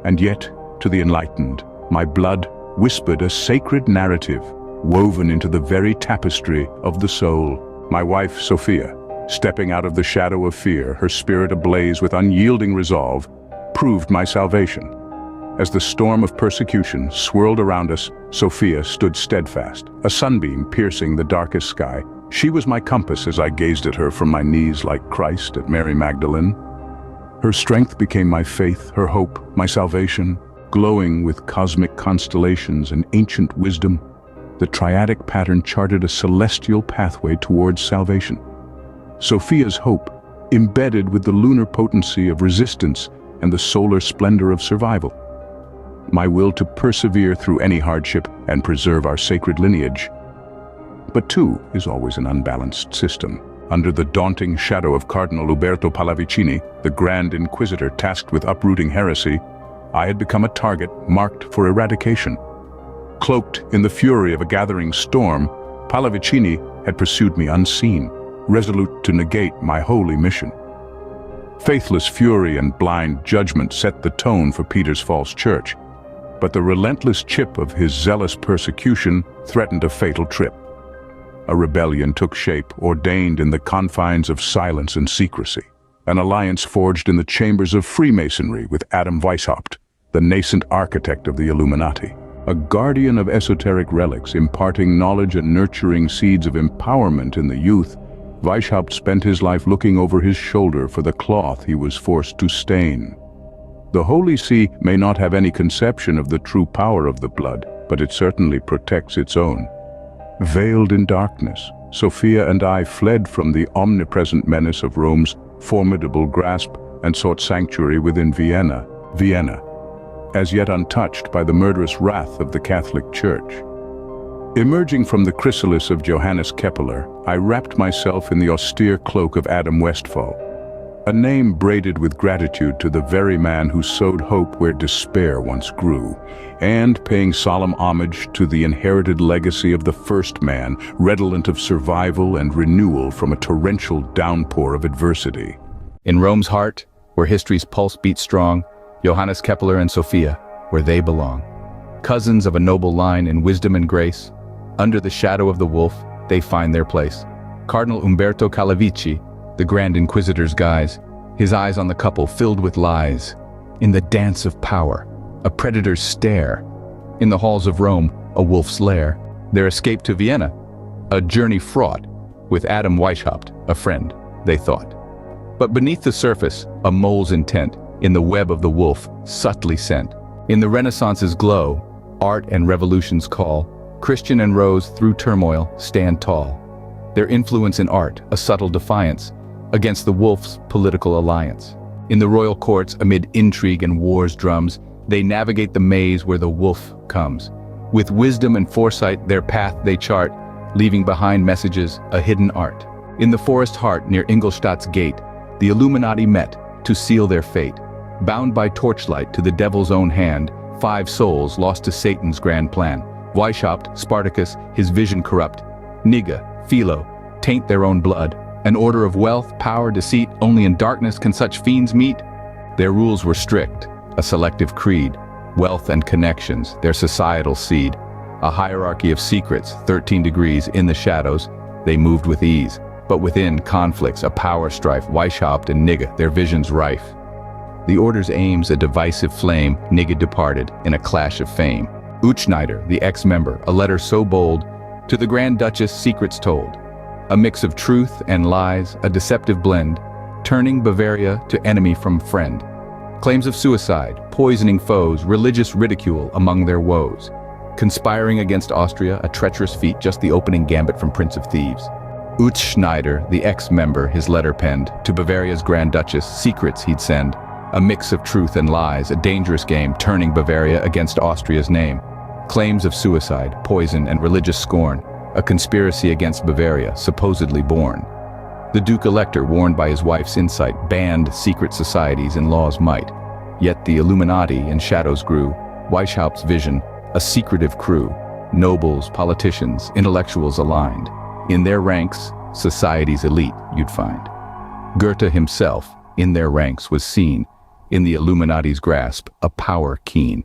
And yet, to the enlightened, my blood whispered a sacred narrative woven into the very tapestry of the soul. My wife, Sophia, stepping out of the shadow of fear, her spirit ablaze with unyielding resolve, proved my salvation. As the storm of persecution swirled around us, Sophia stood steadfast, a sunbeam piercing the darkest sky. She was my compass as I gazed at her from my knees like Christ at Mary Magdalene. Her strength became my faith, her hope, my salvation. Glowing with cosmic constellations and ancient wisdom, the triadic pattern charted a celestial pathway towards salvation. Sophia's hope, embedded with the lunar potency of resistance and the solar splendor of survival. My will to persevere through any hardship and preserve our sacred lineage. But two is always an unbalanced system. Under the daunting shadow of Cardinal Uberto Pallavicini, the Grand Inquisitor tasked with uprooting heresy, I had become a target marked for eradication. Cloaked in the fury of a gathering storm, Pallavicini had pursued me unseen, resolute to negate my holy mission. Faithless fury and blind judgment set the tone for Peter's false church, but the relentless chip of his zealous persecution threatened a fatal trip. A rebellion took shape, ordained in the confines of silence and secrecy. An alliance forged in the chambers of Freemasonry with Adam Weishaupt, the nascent architect of the Illuminati. A guardian of esoteric relics, imparting knowledge and nurturing seeds of empowerment in the youth, Weishaupt spent his life looking over his shoulder for the cloth he was forced to stain. The Holy See may not have any conception of the true power of the blood, but it certainly protects its own. Veiled in darkness, Sophia and I fled from the omnipresent menace of Rome's formidable grasp and sought sanctuary within Vienna, as yet untouched by the murderous wrath of the Catholic Church. Emerging from the chrysalis of Johannes Kepler, I wrapped myself in the austere cloak of Adam Westphal, a name braided with gratitude to the very man who sowed hope where despair once grew, and paying solemn homage to the inherited legacy of the first man, redolent of survival and renewal from a torrential downpour of adversity. In Rome's heart, where history's pulse beats strong, Johannes Kepler and Sophia, where they belong. Cousins of a noble line in wisdom and grace, under the shadow of the wolf, they find their place. Cardinal Umberto Calavicci, the Grand Inquisitor's guise, his eyes on the couple filled with lies. In the dance of power, a predator's stare. In the halls of Rome, a wolf's lair. Their escape to Vienna, a journey fraught with Adam Weishaupt, a friend, they thought. But beneath the surface, a mole's intent, in the web of the wolf, subtly sent. In the Renaissance's glow, art and revolution's call, Christian and Rose, through turmoil, stand tall. Their influence in art, a subtle defiance, against the wolf's political alliance. In the royal courts, amid intrigue and war's drums, they navigate the maze where the wolf comes. With wisdom and foresight, their path they chart, leaving behind messages, a hidden art. In the forest heart near Ingolstadt's gate, the Illuminati met to seal their fate. Bound by torchlight to the devil's own hand, 5 souls lost to Satan's grand plan. Weishaupt, Spartacus, his vision corrupt. Niga, Philo, taint their own blood. An order of wealth, power, deceit, only in darkness can such fiends meet. Their rules were strict, a selective creed. Wealth and connections, their societal seed. A hierarchy of secrets, 13 degrees in the shadows, they moved with ease. But within conflicts, a power strife, Weishaupt and Niga, their visions rife. The order's aims a divisive flame, Niga departed in a clash of fame. Utschneider, the ex-member, a letter so bold, to the Grand Duchess secrets told. A mix of truth and lies, a deceptive blend, turning Bavaria to enemy from friend. Claims of suicide, poisoning foes, religious ridicule among their woes. Conspiring against Austria, a treacherous feat, just the opening gambit from Prince of Thieves. Utschneider, the ex-member, his letter penned, to Bavaria's Grand Duchess, secrets he'd send. A mix of truth and lies, a dangerous game, turning Bavaria against Austria's name. Claims of suicide, poison, and religious scorn. A conspiracy against Bavaria, supposedly born. The Duke Elector, warned by his wife's insight, banned secret societies in law's might. Yet the Illuminati in shadows grew. Weishaupt's vision, a secretive crew. Nobles, politicians, intellectuals aligned. In their ranks, society's elite, you'd find. Goethe himself, in their ranks, was seen. In the Illuminati's grasp, a power keen.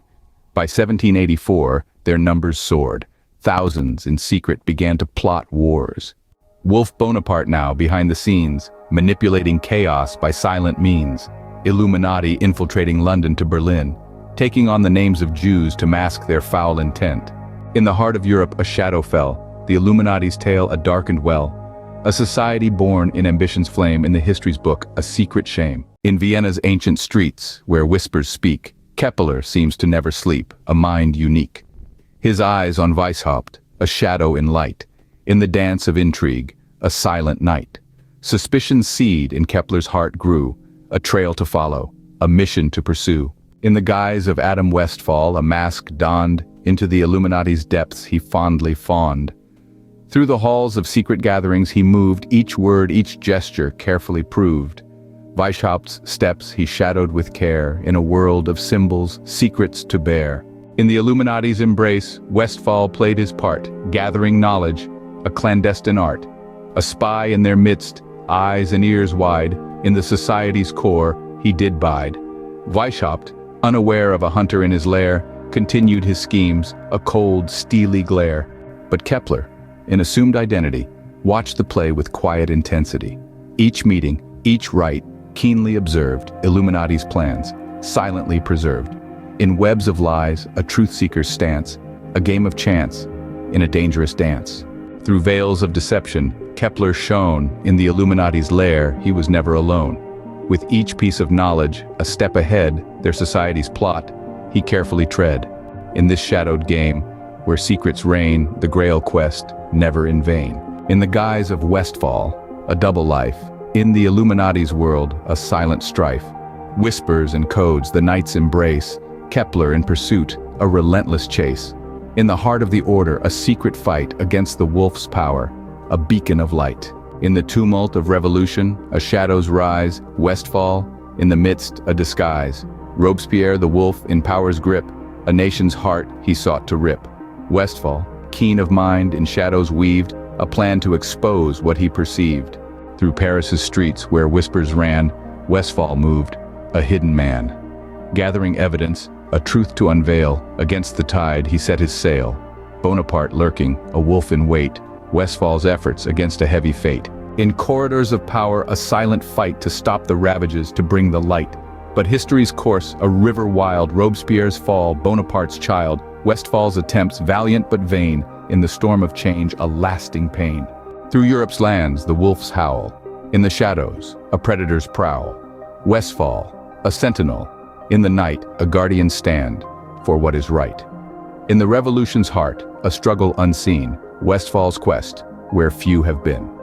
By 1784, their numbers soared. Thousands in secret began to plot wars. Wolf Bonaparte now behind the scenes, manipulating chaos by silent means. Illuminati infiltrating London to Berlin, taking on the names of Jews to mask their foul intent. In the heart of Europe a shadow fell, the Illuminati's tale a darkened well. A society born in ambition's flame, in the history's book, a secret shame. In Vienna's ancient streets, where whispers speak, Kepler seems to never sleep, a mind unique. His eyes on Weishaupt, a shadow in light. In the dance of intrigue, a silent night. Suspicion's seed in Kepler's heart grew, a trail to follow, a mission to pursue. In the guise of Adam Westphal, a mask donned, into the Illuminati's depths he fondly fawned. Through the halls of secret gatherings he moved, each word, each gesture carefully proved. Weishaupt's steps he shadowed with care, in a world of symbols, secrets to bear. In the Illuminati's embrace, Westphal played his part, gathering knowledge, a clandestine art. A spy in their midst, eyes and ears wide, in the society's core, he did bide. Weishaupt, unaware of a hunter in his lair, continued his schemes, a cold, steely glare. But Kepler, in assumed identity, watched the play with quiet intensity. Each meeting, each rite, keenly observed, Illuminati's plans, silently preserved. In webs of lies, a truth-seeker's stance, a game of chance, in a dangerous dance. Through veils of deception, Kepler shone. In the Illuminati's lair, he was never alone. With each piece of knowledge, a step ahead, their society's plot, he carefully tread. In this shadowed game, where secrets reign, the Grail quest, never in vain. In the guise of Westphal, a double life. In the Illuminati's world, a silent strife. Whispers and codes the knights embrace. Kepler in pursuit, a relentless chase. In the heart of the order, a secret fight against the wolf's power, a beacon of light. In the tumult of revolution, a shadow's rise, Westfall, in the midst, a disguise. Robespierre, the wolf, in power's grip, a nation's heart he sought to rip. Westfall, keen of mind, in shadows weaved, a plan to expose what he perceived. Through Paris's streets, where whispers ran, Westfall moved, a hidden man. Gathering evidence, a truth to unveil, against the tide he set his sail. Bonaparte lurking, a wolf in wait, Westfall's efforts against a heavy fate. In corridors of power, a silent fight to stop the ravages, to bring the light. But history's course, a river wild, Robespierre's fall, Bonaparte's child, Westfall's attempts, valiant but vain, in the storm of change, a lasting pain. Through Europe's lands, the wolf's howl. In the shadows, a predator's prowl. Westfall, a sentinel. In the night, a guardian stand for what is right. In the revolution's heart, a struggle unseen, Westfall's quest, where few have been.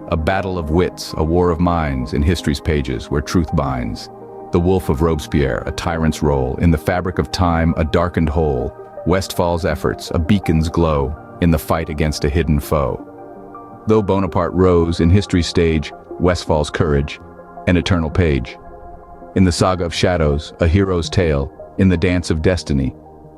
A battle of wits, a war of minds, in history's pages where truth binds. The wolf of Robespierre, a tyrant's role, in the fabric of time, a darkened hole. Westfall's efforts, a beacon's glow, in the fight against a hidden foe. Though Bonaparte rose in history's stage, Westfall's courage, an eternal page. In the saga of shadows, a hero's tale. In the dance of destiny,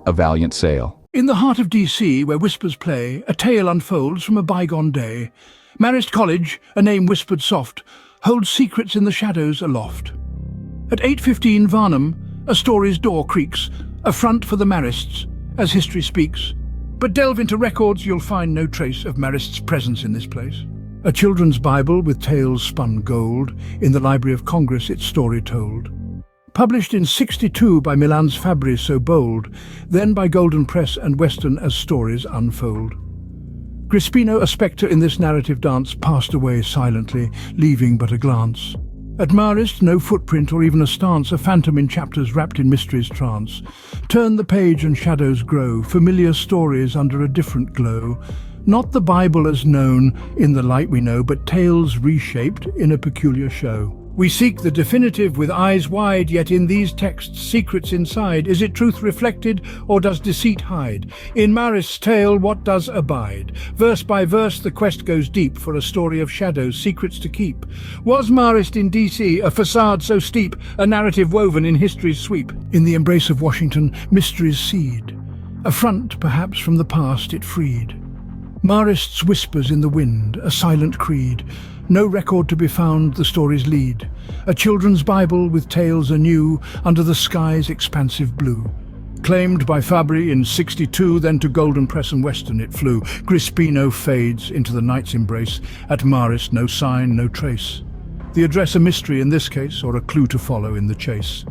a valiant sail. In the heart of DC, where whispers play, a tale unfolds from a bygone day. Marist College, a name whispered soft, holds secrets in the shadows aloft. At 8:15 Varnum, a story's door creaks, a front for the Marists, as history speaks. But delve into records, you'll find no trace of Marist's presence in this place. A children's Bible with tales spun gold, in the Library of Congress its story told. Published in '62 by Milan's Fabri so bold, then by Golden Press and Western as stories unfold. Crispino, a spectre in this narrative dance, passed away silently, leaving but a glance. At Marist, no footprint or even a stance, a phantom in chapters wrapped in mystery's trance. Turn the page and shadows grow, familiar stories under a different glow. Not the Bible as known in the light we know, but tales reshaped in a peculiar show. We seek the definitive with eyes wide, yet in these texts secrets inside. Is it truth reflected, or does deceit hide? In Marist's tale, what does abide? Verse by verse the quest goes deep, for a story of shadows, secrets to keep. Was Marist in DC a facade so steep, a narrative woven in history's sweep? In the embrace of Washington, mystery's seed. A front, perhaps, from the past it freed. Marist's whispers in the wind, a silent creed. No record to be found, the story's lead. A children's Bible with tales anew, under the sky's expansive blue. Claimed by Fabri in '62, then to Golden Press and Western it flew. Crispino fades into the night's embrace. At Marist, no sign, no trace. The address a mystery in this case, or a clue to follow in the chase.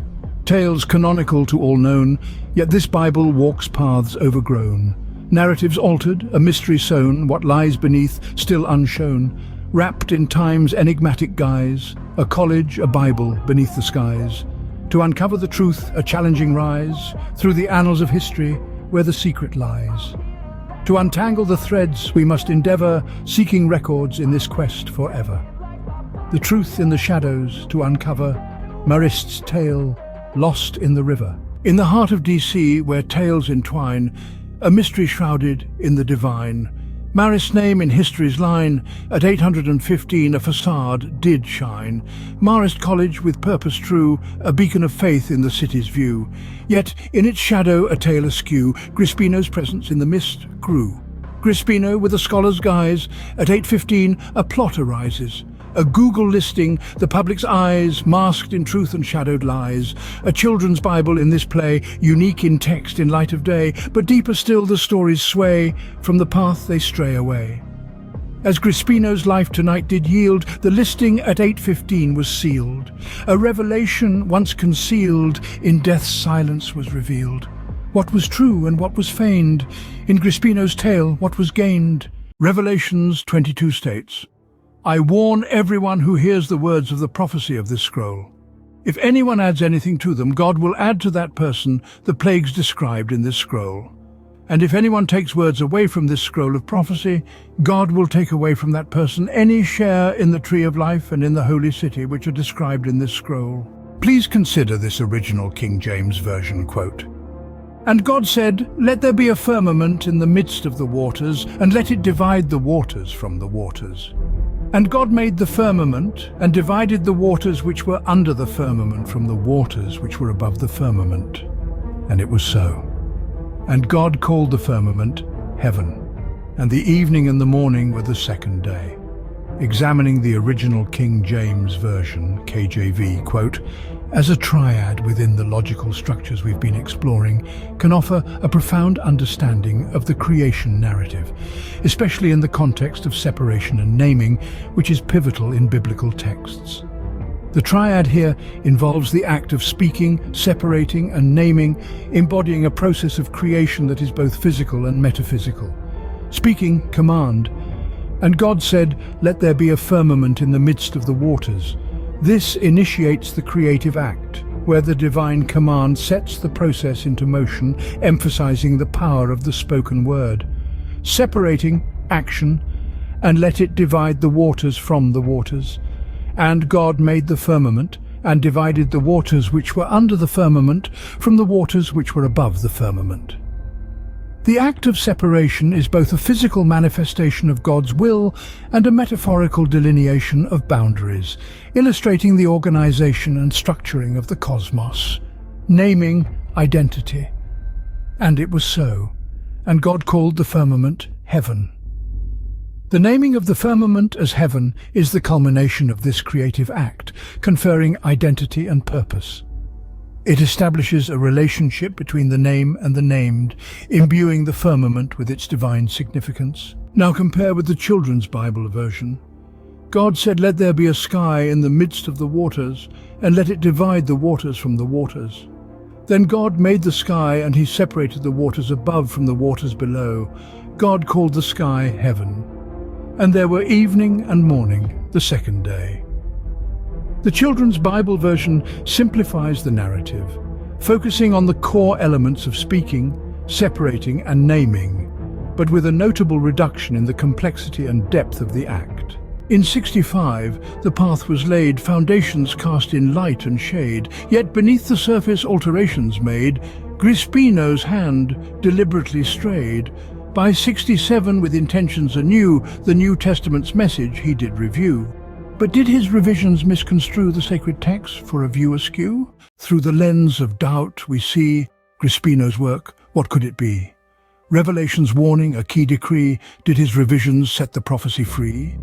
Tales canonical to all known, yet this Bible walks paths overgrown. Narratives altered, a mystery sown, what lies beneath still unshown. Wrapped in time's enigmatic guise, a college, a Bible beneath the skies. To uncover the truth, a challenging rise, through the annals of history where the secret lies. To untangle the threads we must endeavor, seeking records in this quest forever. The truth in the shadows to uncover, Marist's tale, lost in the river. In the heart of DC, where tales entwine, a mystery shrouded in the divine. Marist's name in history's line, at 815 a facade did shine. Marist College with purpose true, a beacon of faith in the city's view. Yet in its shadow a tale askew, Crispino's presence in the mist grew. Crispino with a scholar's guise, at 815 a plot arises. A Google listing, the public's eyes, masked in truth and shadowed lies. A children's Bible in this play, unique in text in light of day, but deeper still the stories sway, from the path they stray away. As Crispino's life tonight did yield, the listing at 815 was sealed. A revelation once concealed, in death's silence was revealed. What was true and what was feigned? In Crispino's tale, what was gained? Revelations 22 states, I warn everyone who hears the words of the prophecy of this scroll. If anyone adds anything to them, God will add to that person the plagues described in this scroll. And if anyone takes words away from this scroll of prophecy, God will take away from that person any share in the tree of life and in the holy city which are described in this scroll. Please consider this original King James Version quote. And God said, "Let there be a firmament in the midst of the waters, and let it divide the waters from the waters." And God made the firmament, and divided the waters which were under the firmament from the waters which were above the firmament. And it was so. And God called the firmament heaven, and the evening and the morning were the second day. Examining the original King James Version, KJV, quote, as a triad within the logical structures we've been exploring, can offer a profound understanding of the creation narrative, especially in the context of separation and naming, which is pivotal in biblical texts. The triad here involves the act of speaking, separating, and naming, embodying a process of creation that is both physical and metaphysical. Speaking, command. And God said, "Let there be a firmament in the midst of the waters." This initiates the creative act, where the divine command sets the process into motion, emphasizing the power of the spoken word. Separating, action, and let it divide the waters from the waters. And God made the firmament, and divided the waters which were under the firmament from the waters which were above the firmament. The act of separation is both a physical manifestation of God's will and a metaphorical delineation of boundaries, illustrating the organization and structuring of the cosmos. Naming, identity. And it was so, and God called the firmament heaven. The naming of the firmament as heaven is the culmination of this creative act, conferring identity and purpose. It establishes a relationship between the name and the named, imbuing the firmament with its divine significance. Now compare with the Children's Bible version. God said, "Let there be a sky in the midst of the waters, and let it divide the waters from the waters." Then God made the sky, and he separated the waters above from the waters below. God called the sky heaven. And there were evening and morning, the second day. The Children's Bible version simplifies the narrative, focusing on the core elements of speaking, separating, and naming, but with a notable reduction in the complexity and depth of the act. In 65, the path was laid, foundations cast in light and shade, yet beneath the surface alterations made, Grispino's hand deliberately strayed. By 67, with intentions anew, the New Testament's message he did review. But did his revisions misconstrue the sacred text for a view askew? Through the lens of doubt we see Grispino's work, what could it be? Revelation's warning, a key decree, did his revisions set the prophecy free?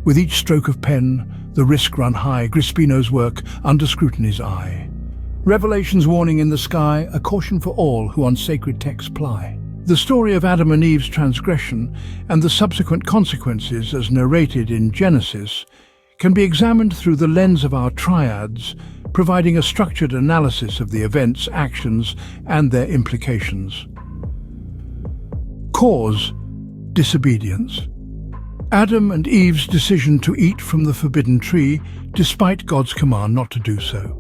With each stroke of pen, the risk run high, Grispino's work under scrutiny's eye. Revelation's warning in the sky, a caution for all who on sacred texts ply. The story of Adam and Eve's transgression and the subsequent consequences as narrated in Genesis can be examined through the lens of our triads, providing a structured analysis of the events, actions, and their implications. Cause: disobedience. Adam and Eve's decision to eat from the forbidden tree, despite God's command not to do so.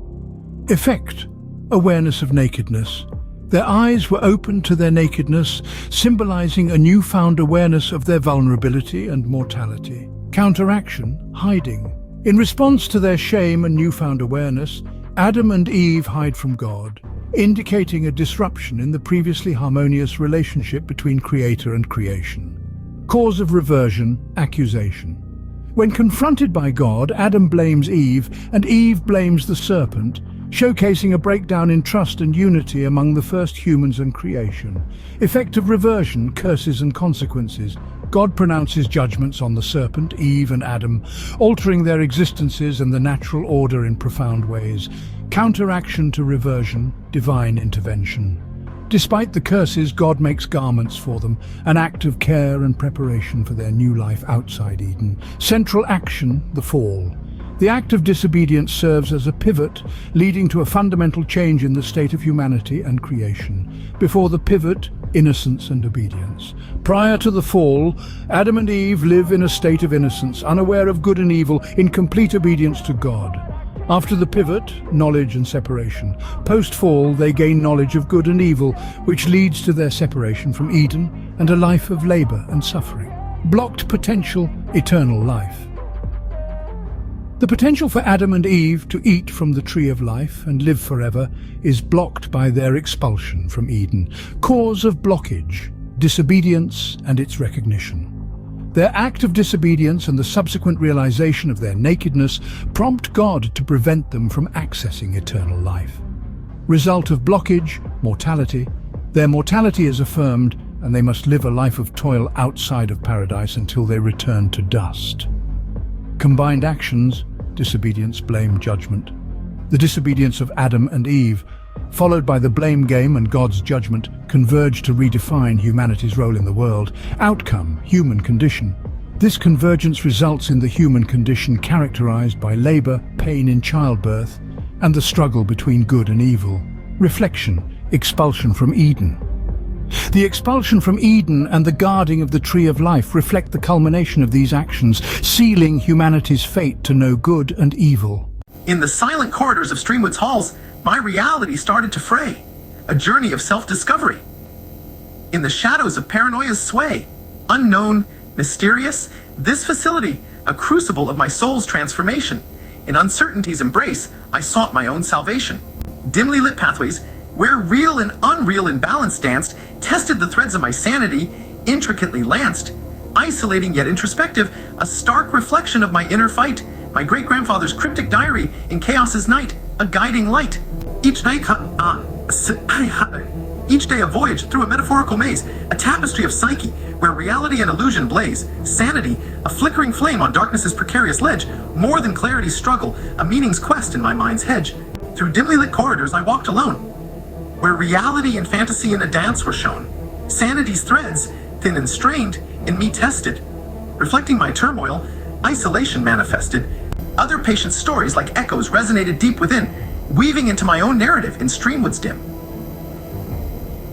Effect: awareness of nakedness. Their eyes were open to their nakedness, symbolizing a newfound awareness of their vulnerability and mortality. Counteraction: hiding. In response to their shame and newfound awareness, Adam and Eve hide from God, indicating a disruption in the previously harmonious relationship between Creator and creation. Cause of reversion: accusation. When confronted by God, Adam blames Eve, and Eve blames the serpent, showcasing a breakdown in trust and unity among the first humans and creation. Effect of reversion: curses and consequences. God pronounces judgments on the serpent, Eve and Adam, altering their existences and the natural order in profound ways. Counteraction to reversion: divine intervention. Despite the curses, God makes garments for them, an act of care and preparation for their new life outside Eden. Central action: the fall. The act of disobedience serves as a pivot, leading to a fundamental change in the state of humanity and creation. Before the pivot, innocence and obedience. Prior to the fall, Adam and Eve live in a state of innocence, unaware of good and evil, in complete obedience to God. After the pivot, knowledge and separation. Post-fall, they gain knowledge of good and evil, which leads to their separation from Eden and a life of labor and suffering. Blocked potential: eternal life. The potential for Adam and Eve to eat from the tree of life and live forever is blocked by their expulsion from Eden. Cause of blockage: disobedience and its recognition. Their act of disobedience and the subsequent realization of their nakedness prompt God to prevent them from accessing eternal life. Result of blockage: mortality. Their mortality is affirmed, and they must live a life of toil outside of paradise until they return to dust. Combined actions: disobedience, blame, judgment. The disobedience of Adam and Eve, followed by the blame game and God's judgment, converge to redefine humanity's role in the world. Outcome: human condition. This convergence results in the human condition characterized by labor, pain in childbirth, and the struggle between good and evil. Reflection: expulsion from Eden. The expulsion from Eden and the guarding of the tree of life reflect the culmination of these actions, sealing humanity's fate to know good and evil. In the silent corridors of Streamwood's halls, my reality started to fray, a journey of self-discovery. In the shadows of paranoia's sway, unknown, mysterious, this facility, a crucible of my soul's transformation. In uncertainty's embrace, I sought my own salvation. Dimly lit pathways, where real and unreal imbalance danced, tested the threads of my sanity, intricately lanced. Isolating yet introspective, a stark reflection of my inner fight. My great-grandfather's cryptic diary in chaos's night, a guiding light. Each day a voyage through a metaphorical maze, a tapestry of psyche, where reality and illusion blaze. Sanity, a flickering flame on darkness's precarious ledge, more than clarity's struggle, a meaning's quest in my mind's hedge. Through dimly lit corridors I walked alone, where reality and fantasy in a dance were shown. Sanity's threads, thin and strained, in me tested. Reflecting my turmoil, isolation manifested. Other patients' stories like echoes resonated deep within, weaving into my own narrative in Streamwood's dim.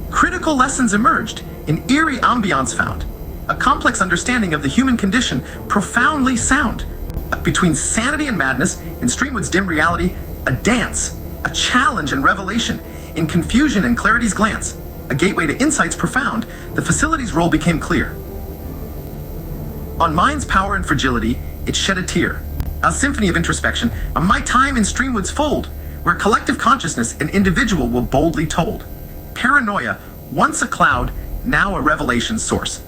Critical lessons emerged, an eerie ambiance found, a complex understanding of the human condition, profoundly sound. Between sanity and madness, in Streamwood's dim reality, a dance, a challenge and revelation, in confusion and clarity's glance, a gateway to insights profound, the facility's role became clear. On mind's power and fragility, it shed a tear, a symphony of introspection, on my time in Streamwood's fold, where collective consciousness and individual will boldly told. Paranoia, once a cloud, now a revelation source.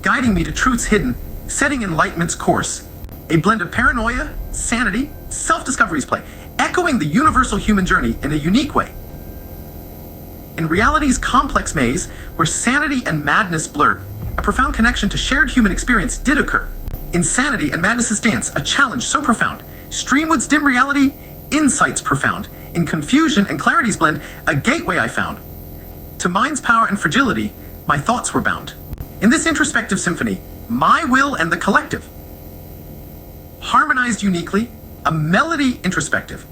Guiding me to truths hidden, setting enlightenment's course. A blend of paranoia, sanity, self-discovery's play, echoing the universal human journey in a unique way. In reality's complex maze, where sanity and madness blur, a profound connection to shared human experience did occur. Insanity and madness's dance, a challenge so profound. Streamwood's dim reality, insights profound. In confusion and clarity's blend, a gateway I found. To mind's power and fragility, my thoughts were bound. In this introspective symphony, my will and the collective harmonized uniquely, a melody introspective.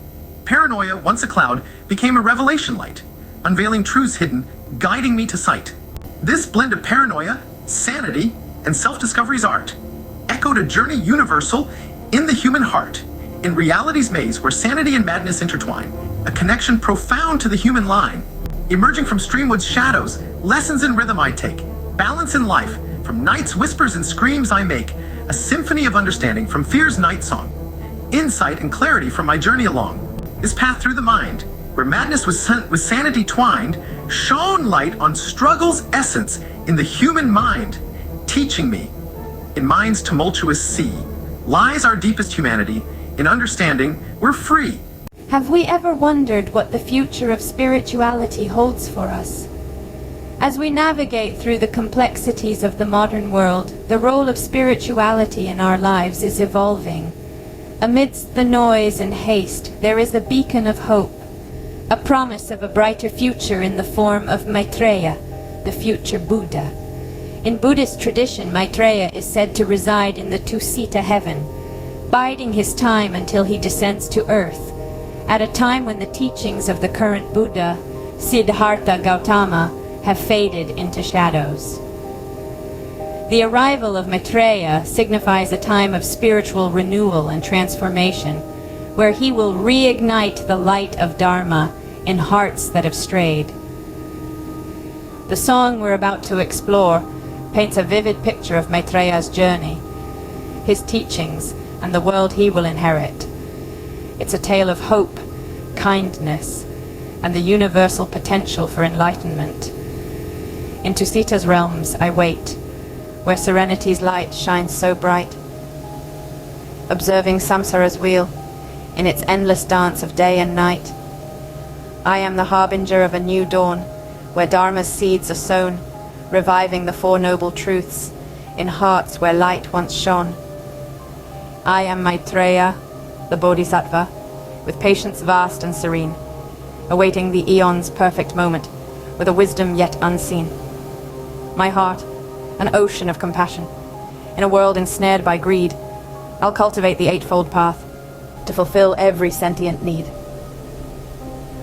Paranoia, once a cloud, became a revelation light, unveiling truths hidden, guiding me to sight. This blend of paranoia, sanity, and self-discovery's art echoed a journey universal in the human heart, in reality's maze where sanity and madness intertwine, a connection profound to the human line. Emerging from Streamwood's shadows, lessons in rhythm I take, balance in life, from night's whispers and screams I make, a symphony of understanding from fear's night song, insight and clarity from my journey along. This path through the mind, where madness was sanity twined, shone light on struggle's essence in the human mind, teaching me, in mind's tumultuous sea, lies our deepest humanity. In understanding, we're free. Have we ever wondered what the future of spirituality holds for us? As we navigate through the complexities of the modern world, the role of spirituality in our lives is evolving. Amidst the noise and haste, there is a beacon of hope, a promise of a brighter future in the form of Maitreya, the future Buddha. In Buddhist tradition, Maitreya is said to reside in the Tusita heaven, biding his time until he descends to earth, at a time when the teachings of the current Buddha, Siddhartha Gautama, have faded into shadows. The arrival of Maitreya signifies a time of spiritual renewal and transformation, where he will reignite the light of Dharma in hearts that have strayed. The song we're about to explore paints a vivid picture of Maitreya's journey, his teachings, and the world he will inherit. It's a tale of hope, kindness, and the universal potential for enlightenment. Into Sita's realms I wait, where serenity's light shines so bright. Observing Samsara's wheel, in its endless dance of day and night. I am the harbinger of a new dawn, where Dharma's seeds are sown, reviving the Four Noble Truths in hearts where light once shone. I am Maitreya, the Bodhisattva, with patience vast and serene, awaiting the eon's perfect moment, with a wisdom yet unseen. My heart, an ocean of compassion, in a world ensnared by greed, I'll cultivate the Eightfold Path, to fulfill every sentient need.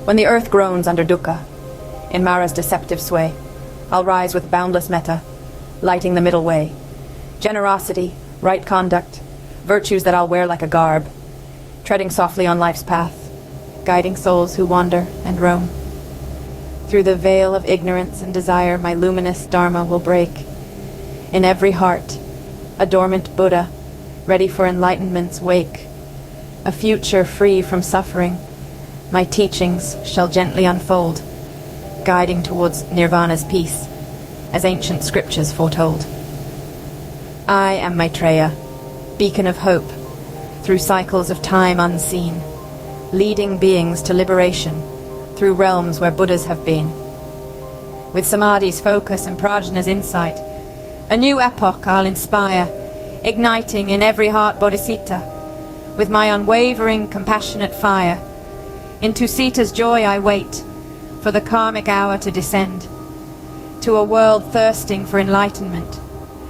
When the earth groans under dukkha, in Mara's deceptive sway, I'll rise with boundless metta, lighting the middle way. Generosity, right conduct, virtues that I'll wear like a garb, treading softly on life's path, guiding souls who wander and roam. Through the veil of ignorance and desire, my luminous Dharma will break. In every heart, a dormant Buddha, ready for enlightenment's wake. A future free from suffering, my teachings shall gently unfold, guiding towards nirvana's peace, as ancient scriptures foretold. I am Maitreya, beacon of hope, through cycles of time unseen, leading beings to liberation, through realms where Buddhas have been. With Samadhi's focus and Prajna's insight, a new epoch I'll inspire, igniting in every heart Bodhisattva, with my unwavering, compassionate fire. Into Sita's joy I wait, for the karmic hour to descend, to a world thirsting for enlightenment,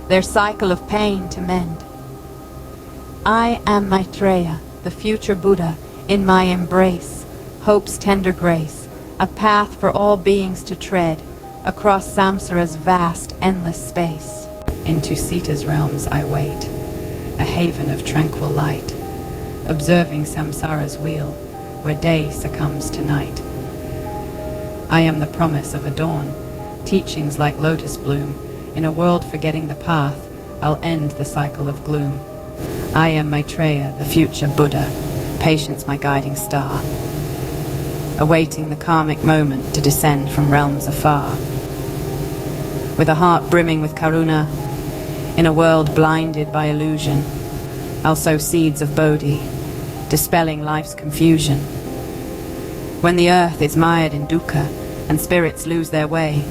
their cycle of pain to mend. I am Maitreya, the future Buddha, in my embrace, hope's tender grace, a path for all beings to tread, across Samsara's vast, endless space. Into Sita's realms I wait, a haven of tranquil light, observing Samsara's wheel, where day succumbs to night. I am the promise of a dawn, teachings like lotus bloom. In a world forgetting the path, I'll end the cycle of gloom. I am Maitreya, the future Buddha, patience my guiding star, awaiting the karmic moment to descend from realms afar. With a heart brimming with karuna, in a world blinded by illusion, I'll sow seeds of Bodhi, dispelling life's confusion. When the earth is mired in dukkha and spirits lose their way,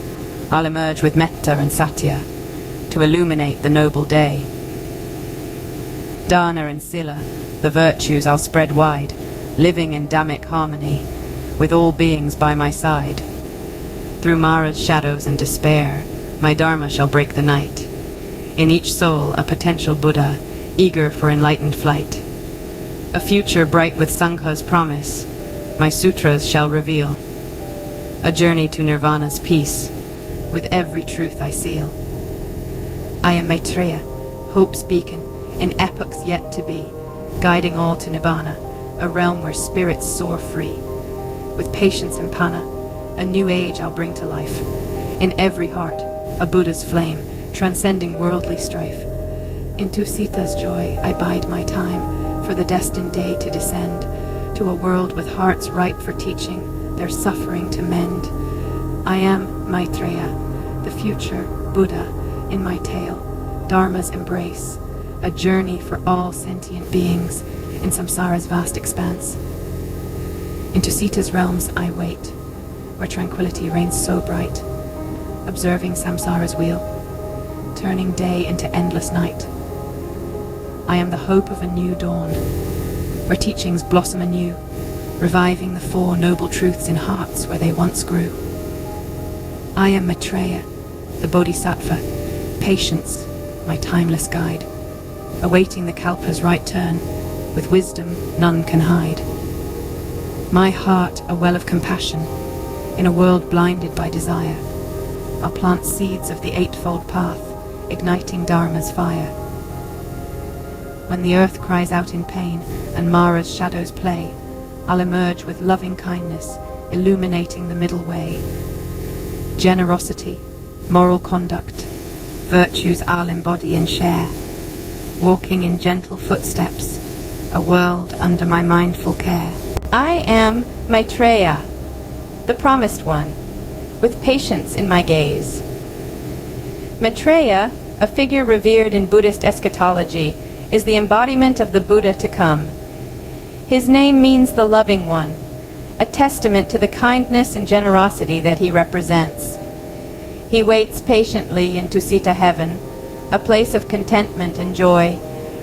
I'll emerge with metta and satya to illuminate the noble day. Dana and sila, the virtues I'll spread wide, living in Dhammic harmony, with all beings by my side. Through Mara's shadows and despair, my Dharma shall break the night. In each soul a potential Buddha, eager for enlightened flight. A future bright with Sangha's promise, my sutras shall reveal. A journey to nirvana's peace, with every truth I seal. I am Maitreya, hope's beacon, in epochs yet to be, guiding all to nibbana, a realm where spirits soar free. With patience and panna, a new age I'll bring to life. In every heart, a Buddha's flame, transcending worldly strife. Into Sita's joy I bide my time, for the destined day to descend, to a world with hearts ripe for teaching, their suffering to mend. I am Maitreya, the future Buddha, in my tale, Dharma's embrace, a journey for all sentient beings in samsara's vast expanse. Into Sita's realms I wait, where tranquility reigns so bright, observing samsara's wheel, turning day into endless night. I am the hope of a new dawn, where teachings blossom anew, reviving the Four Noble Truths in hearts where they once grew. I am Maitreya, the Bodhisattva, patience, my timeless guide, awaiting the Kalpa's right turn, with wisdom none can hide. My heart a well of compassion, in a world blinded by desire, I'll plant seeds of the Eightfold Path, igniting Dharma's fire. When the earth cries out in pain, and Mara's shadows play, I'll emerge with loving kindness, illuminating the middle way. Generosity, moral conduct, virtues I'll embody and share, walking in gentle footsteps, a world under my mindful care. I am Maitreya, the promised one, with patience in my gaze. Maitreya, a figure revered in Buddhist eschatology, is the embodiment of the Buddha to come. His name means the loving one, a testament to the kindness and generosity that he represents. He waits patiently in Tusita heaven, a place of contentment and joy,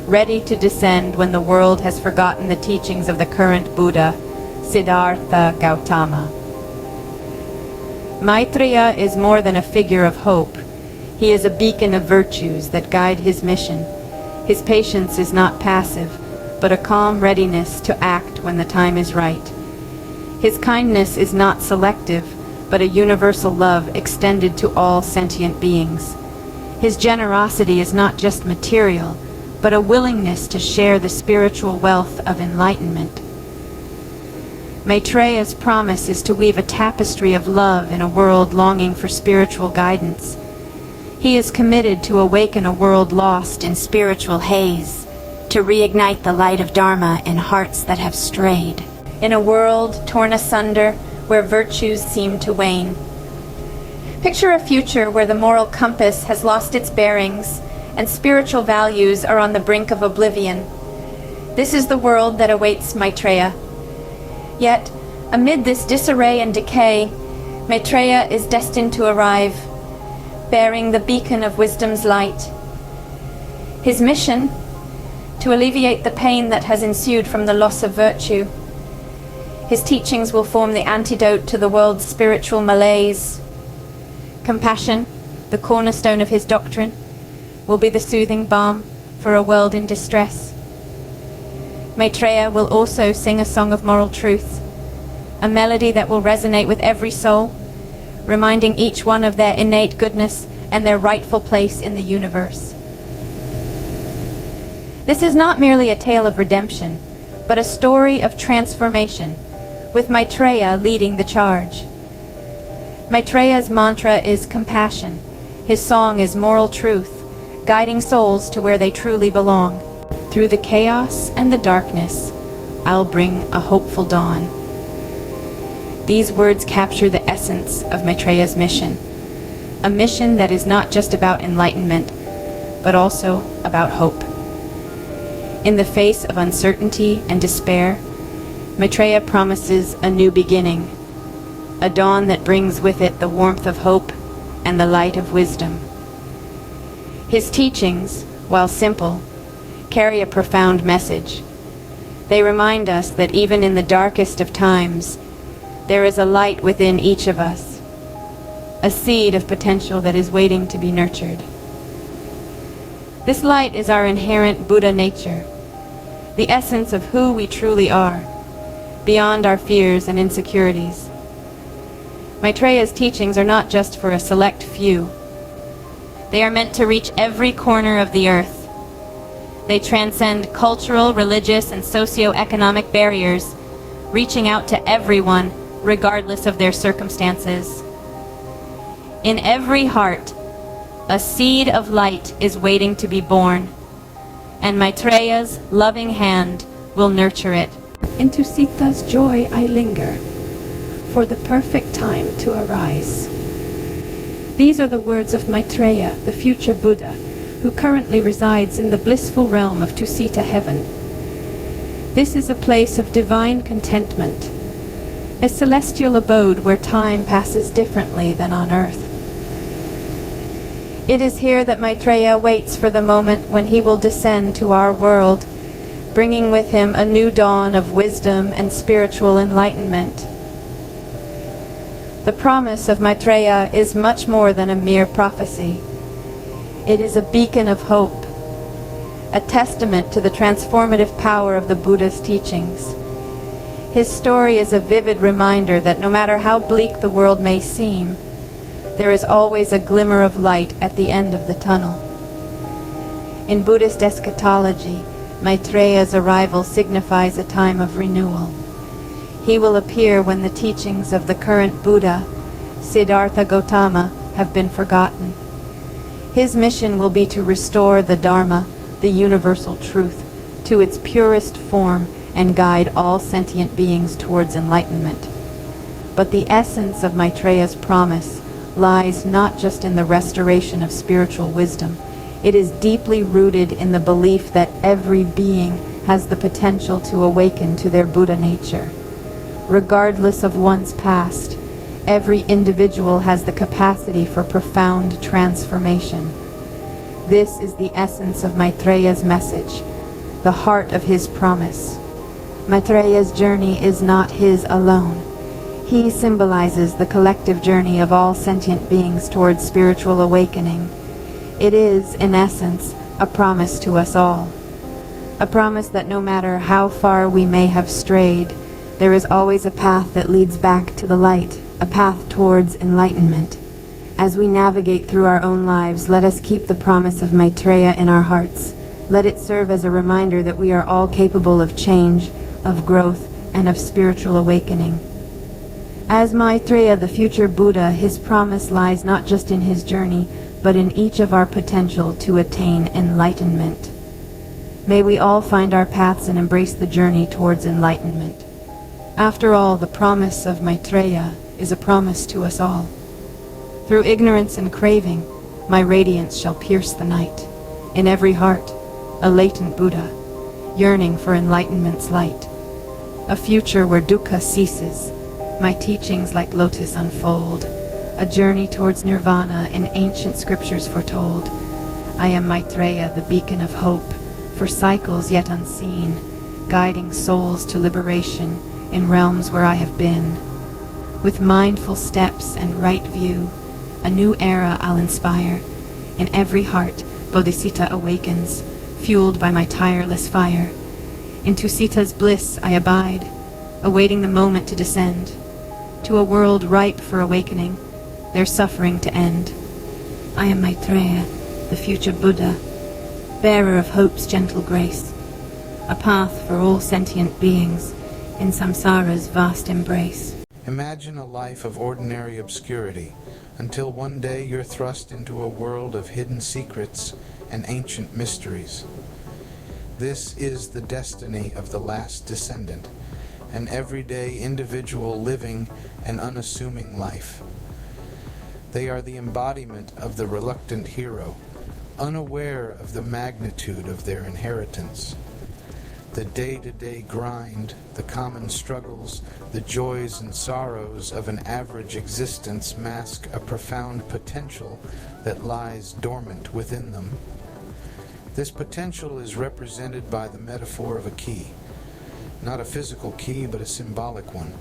ready to descend when the world has forgotten the teachings of the current Buddha, Siddhartha Gautama. Maitreya is more than a figure of hope. He is a beacon of virtues that guide his mission. His patience is not passive, but a calm readiness to act when the time is right. His kindness is not selective, but a universal love extended to all sentient beings. His generosity is not just material, but a willingness to share the spiritual wealth of enlightenment. Maitreya's promise is to weave a tapestry of love in a world longing for spiritual guidance. He is committed to awaken a world lost in spiritual haze, to reignite the light of Dharma in hearts that have strayed. In a world torn asunder, where virtues seem to wane. Picture a future where the moral compass has lost its bearings and spiritual values are on the brink of oblivion. This is the world that awaits Maitreya. Yet, amid this disarray and decay, Maitreya is destined to arrive, bearing the beacon of wisdom's light. His mission? To alleviate the pain that has ensued from the loss of virtue. His teachings will form the antidote to the world's spiritual malaise. Compassion, the cornerstone of his doctrine, will be the soothing balm for a world in distress. Maitreya will also sing a song of moral truth, a melody that will resonate with every soul, reminding each one of their innate goodness and their rightful place in the universe. This is not merely a tale of redemption, but a story of transformation, with Maitreya leading the charge. Maitreya's mantra is compassion. His song is moral truth, guiding souls to where they truly belong. Through the chaos and the darkness, I'll bring a hopeful dawn. These words capture the essence of Maitreya's mission, a mission that is not just about enlightenment, but also about hope. In the face of uncertainty and despair, Maitreya promises a new beginning, a dawn that brings with it the warmth of hope and the light of wisdom. His teachings, while simple, carry a profound message. They remind us that even in the darkest of times, there is a light within each of us, a seed of potential that is waiting to be nurtured. This light is our inherent Buddha nature, the essence of who we truly are, beyond our fears and insecurities. Maitreya's teachings are not just for a select few. They are meant to reach every corner of the earth. They transcend cultural, religious, and socio-economic barriers, reaching out to everyone, regardless of their circumstances. In every heart, a seed of light is waiting to be born, and Maitreya's loving hand will nurture it. Into Sita's joy I linger, for the perfect time to arise. These are the words of Maitreya, the future Buddha, who currently resides in the blissful realm of Tusita heaven. This is a place of divine contentment, a celestial abode where time passes differently than on earth. It is here that Maitreya waits for the moment when he will descend to our world, bringing with him a new dawn of wisdom and spiritual enlightenment. The promise of Maitreya is much more than a mere prophecy. It is a beacon of hope, a testament to the transformative power of the Buddha's teachings. His story is a vivid reminder that no matter how bleak the world may seem, there is always a glimmer of light at the end of the tunnel. In Buddhist eschatology, Maitreya's arrival signifies a time of renewal. He will appear when the teachings of the current Buddha, Siddhartha Gautama, have been forgotten. His mission will be to restore the Dharma, the universal truth, to its purest form and guide all sentient beings towards enlightenment. But the essence of Maitreya's promise lies not just in the restoration of spiritual wisdom. It is deeply rooted in the belief that every being has the potential to awaken to their Buddha nature. Regardless of one's past, every individual has the capacity for profound transformation. This is the essence of Maitreya's message, the heart of his promise. Maitreya's journey is not his alone. He symbolizes the collective journey of all sentient beings towards spiritual awakening. It is, in essence, a promise to us all. A promise that no matter how far we may have strayed, there is always a path that leads back to the light, a path towards enlightenment. As we navigate through our own lives, let us keep the promise of Maitreya in our hearts. Let it serve as a reminder that we are all capable of change, of growth, and of spiritual awakening. As Maitreya, the future Buddha, his promise lies not just in his journey, but in each of our potential to attain enlightenment. May we all find our paths and embrace the journey towards enlightenment. After all, the promise of Maitreya is a promise to us all. Through ignorance and craving, my radiance shall pierce the night. In every heart, a latent Buddha, yearning for enlightenment's light. A future where dukkha ceases, my teachings like lotus unfold. A journey towards nirvana in ancient scriptures foretold. I am Maitreya, the beacon of hope, for cycles yet unseen, guiding souls to liberation in realms where I have been. With mindful steps and right view, a new era I'll inspire. In every heart, Bodhisattva awakens, fueled by my tireless fire. Into Sita's bliss I abide, awaiting the moment to descend to a world ripe for awakening, their suffering to end. I am Maitreya, the future Buddha, bearer of hope's gentle grace, a path for all sentient beings in samsara's vast embrace. Imagine a life of ordinary obscurity, until one day you're thrust into a world of hidden secrets and ancient mysteries. This is the destiny of the last descendant, an everyday individual living an unassuming life. They are the embodiment of the reluctant hero, unaware of the magnitude of their inheritance. The day-to-day grind, the common struggles, the joys and sorrows of an average existence mask a profound potential that lies dormant within them. This potential is represented by the metaphor of a key. Not a physical key, but a symbolic one.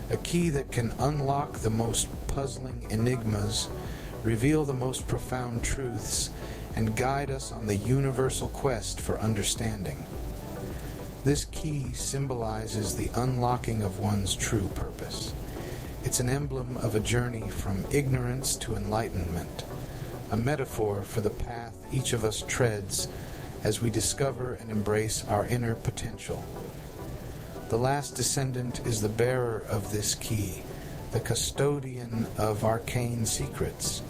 A key that can unlock the most puzzling enigmas, reveal the most profound truths, and guide us on the universal quest for understanding. This key symbolizes the unlocking of one's true purpose. It's an emblem of a journey from ignorance to enlightenment, a metaphor for the path each of us treads as we discover and embrace our inner potential. The last descendant is the bearer of this key, the custodian of arcane secrets,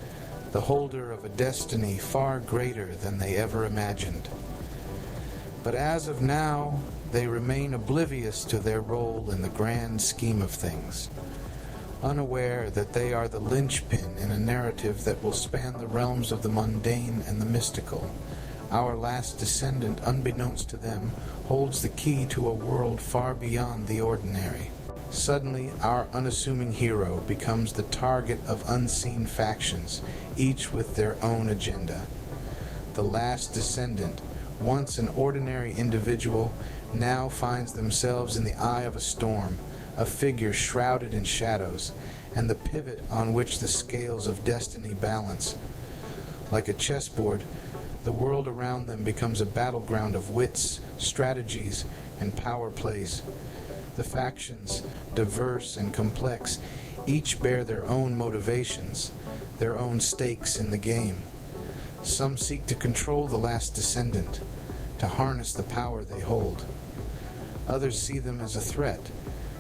the holder of a destiny far greater than they ever imagined. But as of now, they remain oblivious to their role in the grand scheme of things, unaware that they are the linchpin in a narrative that will span the realms of the mundane and the mystical. Our last descendant, unbeknownst to them, holds the key to a world far beyond the ordinary. Suddenly, our unassuming hero becomes the target of unseen factions, each with their own agenda. The last descendant, once an ordinary individual, now finds themselves in the eye of a storm, a figure shrouded in shadows, and the pivot on which the scales of destiny balance. Like a chessboard, the world around them becomes a battleground of wits, strategies, and power plays. The factions, diverse and complex, each bear their own motivations, their own stakes in the game. Some seek to control the last descendant, to harness the power they hold. Others see them as a threat,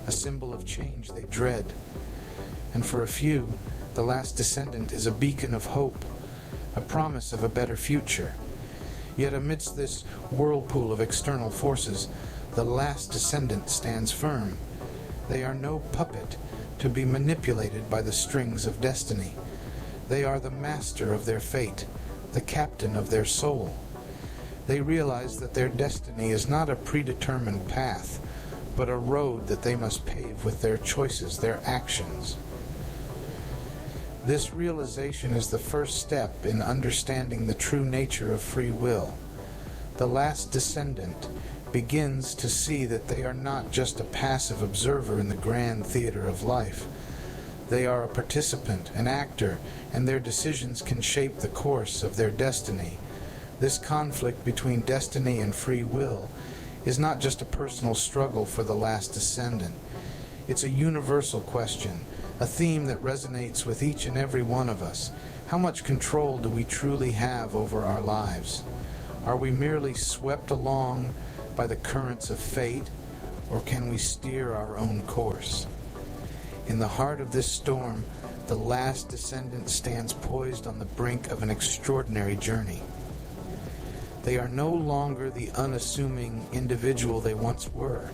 a symbol of change they dread. And for a few, the last descendant is a beacon of hope, a promise of a better future. Yet amidst this whirlpool of external forces, the last descendant stands firm. They are no puppet to be manipulated by the strings of destiny. They are the master of their fate, the captain of their soul. They realize that their destiny is not a predetermined path, but a road that they must pave with their choices, their actions. This realization is the first step in understanding the true nature of free will. The last descendant begins to see that they are not just a passive observer in the grand theater of life. They are a participant, an actor, and their decisions can shape the course of their destiny. This conflict between destiny and free will is not just a personal struggle for the last descendant. It's a universal question, a theme that resonates with each and every one of us. How much control do we truly have over our lives? Are we merely swept along by the currents of fate, or can we steer our own course? In the heart of this storm, the last descendant stands poised on the brink of an extraordinary journey. They are no longer the unassuming individual they once were.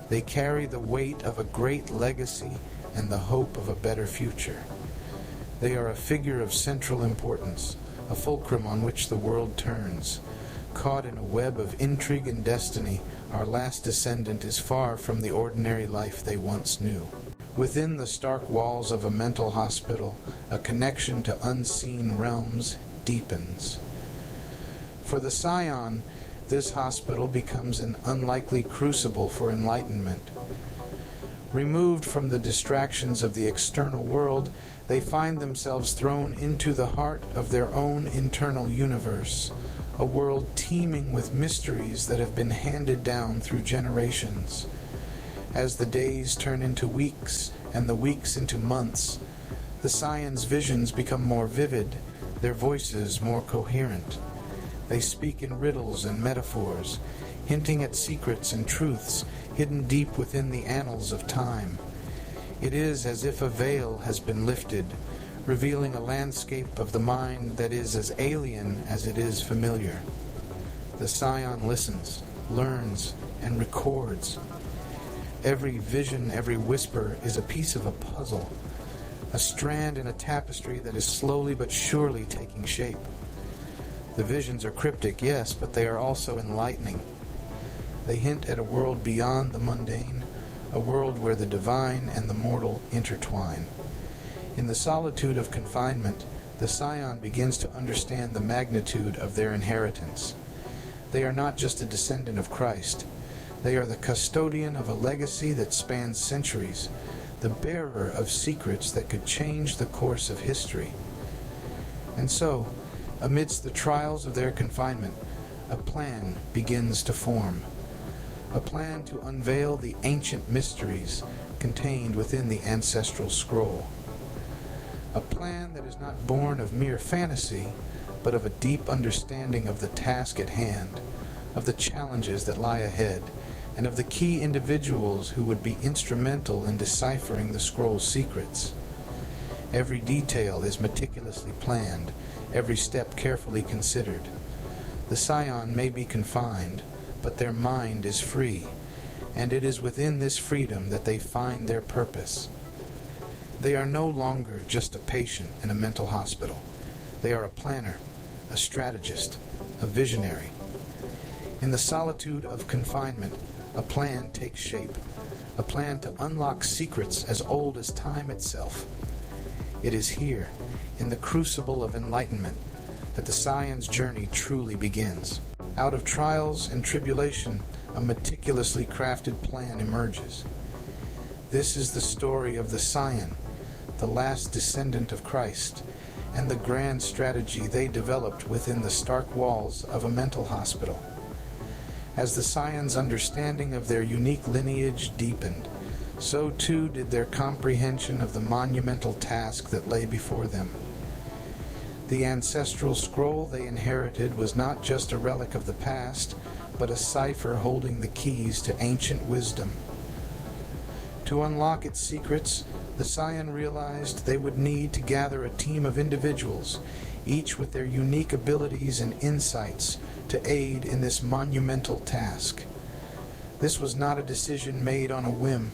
They carry the weight of a great legacy and the hope of a better future. They are a figure of central importance, a fulcrum on which the world turns. Caught in a web of intrigue and destiny, our last descendant is far from the ordinary life they once knew. Within the stark walls of a mental hospital, a connection to unseen realms deepens. For the Scion, this hospital becomes an unlikely crucible for enlightenment. Removed from the distractions of the external world, they find themselves thrown into the heart of their own internal universe, a world teeming with mysteries that have been handed down through generations. As the days turn into weeks and the weeks into months, the Scion's visions become more vivid, their voices more coherent. They speak in riddles and metaphors, hinting at secrets and truths hidden deep within the annals of time. It is as if a veil has been lifted, revealing a landscape of the mind that is as alien as it is familiar. The Scion listens, learns, and records. Every vision, every whisper is a piece of a puzzle, a strand in a tapestry that is slowly but surely taking shape. The visions are cryptic, yes, but they are also enlightening. They hint at a world beyond the mundane, a world where the divine and the mortal intertwine. In the solitude of confinement, the Scion begins to understand the magnitude of their inheritance. They are not just a descendant of Christ. They are the custodian of a legacy that spans centuries, the bearer of secrets that could change the course of history. And so, amidst the trials of their confinement, a plan begins to form. A plan to unveil the ancient mysteries contained within the ancestral scroll. A plan that is not born of mere fantasy, but of a deep understanding of the task at hand, of the challenges that lie ahead, and of the key individuals who would be instrumental in deciphering the scroll's secrets. Every detail is meticulously planned, every step carefully considered. The Scion may be confined, but their mind is free, and it is within this freedom that they find their purpose. They are no longer just a patient in a mental hospital. They are a planner, a strategist, a visionary. In the solitude of confinement, a plan takes shape, a plan to unlock secrets as old as time itself. It is here, in the crucible of enlightenment, that the Scion's journey truly begins. Out of trials and tribulation, a meticulously crafted plan emerges. This is the story of the Scion, the last descendant of Christ, and the grand strategy they developed within the stark walls of a mental hospital. As the Scion's understanding of their unique lineage deepened, so too did their comprehension of the monumental task that lay before them. The ancestral scroll they inherited was not just a relic of the past, but a cipher holding the keys to ancient wisdom. To unlock its secrets, the Scion realized they would need to gather a team of individuals, each with their unique abilities and insights to aid in this monumental task. This was not a decision made on a whim.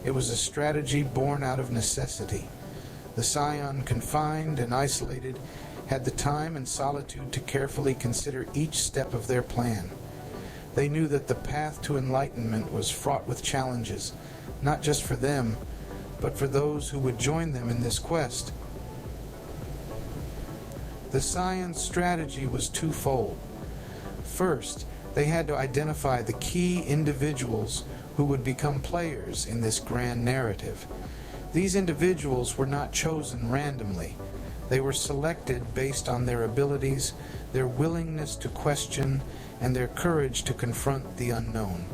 It was a strategy born out of necessity. The Scion, confined and isolated, had the time and solitude to carefully consider each step of their plan. They knew that the path to enlightenment was fraught with challenges, not just for them, but for those who would join them in this quest. The Scion's strategy was twofold. First, they had to identify the key individuals who would become players in this grand narrative. These individuals were not chosen randomly. They were selected based on their abilities, their willingness to question, and their courage to confront the unknown.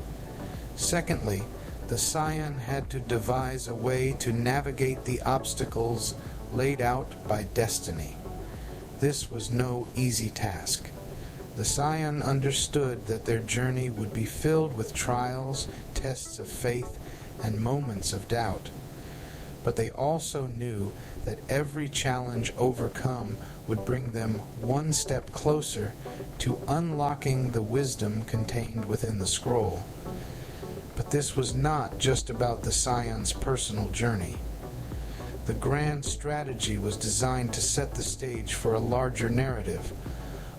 Secondly, the Scion had to devise a way to navigate the obstacles laid out by destiny. This was no easy task. The Scion understood that their journey would be filled with trials, tests of faith, and moments of doubt. But they also knew that every challenge overcome would bring them one step closer to unlocking the wisdom contained within the scroll. But this was not just about the Scion's personal journey. The grand strategy was designed to set the stage for a larger narrative,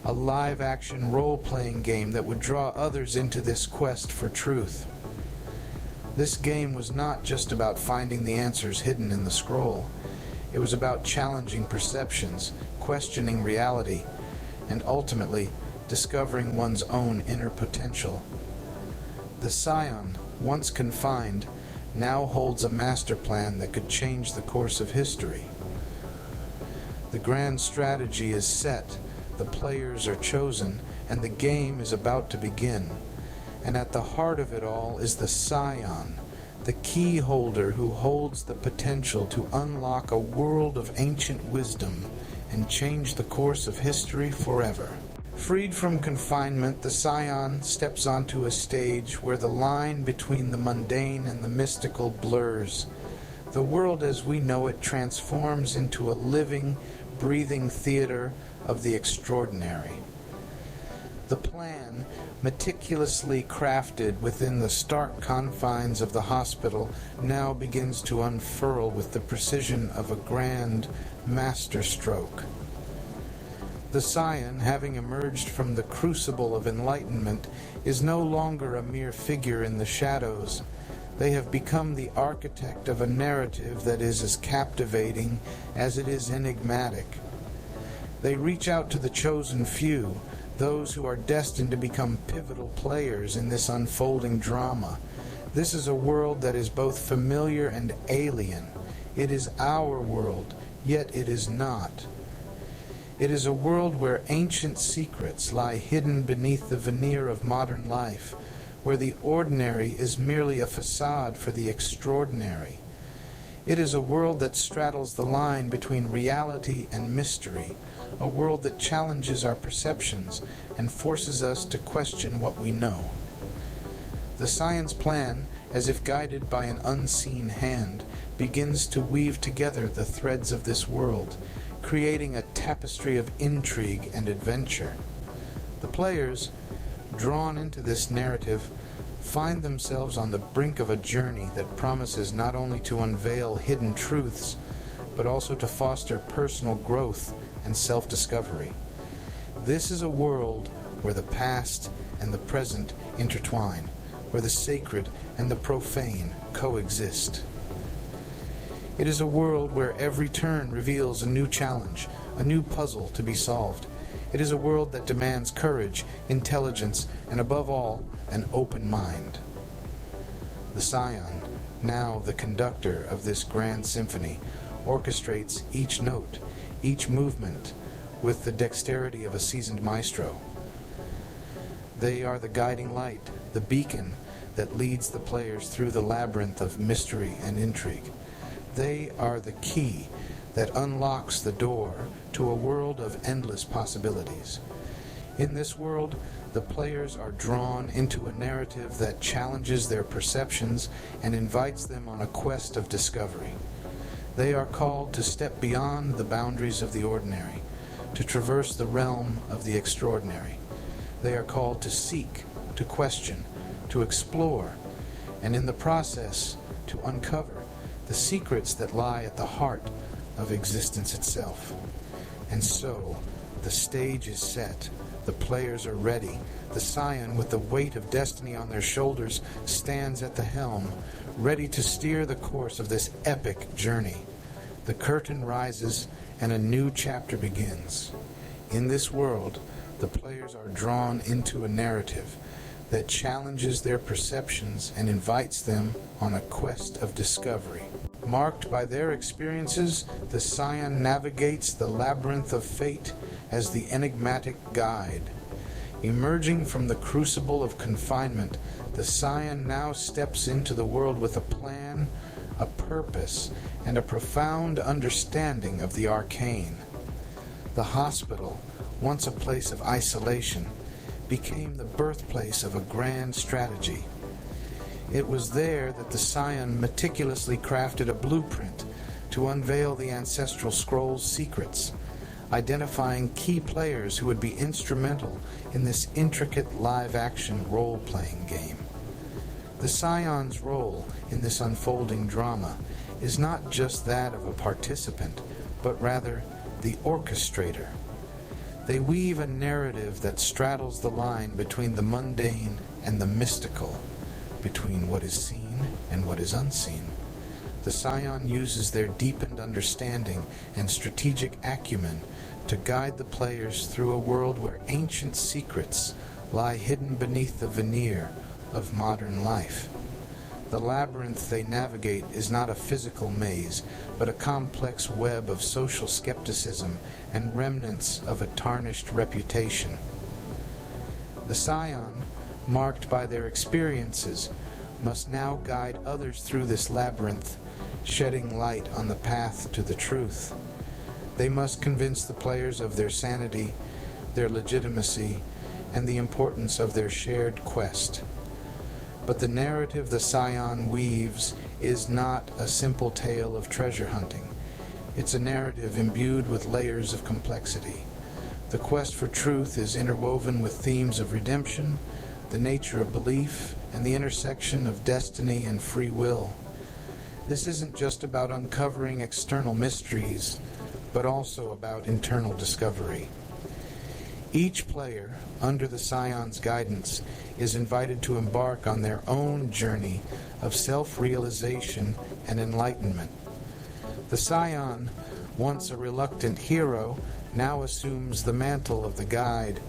a live-action role-playing game that would draw others into this quest for truth. This game was not just about finding the answers hidden in the scroll. It was about challenging perceptions, questioning reality, and ultimately discovering one's own inner potential. The Scion, once confined, now holds a master plan that could change the course of history. The grand strategy is set, the players are chosen, and the game is about to begin. And at the heart of it all is the Scion, the key holder who holds the potential to unlock a world of ancient wisdom and change the course of history forever. Freed from confinement, the Scion steps onto a stage where the line between the mundane and the mystical blurs. The world as we know it transforms into a living, breathing theater of the extraordinary. The plan, meticulously crafted within the stark confines of the hospital, now begins to unfurl with the precision of a grand masterstroke. The Scion, having emerged from the crucible of enlightenment, is no longer a mere figure in the shadows. They have become the architect of a narrative that is as captivating as it is enigmatic. They reach out to the chosen few, those who are destined to become pivotal players in this unfolding drama. This is a world that is both familiar and alien. It is our world, yet it is not. It is a world where ancient secrets lie hidden beneath the veneer of modern life, where the ordinary is merely a facade for the extraordinary. It is a world that straddles the line between reality and mystery, a world that challenges our perceptions and forces us to question what we know. The Scion's plan, as if guided by an unseen hand, begins to weave together the threads of this world, creating a tapestry of intrigue and adventure. The players, drawn into this narrative, find themselves on the brink of a journey that promises not only to unveil hidden truths, but also to foster personal growth and self-discovery. This is a world where the past and the present intertwine, where the sacred and the profane coexist. It is a world where every turn reveals a new challenge, a new puzzle to be solved. It is a world that demands courage, intelligence, and above all, an open mind. The Scion, now the conductor of this grand symphony, orchestrates each note, each movement, with the dexterity of a seasoned maestro. They are the guiding light, the beacon that leads the players through the labyrinth of mystery and intrigue. They are the key that unlocks the door to a world of endless possibilities. In this world, the players are drawn into a narrative that challenges their perceptions and invites them on a quest of discovery. They are called to step beyond the boundaries of the ordinary, to traverse the realm of the extraordinary. They are called to seek, to question, to explore, and in the process to uncover the secrets that lie at the heart of existence itself. And so, the stage is set. The players are ready. The Scion, with the weight of destiny on their shoulders, stands at the helm, ready to steer the course of this epic journey. The curtain rises and a new chapter begins. In this world, the players are drawn into a narrative that challenges their perceptions and invites them on a quest of discovery. Marked by their experiences, the Scion navigates the labyrinth of fate as the enigmatic guide. Emerging from the crucible of confinement, the Scion now steps into the world with a plan, a purpose, and a profound understanding of the arcane. The hospital, once a place of isolation, became the birthplace of a grand strategy. It was there that the Scion meticulously crafted a blueprint to unveil the ancestral scroll's secrets, identifying key players who would be instrumental in this intricate live-action role-playing game. The Scion's role in this unfolding drama is not just that of a participant, but rather the orchestrator. They weave a narrative that straddles the line between the mundane and the mystical, between what is seen and what is unseen. The Scion uses their deepened understanding and strategic acumen to guide the players through a world where ancient secrets lie hidden beneath the veneer of modern life. The labyrinth they navigate is not a physical maze, but a complex web of social skepticism and remnants of a tarnished reputation. The Scion, marked by their experiences, must now guide others through this labyrinth, shedding light on the path to the truth. They must convince the players of their sanity, their legitimacy, and the importance of their shared quest. But the narrative the Scion weaves is not a simple tale of treasure hunting. It's a narrative imbued with layers of complexity. The quest for truth is interwoven with themes of redemption, the nature of belief, and the intersection of destiny and free will. This isn't just about uncovering external mysteries, but also about internal discovery. Each player, under the Scion's guidance, is invited to embark on their own journey of self-realization and enlightenment. The Scion, once a reluctant hero, now assumes the mantle of the guide,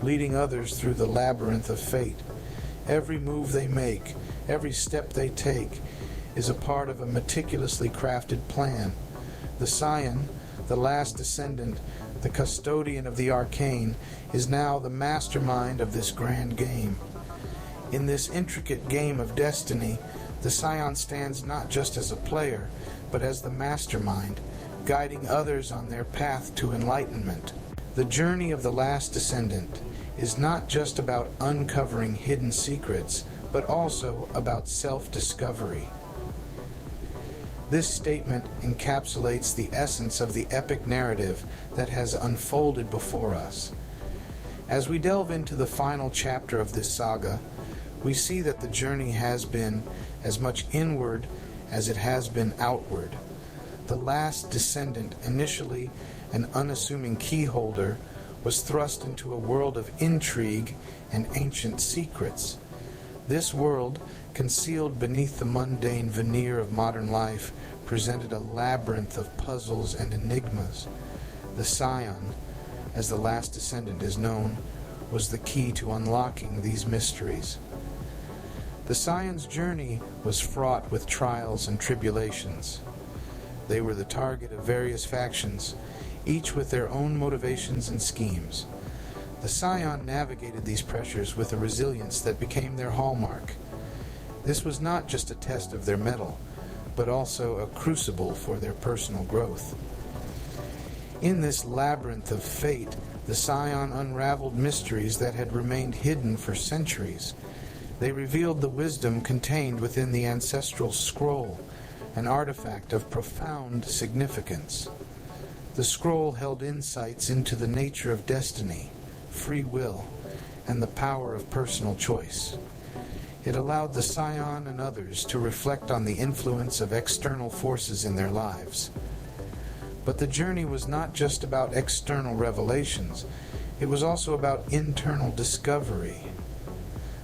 leading others through the labyrinth of fate. Every move they make, every step they take, is a part of a meticulously crafted plan. The Scion, the last descendant, the custodian of the arcane, is now the mastermind of this grand game. In this intricate game of destiny, the Scion stands not just as a player, but as the mastermind, guiding others on their path to enlightenment. The journey of the last descendant is not just about uncovering hidden secrets, but also about self-discovery. This statement encapsulates the essence of the epic narrative that has unfolded before us. As we delve into the final chapter of this saga, we see that the journey has been as much inward as it has been outward. The last descendant, initially an unassuming keyholder, was thrust into a world of intrigue and ancient secrets. This world, concealed beneath the mundane veneer of modern life, presented a labyrinth of puzzles and enigmas. The Scion, as the last descendant is known, was the key to unlocking these mysteries. The Scion's journey was fraught with trials and tribulations. They were the target of various factions, each with their own motivations and schemes. The Scion navigated these pressures with a resilience that became their hallmark. This was not just a test of their mettle, but also a crucible for their personal growth. In this labyrinth of fate, The scion unraveled mysteries that had remained hidden for centuries. They revealed the wisdom contained within the ancestral scroll, an artifact of profound significance. The scroll held insights into the nature of destiny, free will, and the power of personal choice. It allowed the scion and others to reflect on the influence of external forces in their lives. But the journey was not just about external revelations, it was also about internal discovery.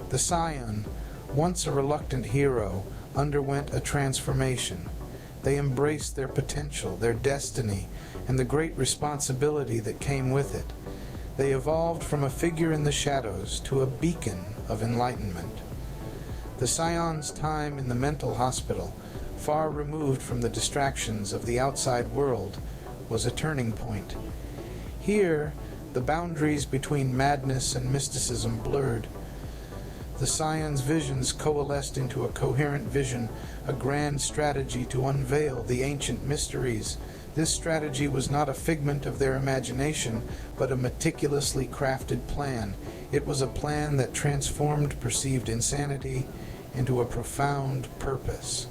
The scion, once a reluctant hero, underwent a transformation. They embraced their potential, their destiny, and the great responsibility that came with it. They evolved from a figure in the shadows to a beacon of enlightenment. The scion's time in the mental hospital, far removed from the distractions of the outside world, was a turning point. Here, the boundaries between madness and mysticism blurred. The scion's visions coalesced into a coherent vision, a grand strategy to unveil the ancient mysteries. This strategy was not a figment of their imagination, but a meticulously crafted plan. It was a plan that transformed perceived insanity into a profound purpose.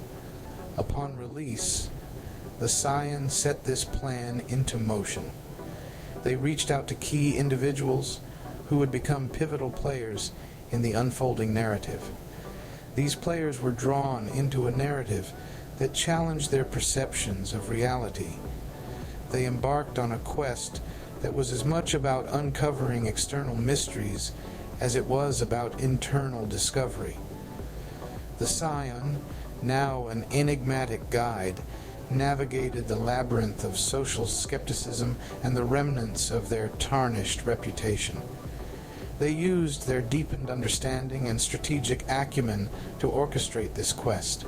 Upon release, the scion set this plan into motion. They reached out to key individuals who would become pivotal players in the unfolding narrative. These players were drawn into a narrative that challenged their perceptions of reality. They embarked on a quest that was as much about uncovering external mysteries as it was about internal discovery. The scion, now an enigmatic guide, navigated the labyrinth of social skepticism and the remnants of their tarnished reputation. They used their deepened understanding and strategic acumen to orchestrate this quest.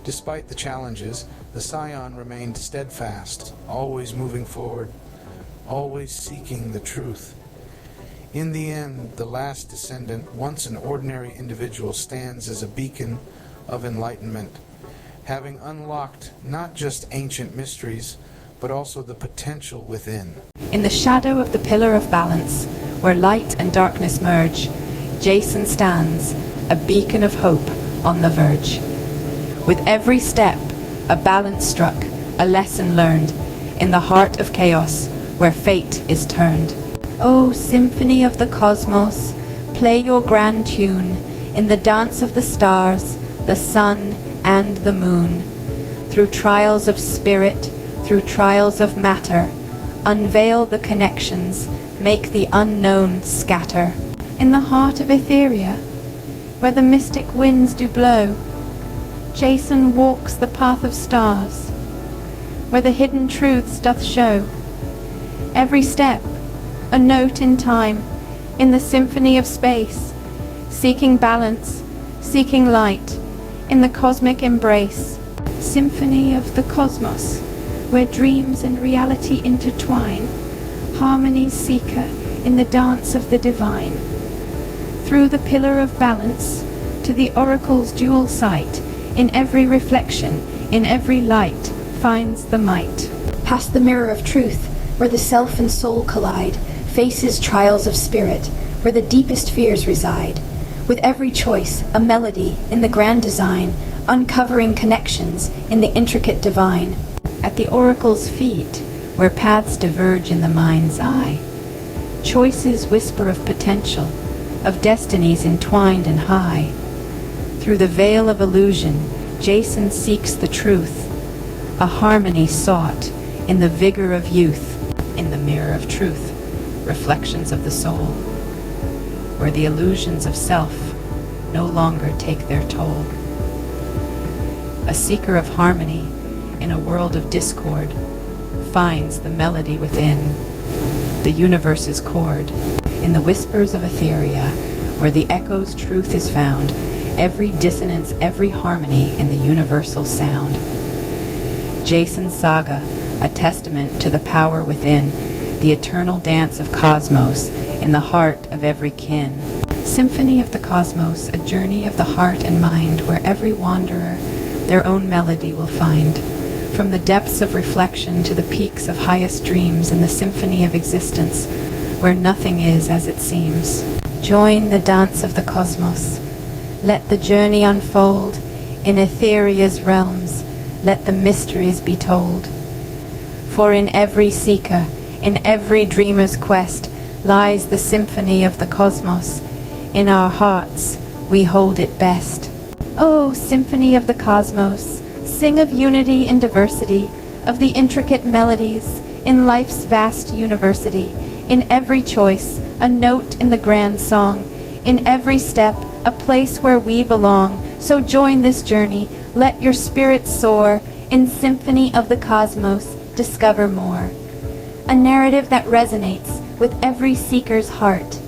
Despite the challenges, the scion remained steadfast, always moving forward, always seeking the truth. In the end, the last descendant, once an ordinary individual, stands as a beacon of enlightenment, having unlocked not just ancient mysteries, but also the potential within. In the shadow of the pillar of balance, where light and darkness merge, Jason stands, a beacon of hope on the verge. With every step, a balance struck, a lesson learned, in the heart of chaos, where fate is turned. O symphony of the cosmos, play your grand tune in the dance of the stars, the sun, and the moon. Through trials of spirit, through trials of matter, unveil the connections, make the unknown scatter. In the heart of Etheria, where the mystic winds do blow, Jason walks the path of stars, where the hidden truths doth show. Every step, a note in time, in the symphony of space, seeking balance, seeking light, in the cosmic embrace. Symphony of the cosmos, where dreams and reality intertwine, harmony's seeker in the dance of the divine. Through the pillar of balance, to the oracle's dual sight, in every reflection, in every light, finds the might. Past the mirror of truth, where the self and soul collide, faces trials of spirit, where the deepest fears reside. With every choice, a melody in the grand design, uncovering connections in the intricate divine. At the oracle's feet, where paths diverge in the mind's eye, choices whisper of potential, of destinies entwined and high. Through the veil of illusion, Jason seeks the truth, a harmony sought in the vigor of youth. In the mirror of truth, reflections of the soul, where the illusions of self no longer take their toll. A seeker of harmony in a world of discord finds the melody within, the universe's chord. In the whispers of Etheria, where the echo's truth is found, every dissonance, every harmony in the universal sound. Jason's saga, a testament to the power within, the eternal dance of cosmos in the heart of every kin. Symphony of the cosmos, a journey of the heart and mind, where every wanderer their own melody will find. From the depths of reflection to the peaks of highest dreams in the symphony of existence, where nothing is as it seems. Join the dance of the cosmos. Let the journey unfold in Etheria's realms. Let the mysteries be told. For in every seeker, in every dreamer's quest, lies the symphony of the cosmos. In our hearts, we hold it best. Oh, symphony of the cosmos, sing of unity and diversity, of the intricate melodies in life's vast university. In every choice, a note in the grand song. In every step, a place where we belong. So join this journey, let your spirit soar. In symphony of the cosmos, discover more. A narrative that resonates with every seeker's heart.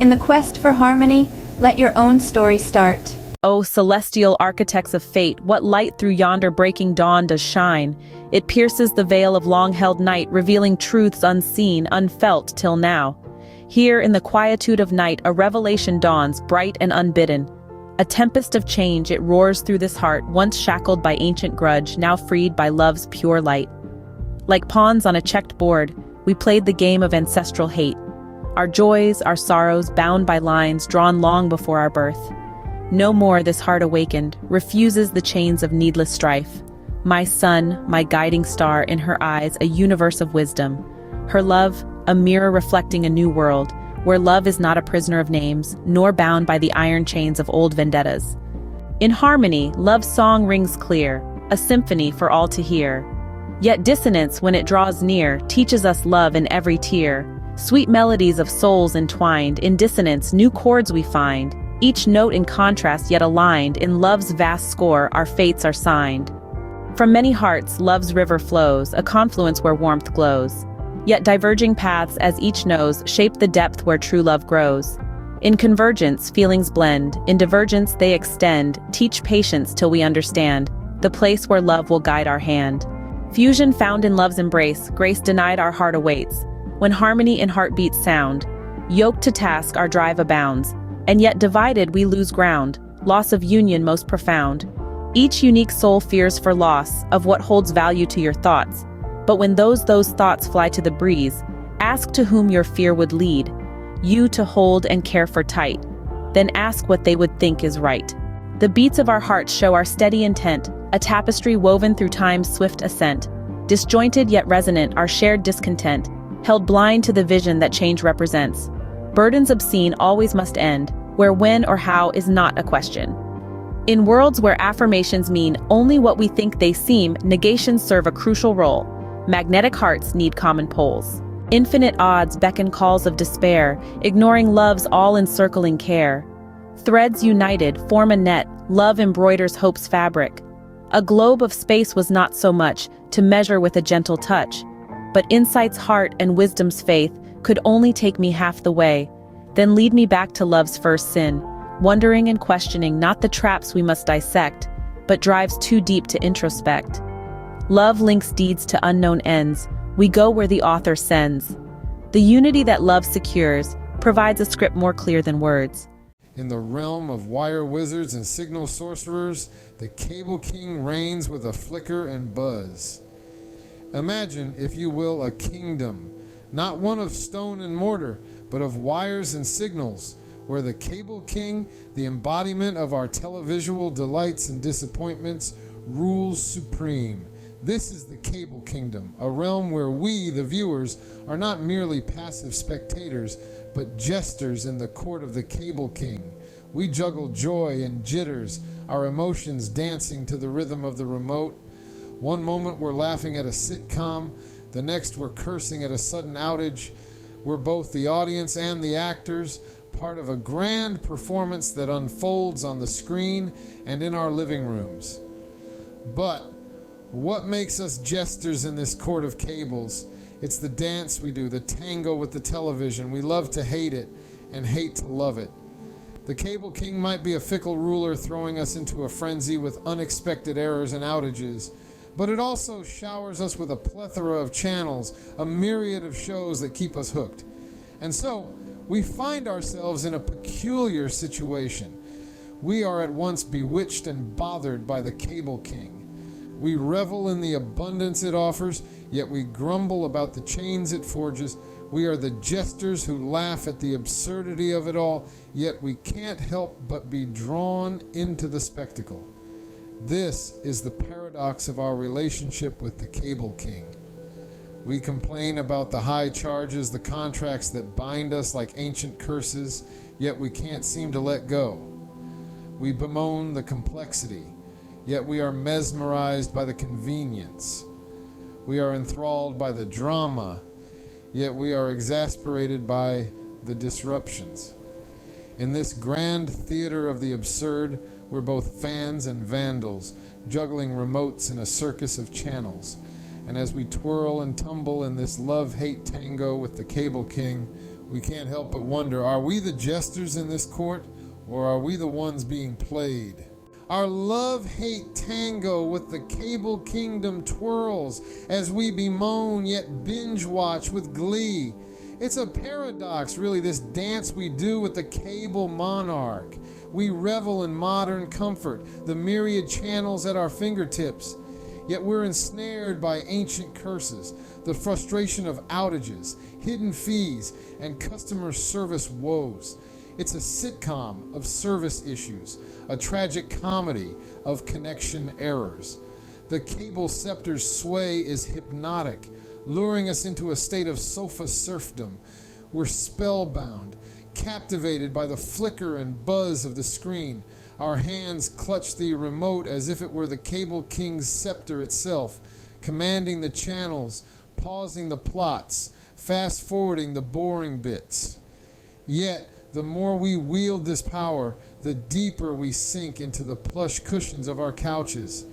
In the quest for harmony, let your own story start. O celestial architects of fate, what light through yonder breaking dawn does shine? It pierces the veil of long-held night, revealing truths unseen, unfelt till now. Here in the quietude of night, a revelation dawns, bright and unbidden. A tempest of change, it roars through this heart, once shackled by ancient grudge, now freed by love's pure light. Like pawns on a checked board, we played the game of ancestral hate. Our joys, our sorrows, bound by lines drawn long before our birth. No more this heart awakened, refuses the chains of needless strife. My sun, my guiding star, in her eyes a universe of wisdom. Her love, a mirror reflecting a new world, where love is not a prisoner of names, nor bound by the iron chains of old vendettas. In harmony, love's song rings clear, a symphony for all to hear. Yet dissonance, when it draws near, teaches us love in every tear. Sweet melodies of souls entwined, in dissonance new chords we find. Each note in contrast yet aligned, in love's vast score our fates are signed. From many hearts love's river flows, a confluence where warmth glows. Yet diverging paths, as each knows, shape the depth where true love grows. In convergence feelings blend, in divergence they extend, teach patience till we understand, the place where love will guide our hand. Fusion found in love's embrace, grace denied our heart awaits. When harmony in heartbeats sound, yoked to task our drive abounds, and yet divided we lose ground, loss of union most profound. Each unique soul fears for loss of what holds value to your thoughts, but when those thoughts fly to the breeze, ask to whom your fear would lead, you to hold and care for tight, then ask what they would think is right. The beats of our hearts show our steady intent, a tapestry woven through time's swift ascent, disjointed yet resonant our shared discontent, held blind to the vision that change represents. Burdens obscene always must end, where when or how is not a question. In worlds where affirmations mean only what we think they seem, negations serve a crucial role. Magnetic hearts need common poles. Infinite odds beckon calls of despair, ignoring love's all-encircling care. Threads united form a net, love embroiders hope's fabric. A globe of space was not so much, to measure with a gentle touch. But insight's heart and wisdom's faith could only take me half the way, then lead me back to love's first sin, wondering and questioning not the traps we must dissect, but drives too deep to introspect. Love links deeds to unknown ends, we go where the author sends. The unity that love secures provides a script more clear than words. In the realm of wire wizards and signal sorcerers, the Cable King reigns with a flicker and buzz. Imagine, if you will, a kingdom, not one of stone and mortar, but of wires and signals, where the Cable King, the embodiment of our televisual delights and disappointments, rules supreme. This is the Cable Kingdom, a realm where we, the viewers, are not merely passive spectators, but jesters in the court of the Cable King. We juggle joy and jitters, our emotions dancing to the rhythm of the remote. One moment we're laughing at a sitcom, the next we're cursing at a sudden outage. We're both the audience and the actors, part of a grand performance that unfolds on the screen and in our living rooms. But what makes us jesters in this court of cables? It's the dance we do, the tango with the television. We love to hate it and hate to love it. The Cable King might be a fickle ruler throwing us into a frenzy with unexpected errors and outages, but it also showers us with a plethora of channels, a myriad of shows that keep us hooked. And so, we find ourselves in a peculiar situation. We are at once bewitched and bothered by the Cable King. We revel in the abundance it offers, yet we grumble about the chains it forges. We are the jesters who laugh at the absurdity of it all, yet we can't help but be drawn into the spectacle. This is the paradox of our relationship with the Cable King. We complain about the high charges, the contracts that bind us like ancient curses, yet we can't seem to let go. We bemoan the complexity, yet we are mesmerized by the convenience. We are enthralled by the drama, yet we are exasperated by the disruptions. In this grand theater of the absurd, we're both fans and vandals, juggling remotes in a circus of channels. And as we twirl and tumble in this love-hate tango with the Cable King, we can't help but wonder, are we the jesters in this court, or are we the ones being played? Our love-hate tango with the Cable Kingdom twirls as we bemoan yet binge-watch with glee. It's a paradox, really, this dance we do with the cable monarch. We revel in modern comfort, the myriad channels at our fingertips. Yet we're ensnared by ancient curses, the frustration of outages, hidden fees, and customer service woes. It's a sitcom of service issues, a tragic comedy of connection errors. The cable scepter's sway is hypnotic, luring us into a state of sofa serfdom. We're spellbound, captivated by the flicker and buzz of the screen. Our hands clutch the remote as if it were the Cable King's scepter itself, commanding the channels, pausing the plots, fast-forwarding the boring bits. Yet, the more we wield this power, the deeper we sink into the plush cushions of our couches.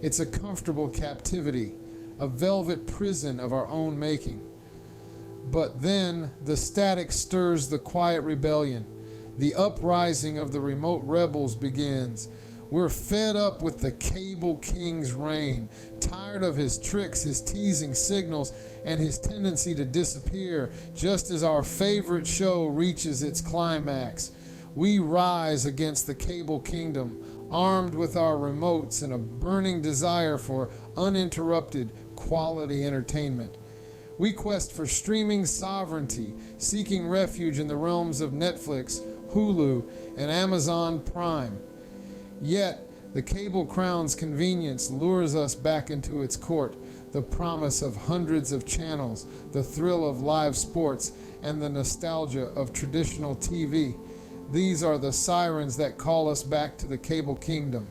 It's a comfortable captivity, a velvet prison of our own making. But then the static stirs the quiet rebellion. The uprising of the remote rebels begins. We're fed up with the Cable King's reign, tired of his tricks, his teasing signals, and his tendency to disappear just as our favorite show reaches its climax. We rise against the Cable Kingdom, armed with our remotes and a burning desire for uninterrupted quality entertainment. We quest for streaming sovereignty, seeking refuge in the realms of Netflix, Hulu, and Amazon Prime. Yet, the cable crown's convenience lures us back into its court, the promise of hundreds of channels, the thrill of live sports, and the nostalgia of traditional TV. These are the sirens that call us back to the Cable Kingdom.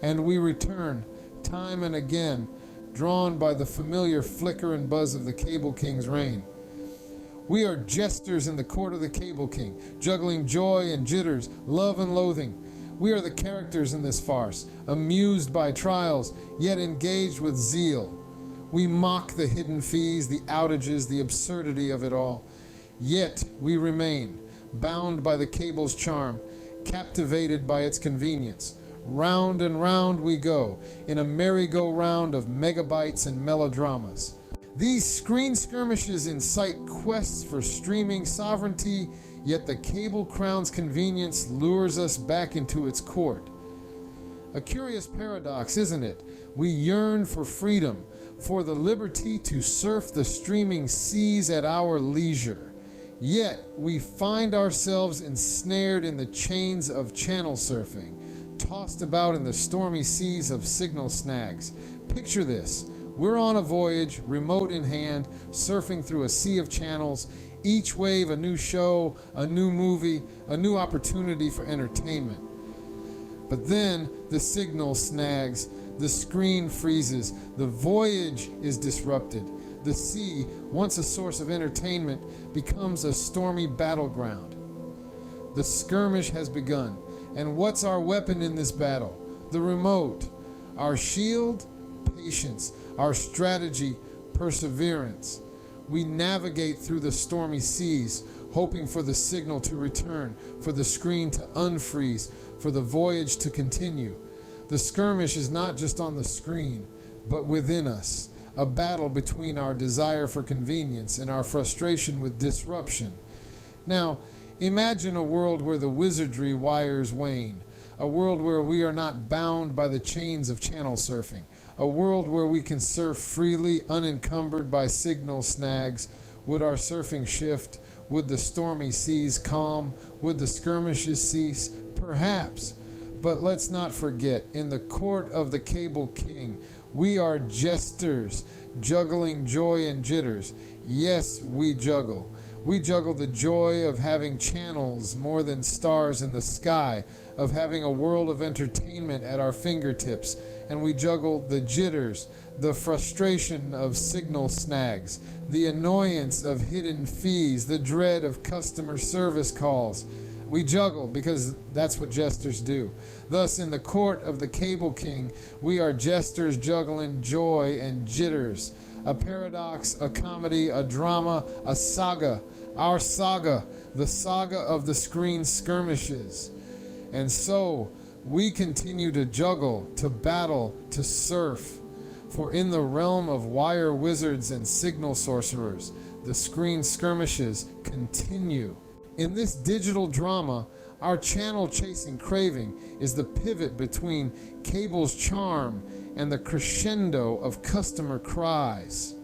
And we return, time and again, drawn by the familiar flicker and buzz of the Cable King's reign. We are jesters in the court of the Cable King, juggling joy and jitters, love and loathing. We are the characters in this farce, amused by trials, yet engaged with zeal. We mock the hidden fees, the outages, the absurdity of it all. Yet we remain, bound by the cable's charm, captivated by its convenience. Round and round we go, in a merry-go-round of megabytes and melodramas. These screen skirmishes incite quests for streaming sovereignty, yet the cable crown's convenience lures us back into its court. A curious paradox, isn't it? We yearn for freedom, for the liberty to surf the streaming seas at our leisure. Yet we find ourselves ensnared in the chains of channel surfing, tossed about in the stormy seas of signal snags. Picture this. We're on a voyage, remote in hand, surfing through a sea of channels, each wave a new show, a new movie, a new opportunity for entertainment. But then the signal snags, the screen freezes, the voyage is disrupted. The sea, once a source of entertainment, becomes a stormy battleground. The skirmish has begun, and what's our weapon in this battle? The remote. Our shield? Patience. Our strategy, perseverance. We navigate through the stormy seas, hoping for the signal to return, for the screen to unfreeze, for the voyage to continue. The skirmish is not just on the screen, but within us, a battle between our desire for convenience and our frustration with disruption. Now, imagine a world where the wizardry wires wane, a world where we are not bound by the chains of channel surfing, a world where we can surf freely, unencumbered by signal snags. Would our surfing shift? Would the stormy seas calm? Would the skirmishes cease? Perhaps. But let's not forget, in the court of the Cable King, we are jesters, juggling joy and jitters. Yes, we juggle. We juggle the joy of having channels more than stars in the sky, of having a world of entertainment at our fingertips, and we juggle the jitters, the frustration of signal snags, the annoyance of hidden fees, the dread of customer service calls. We juggle because that's what jesters do. Thus, in the court of the Cable King, we are jesters juggling joy and jitters. A paradox, a comedy, a drama, a saga. Our saga, the saga of the screen skirmishes. And so, we continue to juggle, to battle, to surf. For in the realm of wire wizards and signal sorcerers, the screen skirmishes continue. In this digital drama, our channel-chasing craving is the pivot between cable's charm and the crescendo of customer cries.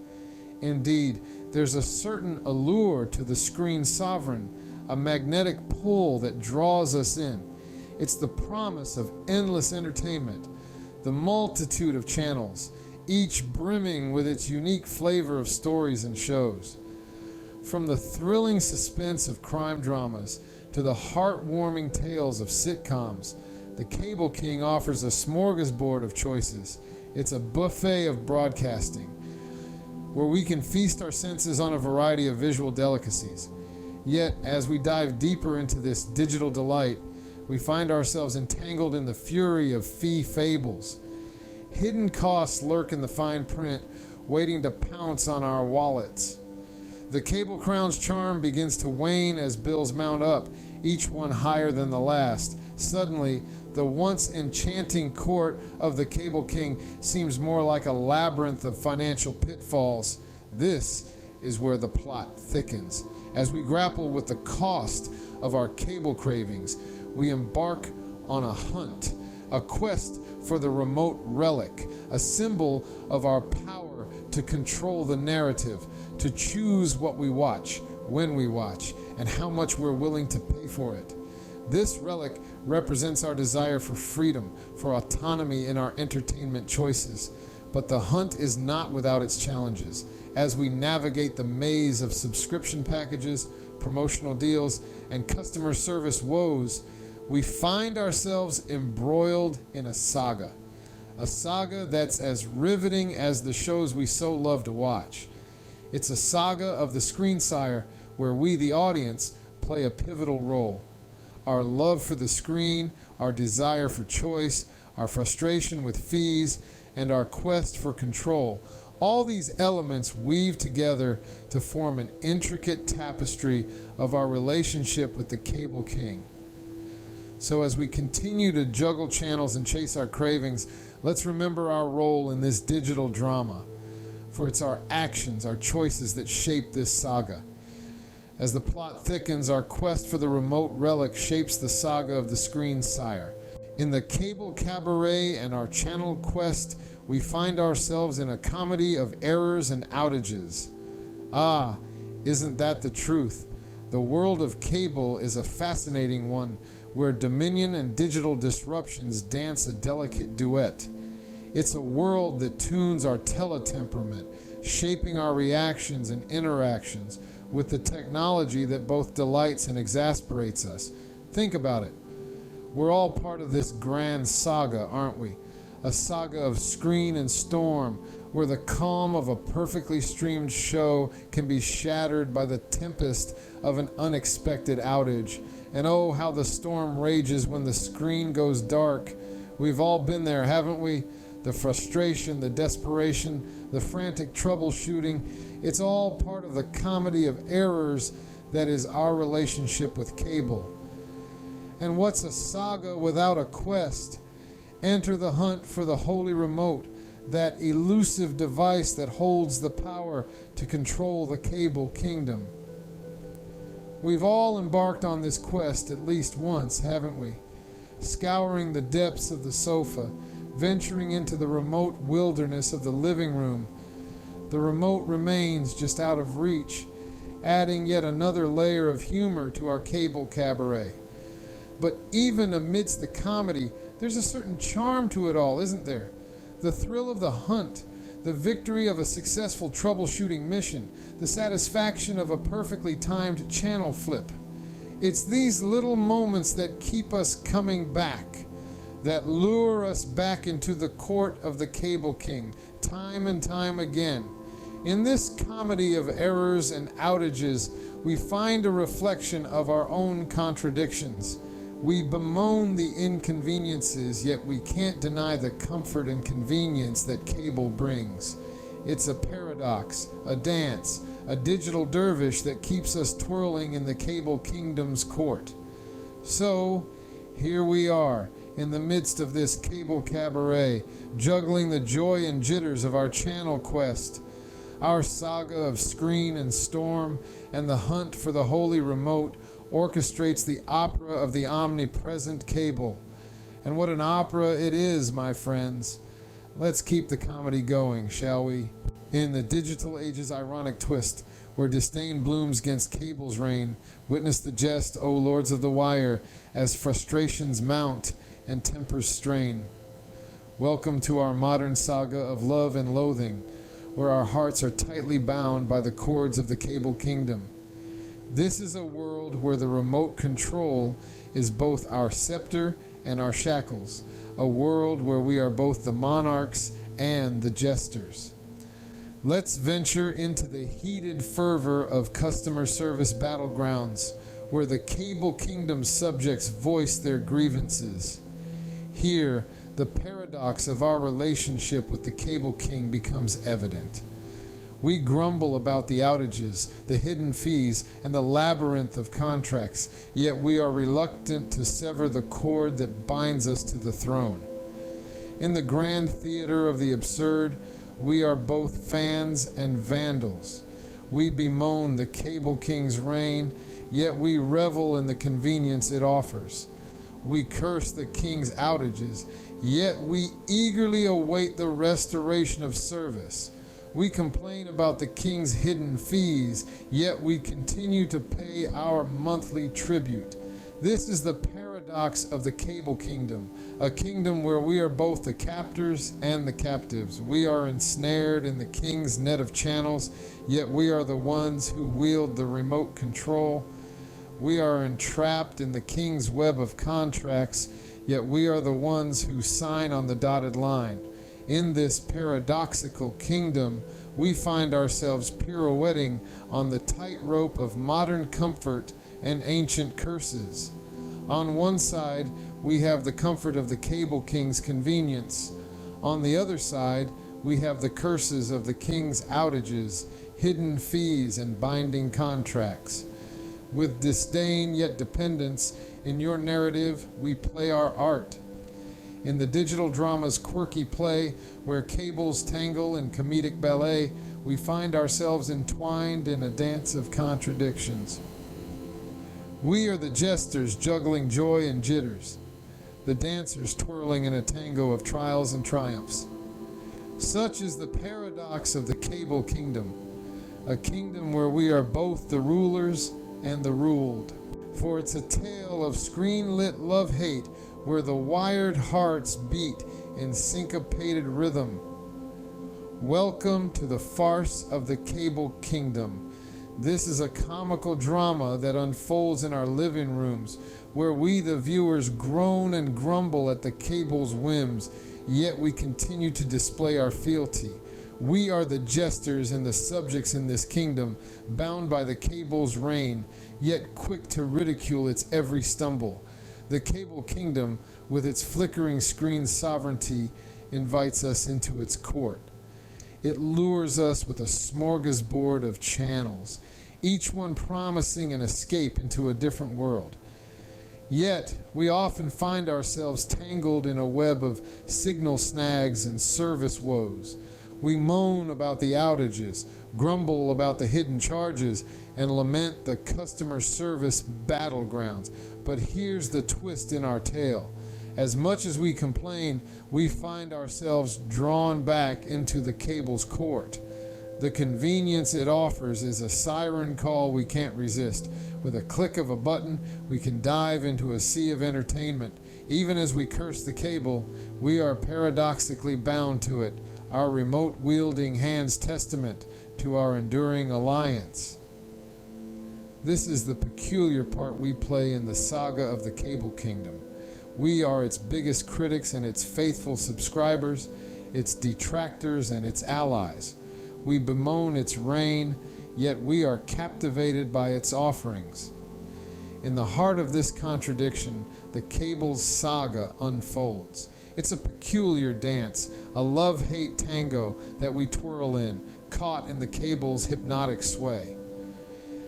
Indeed, there's a certain allure to the screen sovereign, a magnetic pull that draws us in. It's the promise of endless entertainment, the multitude of channels, each brimming with its unique flavor of stories and shows. From the thrilling suspense of crime dramas to the heartwarming tales of sitcoms, the Cable King offers a smorgasbord of choices. It's a buffet of broadcasting, where we can feast our senses on a variety of visual delicacies. Yet, as we dive deeper into this digital delight, we find ourselves entangled in the fury of fee fables. Hidden costs lurk in the fine print, waiting to pounce on our wallets. The Cable Crown's charm begins to wane as bills mount up, each one higher than the last. Suddenly, the once enchanting court of the Cable King seems more like a labyrinth of financial pitfalls. This is where the plot thickens. As we grapple with the cost of our cable cravings, we embark on a hunt, a quest for the remote relic, a symbol of our power to control the narrative, to choose what we watch, when we watch, and how much we're willing to pay for it. This relic represents our desire for freedom, for autonomy in our entertainment choices. But the hunt is not without its challenges. As we navigate the maze of subscription packages, promotional deals, and customer service woes, we find ourselves embroiled in a saga that's as riveting as the shows we so love to watch. It's a saga of the screensire where we, the audience, play a pivotal role. Our love for the screen, our desire for choice, our frustration with fees, and our quest for control. All these elements weave together to form an intricate tapestry of our relationship with the Cable King. So as we continue to juggle channels and chase our cravings, let's remember our role in this digital drama. For it's our actions, our choices that shape this saga. As the plot thickens, our quest for the remote relic shapes the saga of the screen sire. In the cable cabaret and our channel quest, we find ourselves in a comedy of errors and outages. Ah, isn't that the truth? The world of cable is a fascinating one, where dominion and digital disruptions dance a delicate duet. It's a world that tunes our teletemperament, shaping our reactions and interactions with the technology that both delights and exasperates us. Think about it. We're all part of this grand saga, aren't we? A saga of screen and storm, where the calm of a perfectly streamed show can be shattered by the tempest of an unexpected outage. And oh, how the storm rages when the screen goes dark. We've all been there, haven't we? The frustration, the desperation, the frantic troubleshooting. It's all part of the comedy of errors that is our relationship with cable. And what's a saga without a quest? Enter the hunt for the holy remote, that elusive device that holds the power to control the cable kingdom. We've all embarked on this quest at least once, haven't we? scouring the depths of the sofa, venturing into the remote wilderness of the living room. The remote remains just out of reach, adding yet another layer of humor to our cable cabaret. But even amidst the comedy, there's a certain charm to it all, isn't there? The thrill of the hunt, the victory of a successful troubleshooting mission, the satisfaction of a perfectly timed channel flip. It's these little moments that keep us coming back, that lure us back into the court of the Cable King, time and time again. In this comedy of errors and outages, we find a reflection of our own contradictions. We bemoan the inconveniences, yet we can't deny the comfort and convenience that cable brings. It's a paradox, a dance, a digital dervish that keeps us twirling in the Cable Kingdom's court. So, here we are, in the midst of this cable cabaret, juggling the joy and jitters of our channel quest, our saga of screen and storm, and the hunt for the holy remote orchestrates the opera of the omnipresent cable. And what an opera it is, my friends. Let's keep the comedy going, shall we? In the digital age's ironic twist, where disdain blooms against cable's reign, witness the jest, O lords of the wire, as frustrations mount and tempers strain. Welcome to our modern saga of love and loathing, where our hearts are tightly bound by the cords of the Cable Kingdom. This is a world where the remote control is both our scepter and our shackles, a world where we are both the monarchs and the jesters. Let's venture into the heated fervor of customer service battlegrounds, where the Cable Kingdom's subjects voice their grievances. Here, the paradox of our relationship with the Cable King becomes evident. We grumble about the outages, the hidden fees, and the labyrinth of contracts, yet we are reluctant to sever the cord that binds us to the throne. In the grand theater of the absurd, we are both fans and vandals. We bemoan the Cable King's reign, yet we revel in the convenience it offers. We curse the King's outages, yet we eagerly await the restoration of service. We complain about the King's hidden fees, yet we continue to pay our monthly tribute. This is the paradox of the Cable Kingdom, a kingdom where we are both the captors and the captives. We are ensnared in the King's net of channels, yet we are the ones who wield the remote control. We are entrapped in the King's web of contracts, yet we are the ones who sign on the dotted line. In this paradoxical kingdom, we find ourselves pirouetting on the tightrope of modern comfort and ancient curses. On one side, we have the comfort of the Cable King's convenience. On the other side, we have the curses of the King's outages, hidden fees, and binding contracts. With disdain yet dependence, in your narrative, we play our art. In the digital drama's quirky play, where cables tangle in comedic ballet, we find ourselves entwined in a dance of contradictions. We are the jesters juggling joy and jitters, the dancers twirling in a tango of trials and triumphs. Such is the paradox of the Cable Kingdom, a kingdom where we are both the rulers and the ruled. For it's a tale of screen-lit love-hate, where the wired hearts beat in syncopated rhythm. Welcome to the farce of the Cable Kingdom. This is a comical drama that unfolds in our living rooms, where we the viewers groan and grumble at the cable's whims, yet we continue to display our fealty. We are the jesters and the subjects in this kingdom, bound by the cable's reign, yet quick to ridicule its every stumble. The Cable Kingdom, with its flickering screen sovereignty, invites us into its court. It lures us with a smorgasbord of channels, each one promising an escape into a different world. Yet, we often find ourselves tangled in a web of signal snags and service woes. We moan about the outages, grumble about the hidden charges, and lament the customer service battlegrounds. But here's the twist in our tale. As much as we complain, we find ourselves drawn back into the cable's court. The convenience it offers is a siren call we can't resist. With a click of a button, we can dive into a sea of entertainment. Even as we curse the cable, we are paradoxically bound to it, our remote-wielding hands testament to our enduring alliance. This is the peculiar part we play in the saga of the Cable Kingdom. We are its biggest critics and its faithful subscribers, its detractors and its allies. We bemoan its reign, yet we are captivated by its offerings. In the heart of this contradiction, the cable's saga unfolds. It's a peculiar dance, a love-hate tango that we twirl in, caught in the cable's hypnotic sway.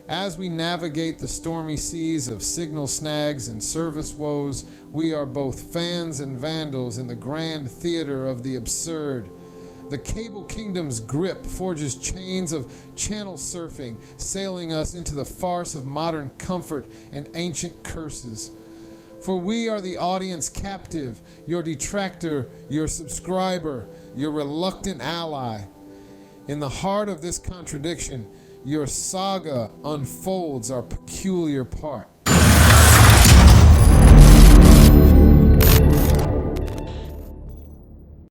As we navigate the stormy seas of signal snags and service woes, we are both fans and vandals in the grand theater of the absurd. The Cable Kingdom's grip forges chains of channel surfing, sailing us into the farce of modern comfort and ancient curses. For we are the audience captive, your detractor, your subscriber, your reluctant ally. In the heart of this contradiction, your saga unfolds our peculiar part.